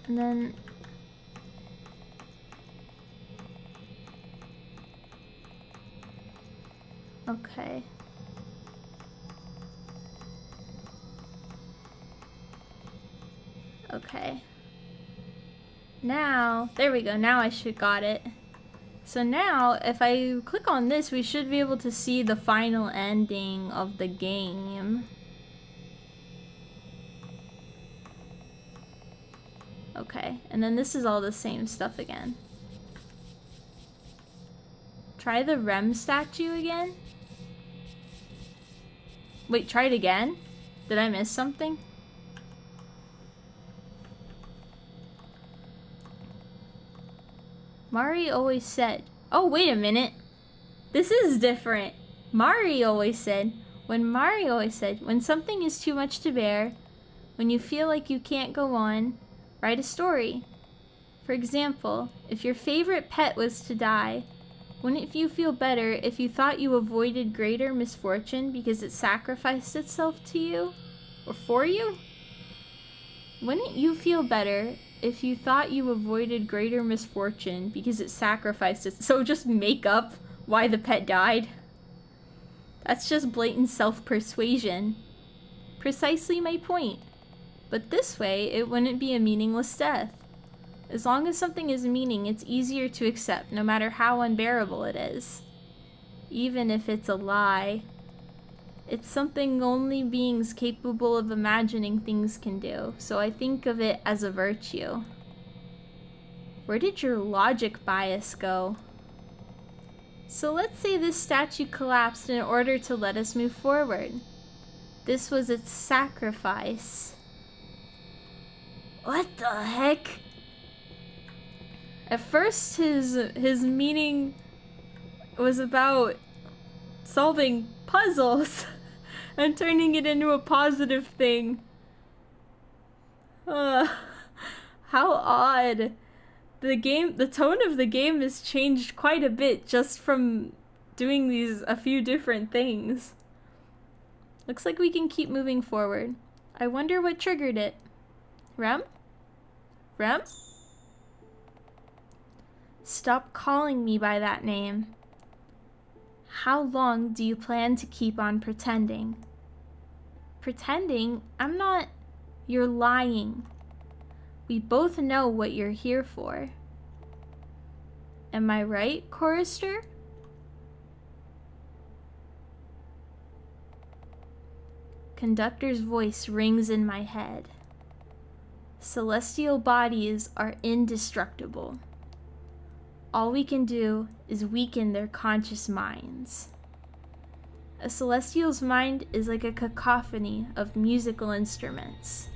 And then... Okay. Okay. Now, there we go. Now I should got it. So now, if I click on this, we should be able to see the final ending of the game. Okay, and then this is all the same stuff again. Try the Rem statue again? Wait, try it again? Did I miss something? Mari always said... Oh, wait a minute. This is different. Mari always said... When something is too much to bear, when you feel like you can't go on, write a story. For example, if your favorite pet was to die, wouldn't you feel better if you thought you avoided greater misfortune because it sacrificed itself to you? Or for you? Wouldn't you feel better if you thought you avoided greater misfortune because it sacrificed it? So just make up why the pet died? That's just blatant self-persuasion. Precisely my point. But this way, it wouldn't be a meaningless death. As long as something has meaning, it's easier to accept, no matter how unbearable it is. Even if it's a lie. It's something only beings capable of imagining things can do, so I think of it as a virtue. Where did your logic bias go? So let's say this statue collapsed in order to let us move forward. This was its sacrifice. What the heck? At first his meaning was about solving puzzles and turning it into a positive thing. How odd. The tone of the game has changed quite a bit just from doing a few different things. Looks like we can keep moving forward. I wonder what triggered it. Rem? Rem? Stop calling me by that name. How long do you plan to keep on pretending? Pretending? I'm not. You're lying. We both know what you're here for. Am I right, chorister? Conductor's voice rings in my head. Celestial bodies are indestructible. All we can do is weaken their conscious minds. A celestial's mind is like a cacophony of musical instruments.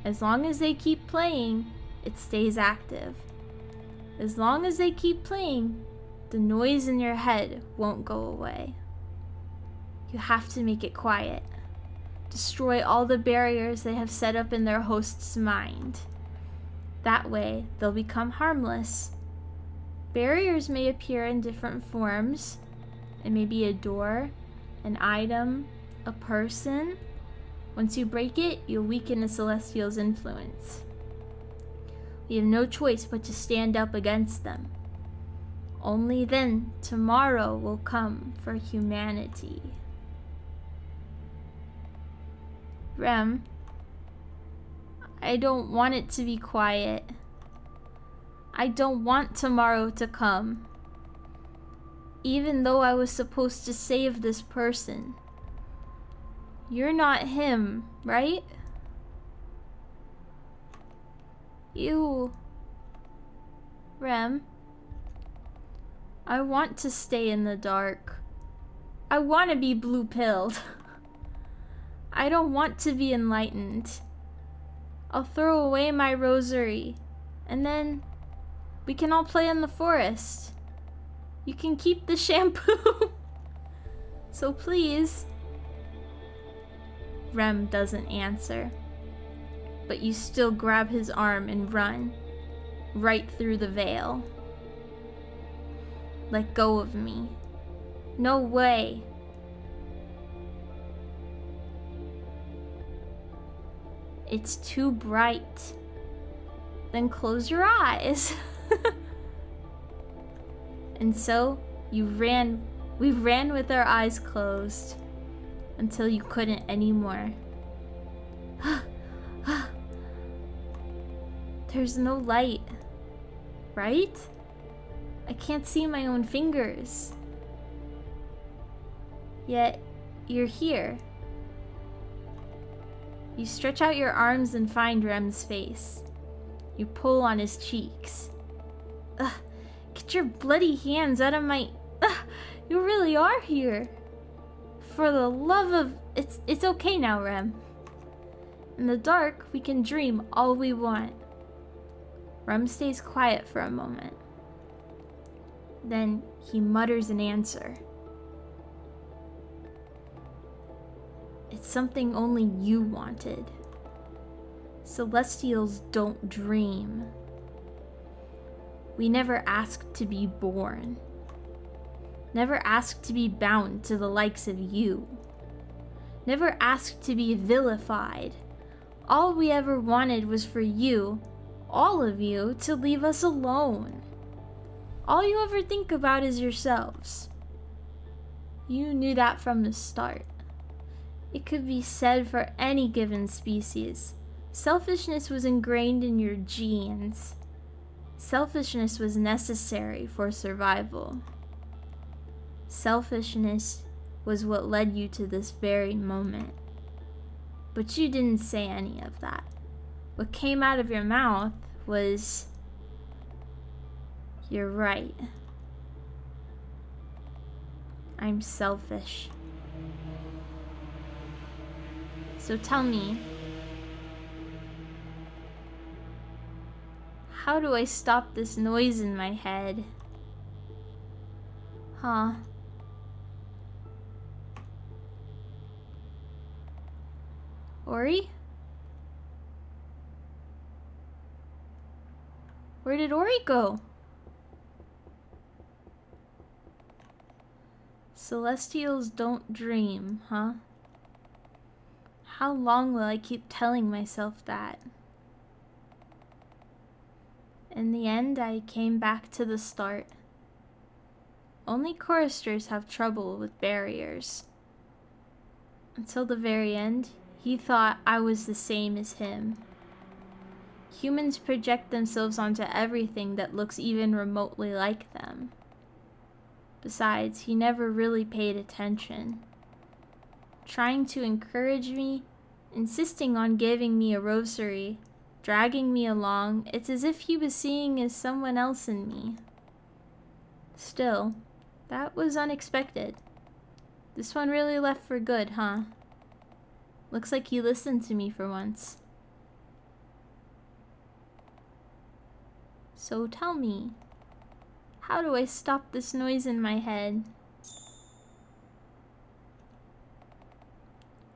As long as they keep playing, it stays active. As long as they keep playing, the noise in your head won't go away. You have to make it quiet. Destroy all the barriers they have set up in their host's mind. That way, they'll become harmless. Barriers may appear in different forms. It may be a door, an item, a person. Once you break it, you'll weaken a celestial's influence. We have no choice but to stand up against them. Only then, tomorrow will come for humanity. Rem, I don't want it to be quiet. I don't want tomorrow to come. Even though I was supposed to save this person. You're not him, right? You... Rem, I want to stay in the dark. I want to be blue-pilled. I don't want to be enlightened. I'll throw away my rosary, and then we can all play in the forest. You can keep the shampoo. So please. Rem doesn't answer, but you still grab his arm and run, right through the veil. Let go of me. No way. It's too bright. Then close your eyes. And so, we ran with our eyes closed until you couldn't anymore. There's no light, right? I can't see my own fingers. Yet, you're here. You stretch out your arms and find Rem's face. You pull on his cheeks. Ugh, get your bloody hands out of my... Ugh, you really are here. For the love of... It's okay now, Rem. In the dark, we can dream all we want. Rem stays quiet for a moment. Then he mutters an answer. It's something only you wanted. Celestials don't dream. We never asked to be born. Never asked to be bound to the likes of you. Never asked to be vilified. All we ever wanted was for you, all of you, to leave us alone. All you ever think about is yourselves. You knew that from the start. It could be said for any given species. Selfishness was ingrained in your genes. Selfishness was necessary for survival. Selfishness was what led you to this very moment. But you didn't say any of that. What came out of your mouth was, "You're right. I'm selfish." So tell me, how do I stop this noise in my head? Huh? Ori? Where did Ori go? Celestials don't dream, huh? How long will I keep telling myself that? In the end, I came back to the start. Only choristers have trouble with barriers. Until the very end, he thought I was the same as him. Humans project themselves onto everything that looks even remotely like them. Besides, he never really paid attention. Trying to encourage me, insisting on giving me a rosary, dragging me along, it's as if he was seeing as someone else in me. Still, that was unexpected. This one really left for good, huh? Looks like he listened to me for once. So tell me, how do I stop this noise in my head?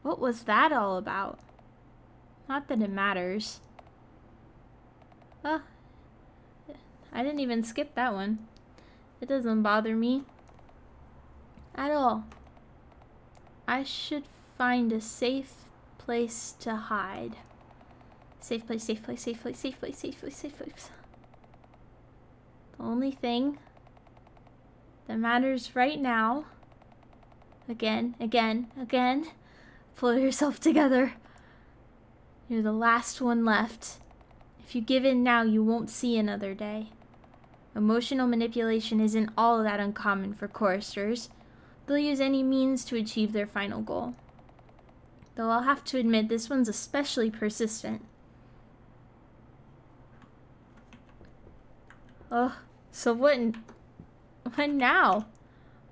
What was that all about? Not that it matters. I didn't even skip that one. It doesn't bother me at all. I should find a safe place to hide. Safe place, safe place, safe place, safe place, safe place, safe place. The only thing that matters right now, again, pull yourself together. You're the last one left. If you give in now, you won't see another day. Emotional manipulation isn't all that uncommon for choristers. They'll use any means to achieve their final goal. Though I'll have to admit, this one's especially persistent. Oh, so what now?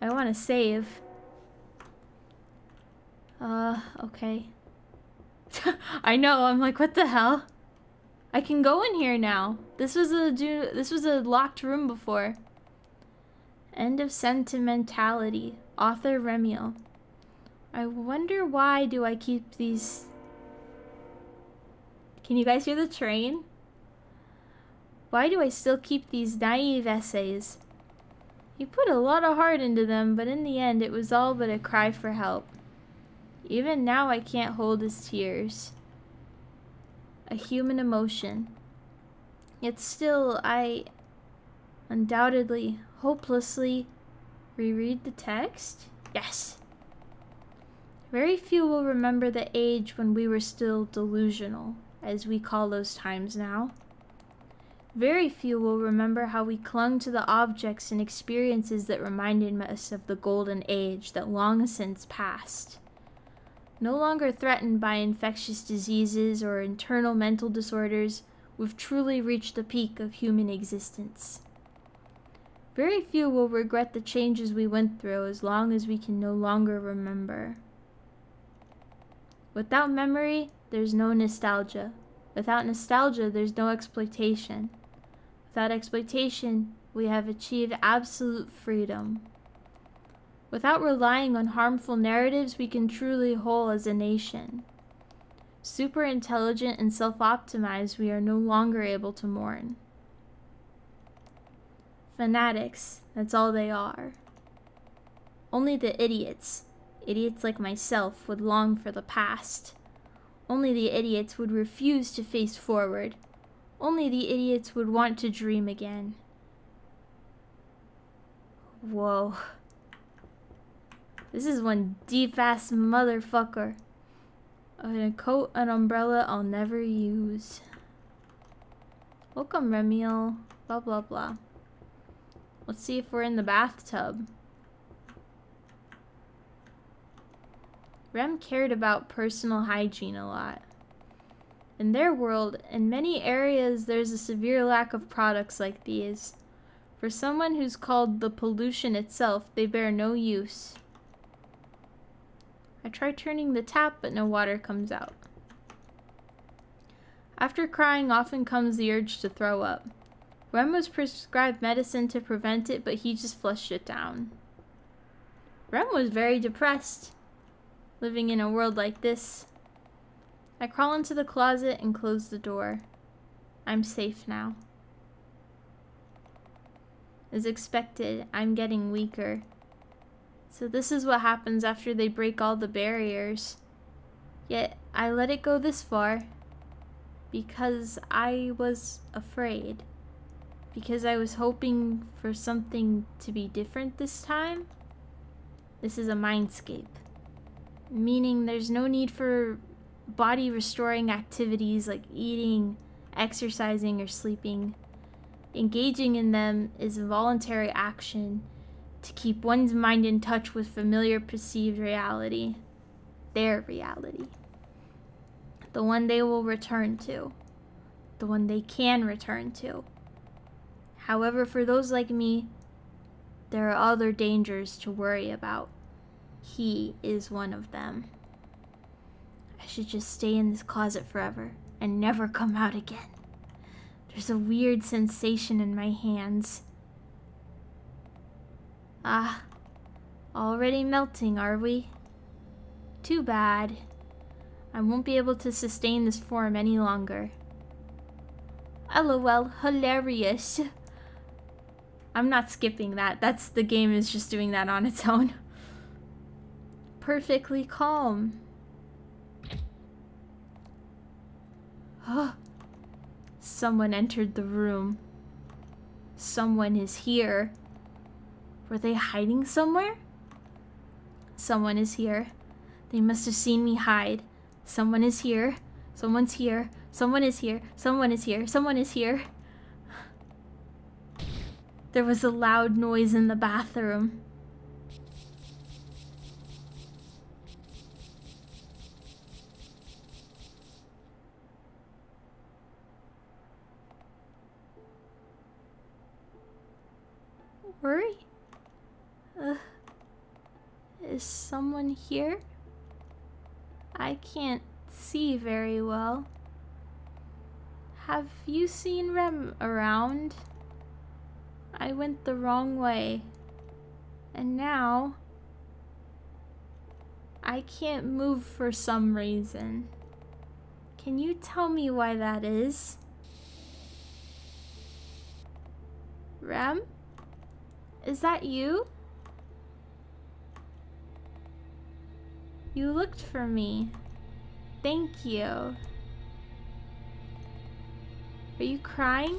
I want to save. Okay. I know, I'm like, what the hell? I can go in here now. This was a locked room before. End of Sentimentality. Author Remiel. I wonder why do I keep these... Can you guys hear the train? Why do I still keep these naive essays? You put a lot of heart into them, but in the end it was all but a cry for help. Even now I can't hold his tears. A human emotion. Yet still I undoubtedly, hopelessly reread the text? Yes. Very few will remember the age when we were still delusional, as we call those times now. Very few will remember how we clung to the objects and experiences that reminded us of the golden age that long since passed. No longer threatened by infectious diseases or internal mental disorders, we've truly reached the peak of human existence. Very few will regret the changes we went through as long as we can no longer remember. Without memory, there's no nostalgia. Without nostalgia, there's no exploitation. Without exploitation, we have achieved absolute freedom. Without relying on harmful narratives, we can truly whole as a nation. Super intelligent and self-optimized, we are no longer able to mourn. Fanatics, that's all they are. Only the idiots like myself, would long for the past. Only the idiots would refuse to face forward. Only the idiots would want to dream again. Whoa. This is one deep-ass motherfucker. A coat, an umbrella I'll never use. Welcome, Remiel. Blah, blah, blah. Let's see if we're in the bathtub. Rem cared about personal hygiene a lot. In their world, in many areas, there's a severe lack of products like these. For someone who's called the pollution itself, they bear no use. I try turning the tap, but no water comes out. After crying, often comes the urge to throw up. Rem was prescribed medicine to prevent it, but he just flushed it down. Rem was very depressed, living in a world like this. I crawl into the closet and close the door. I'm safe now. As expected, I'm getting weaker. So this is what happens after they break all the barriers. Yet, I let it go this far because I was afraid. Because I was hoping for something to be different this time. This is a mindscape. Meaning there's no need for body restoring activities like eating, exercising, or sleeping. Engaging in them is a voluntary action to keep one's mind in touch with familiar perceived reality. Their reality. The one they will return to. The one they can return to. However, for those like me, there are other dangers to worry about. He is one of them. I should just stay in this closet forever and never come out again. There's a weird sensation in my hands. Ah, already melting, are we? Too bad. I won't be able to sustain this form any longer. LOL, hilarious. I'm not skipping that. The game is just doing that on its own. Perfectly calm. Someone entered the room. Someone is here. Were they hiding somewhere? Someone is here. They must have seen me hide. Someone is here. Someone's here. Someone is here. Someone is here. Someone is here. There was a loud noise in the bathroom. Worry? Is someone here? I can't see very well. Have you seen Rem around? I went the wrong way. And now I can't move for some reason. Can you tell me why that is? Rem? Is that you? You looked for me. Thank you. Are you crying?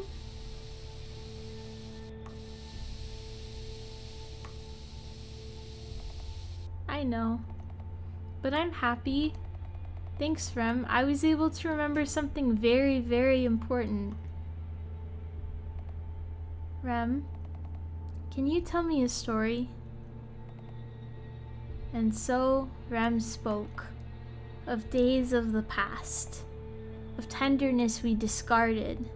I know. But I'm happy. Thanks, Rem. I was able to remember something very, very important. Rem, can you tell me a story? And so Rem spoke of days of the past, of tenderness we discarded,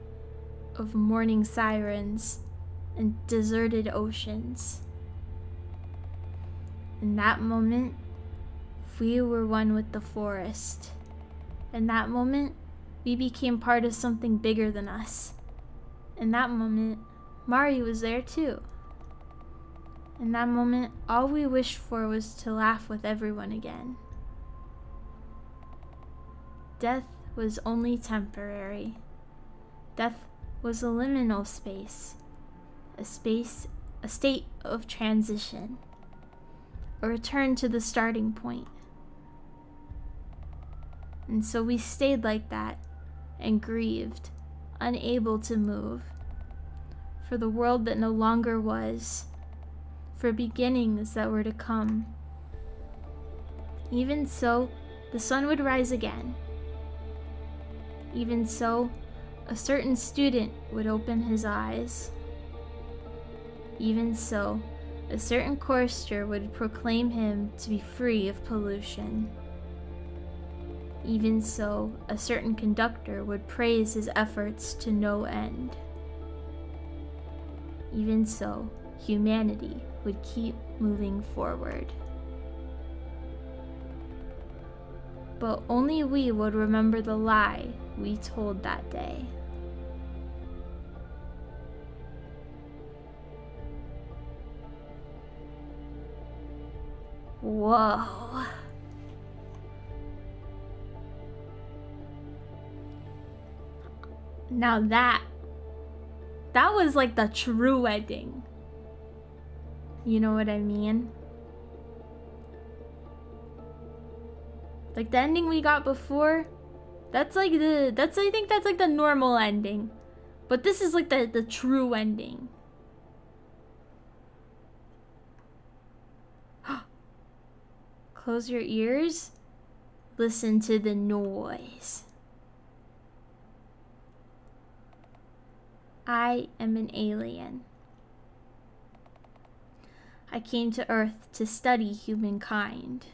of morning sirens and deserted oceans. In that moment, we were one with the forest. In that moment, we became part of something bigger than us. In that moment, Mari was there too. In that moment, all we wished for was to laugh with everyone again. Death was only temporary. Death was a liminal space, a state of transition, a return to the starting point. And so we stayed like that and grieved, unable to move, for the world that no longer was, for beginnings that were to come. Even so, the sun would rise again. Even so, a certain student would open his eyes. Even so, a certain chorister would proclaim him to be free of pollution. Even so, a certain conductor would praise his efforts to no end. Even so, humanity would keep moving forward. But only we would remember the lie we told that day. Whoa. Now that was like the true ending. You know what I mean? Like the ending we got before, I think that's like the normal ending. But this is like the true ending. Close your ears. Listen to the noise. I am an alien. I came to Earth to study humankind.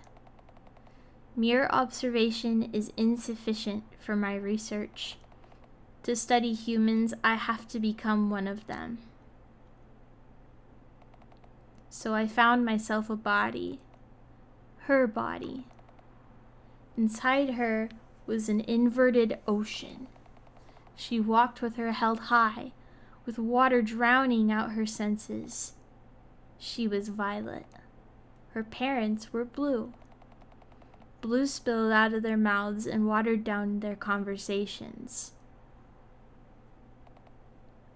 Mere observation is insufficient for my research. To study humans, I have to become one of them. So I found myself a body. Her body. Inside her was an inverted ocean. She walked with her held high, with water drowning out her senses. She was violet. Her parents were blue. Blue spilled out of their mouths and watered down their conversations.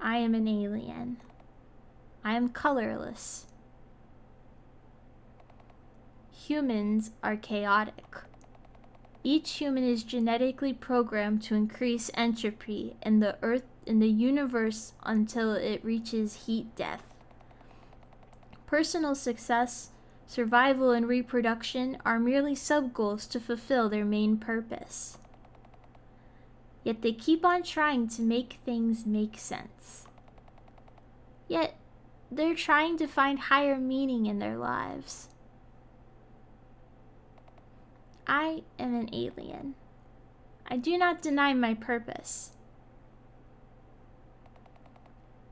I am an alien. I am colorless. Humans are chaotic. Each human is genetically programmed to increase entropy in the universe until it reaches heat death. Personal success, survival, and reproduction are merely sub-goals to fulfill their main purpose. Yet they keep on trying to make things make sense. Yet they're trying to find higher meaning in their lives. I am an alien. I do not deny my purpose.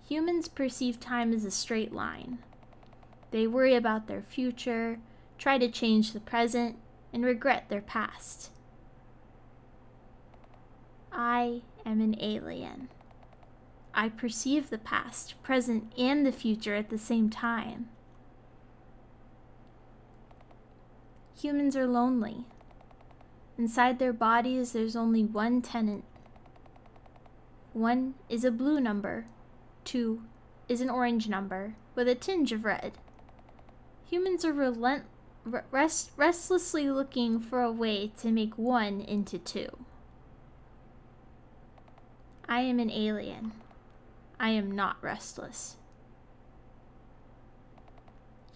Humans perceive time as a straight line. They worry about their future, try to change the present, and regret their past. I am an alien. I perceive the past, present, and the future at the same time. Humans are lonely. Inside their bodies, there's only one tenant. 1 is a blue number. 2 is an orange number with a tinge of red. Humans are restlessly looking for a way to make 1 into 2. I am an alien. I am not restless.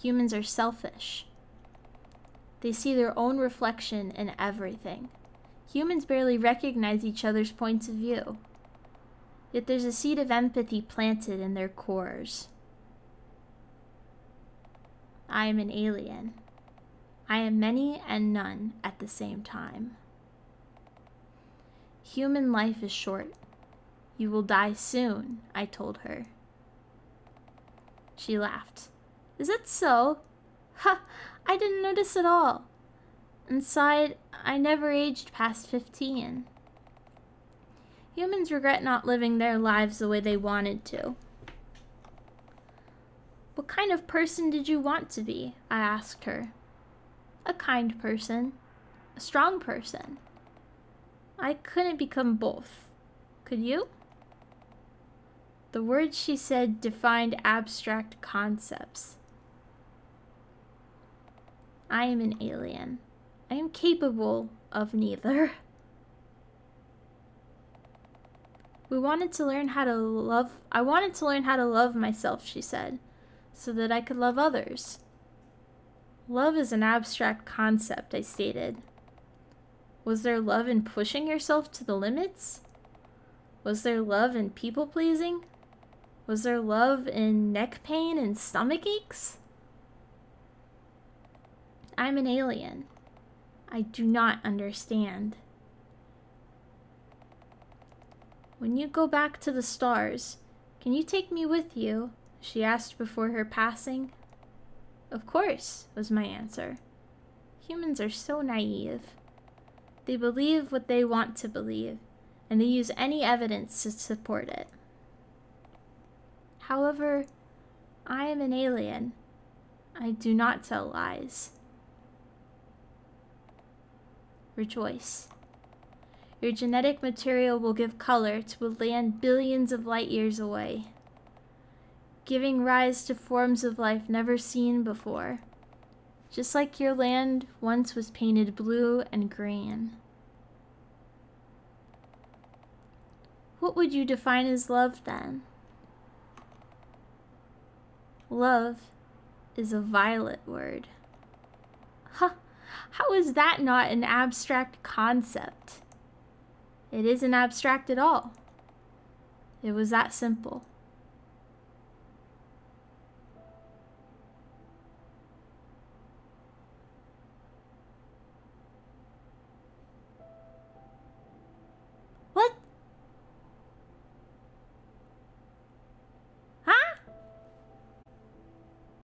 Humans are selfish. They see their own reflection in everything. Humans barely recognize each other's points of view. Yet there's a seed of empathy planted in their cores. I am an alien. I am many and none at the same time. Human life is short. You will die soon, I told her. She laughed. Is that so? Ha! I didn't notice at all. Inside, I never aged past 15. Humans regret not living their lives the way they wanted to. What kind of person did you want to be? I asked her. A kind person. A strong person. I couldn't become both. Could you? The words she said defined abstract concepts. I am an alien. I am capable of neither. I wanted to learn how to love myself, she said, so that I could love others. Love is an abstract concept, I stated. Was there love in pushing yourself to the limits? Was there love in people-pleasing? Was there love in neck pain and stomach aches? I'm an alien. I do not understand. When you go back to the stars, can you take me with you? She asked before her passing. Of course, was my answer. Humans are so naive. They believe what they want to believe, and they use any evidence to support it. However, I am an alien. I do not tell lies. Rejoice. Your genetic material will give color to a land billions of light years away, giving rise to forms of life never seen before, just like your land once was painted blue and green. What would you define as love then? Love is a violet word. Huh, how is that not an abstract concept? It isn't abstract at all. It was that simple.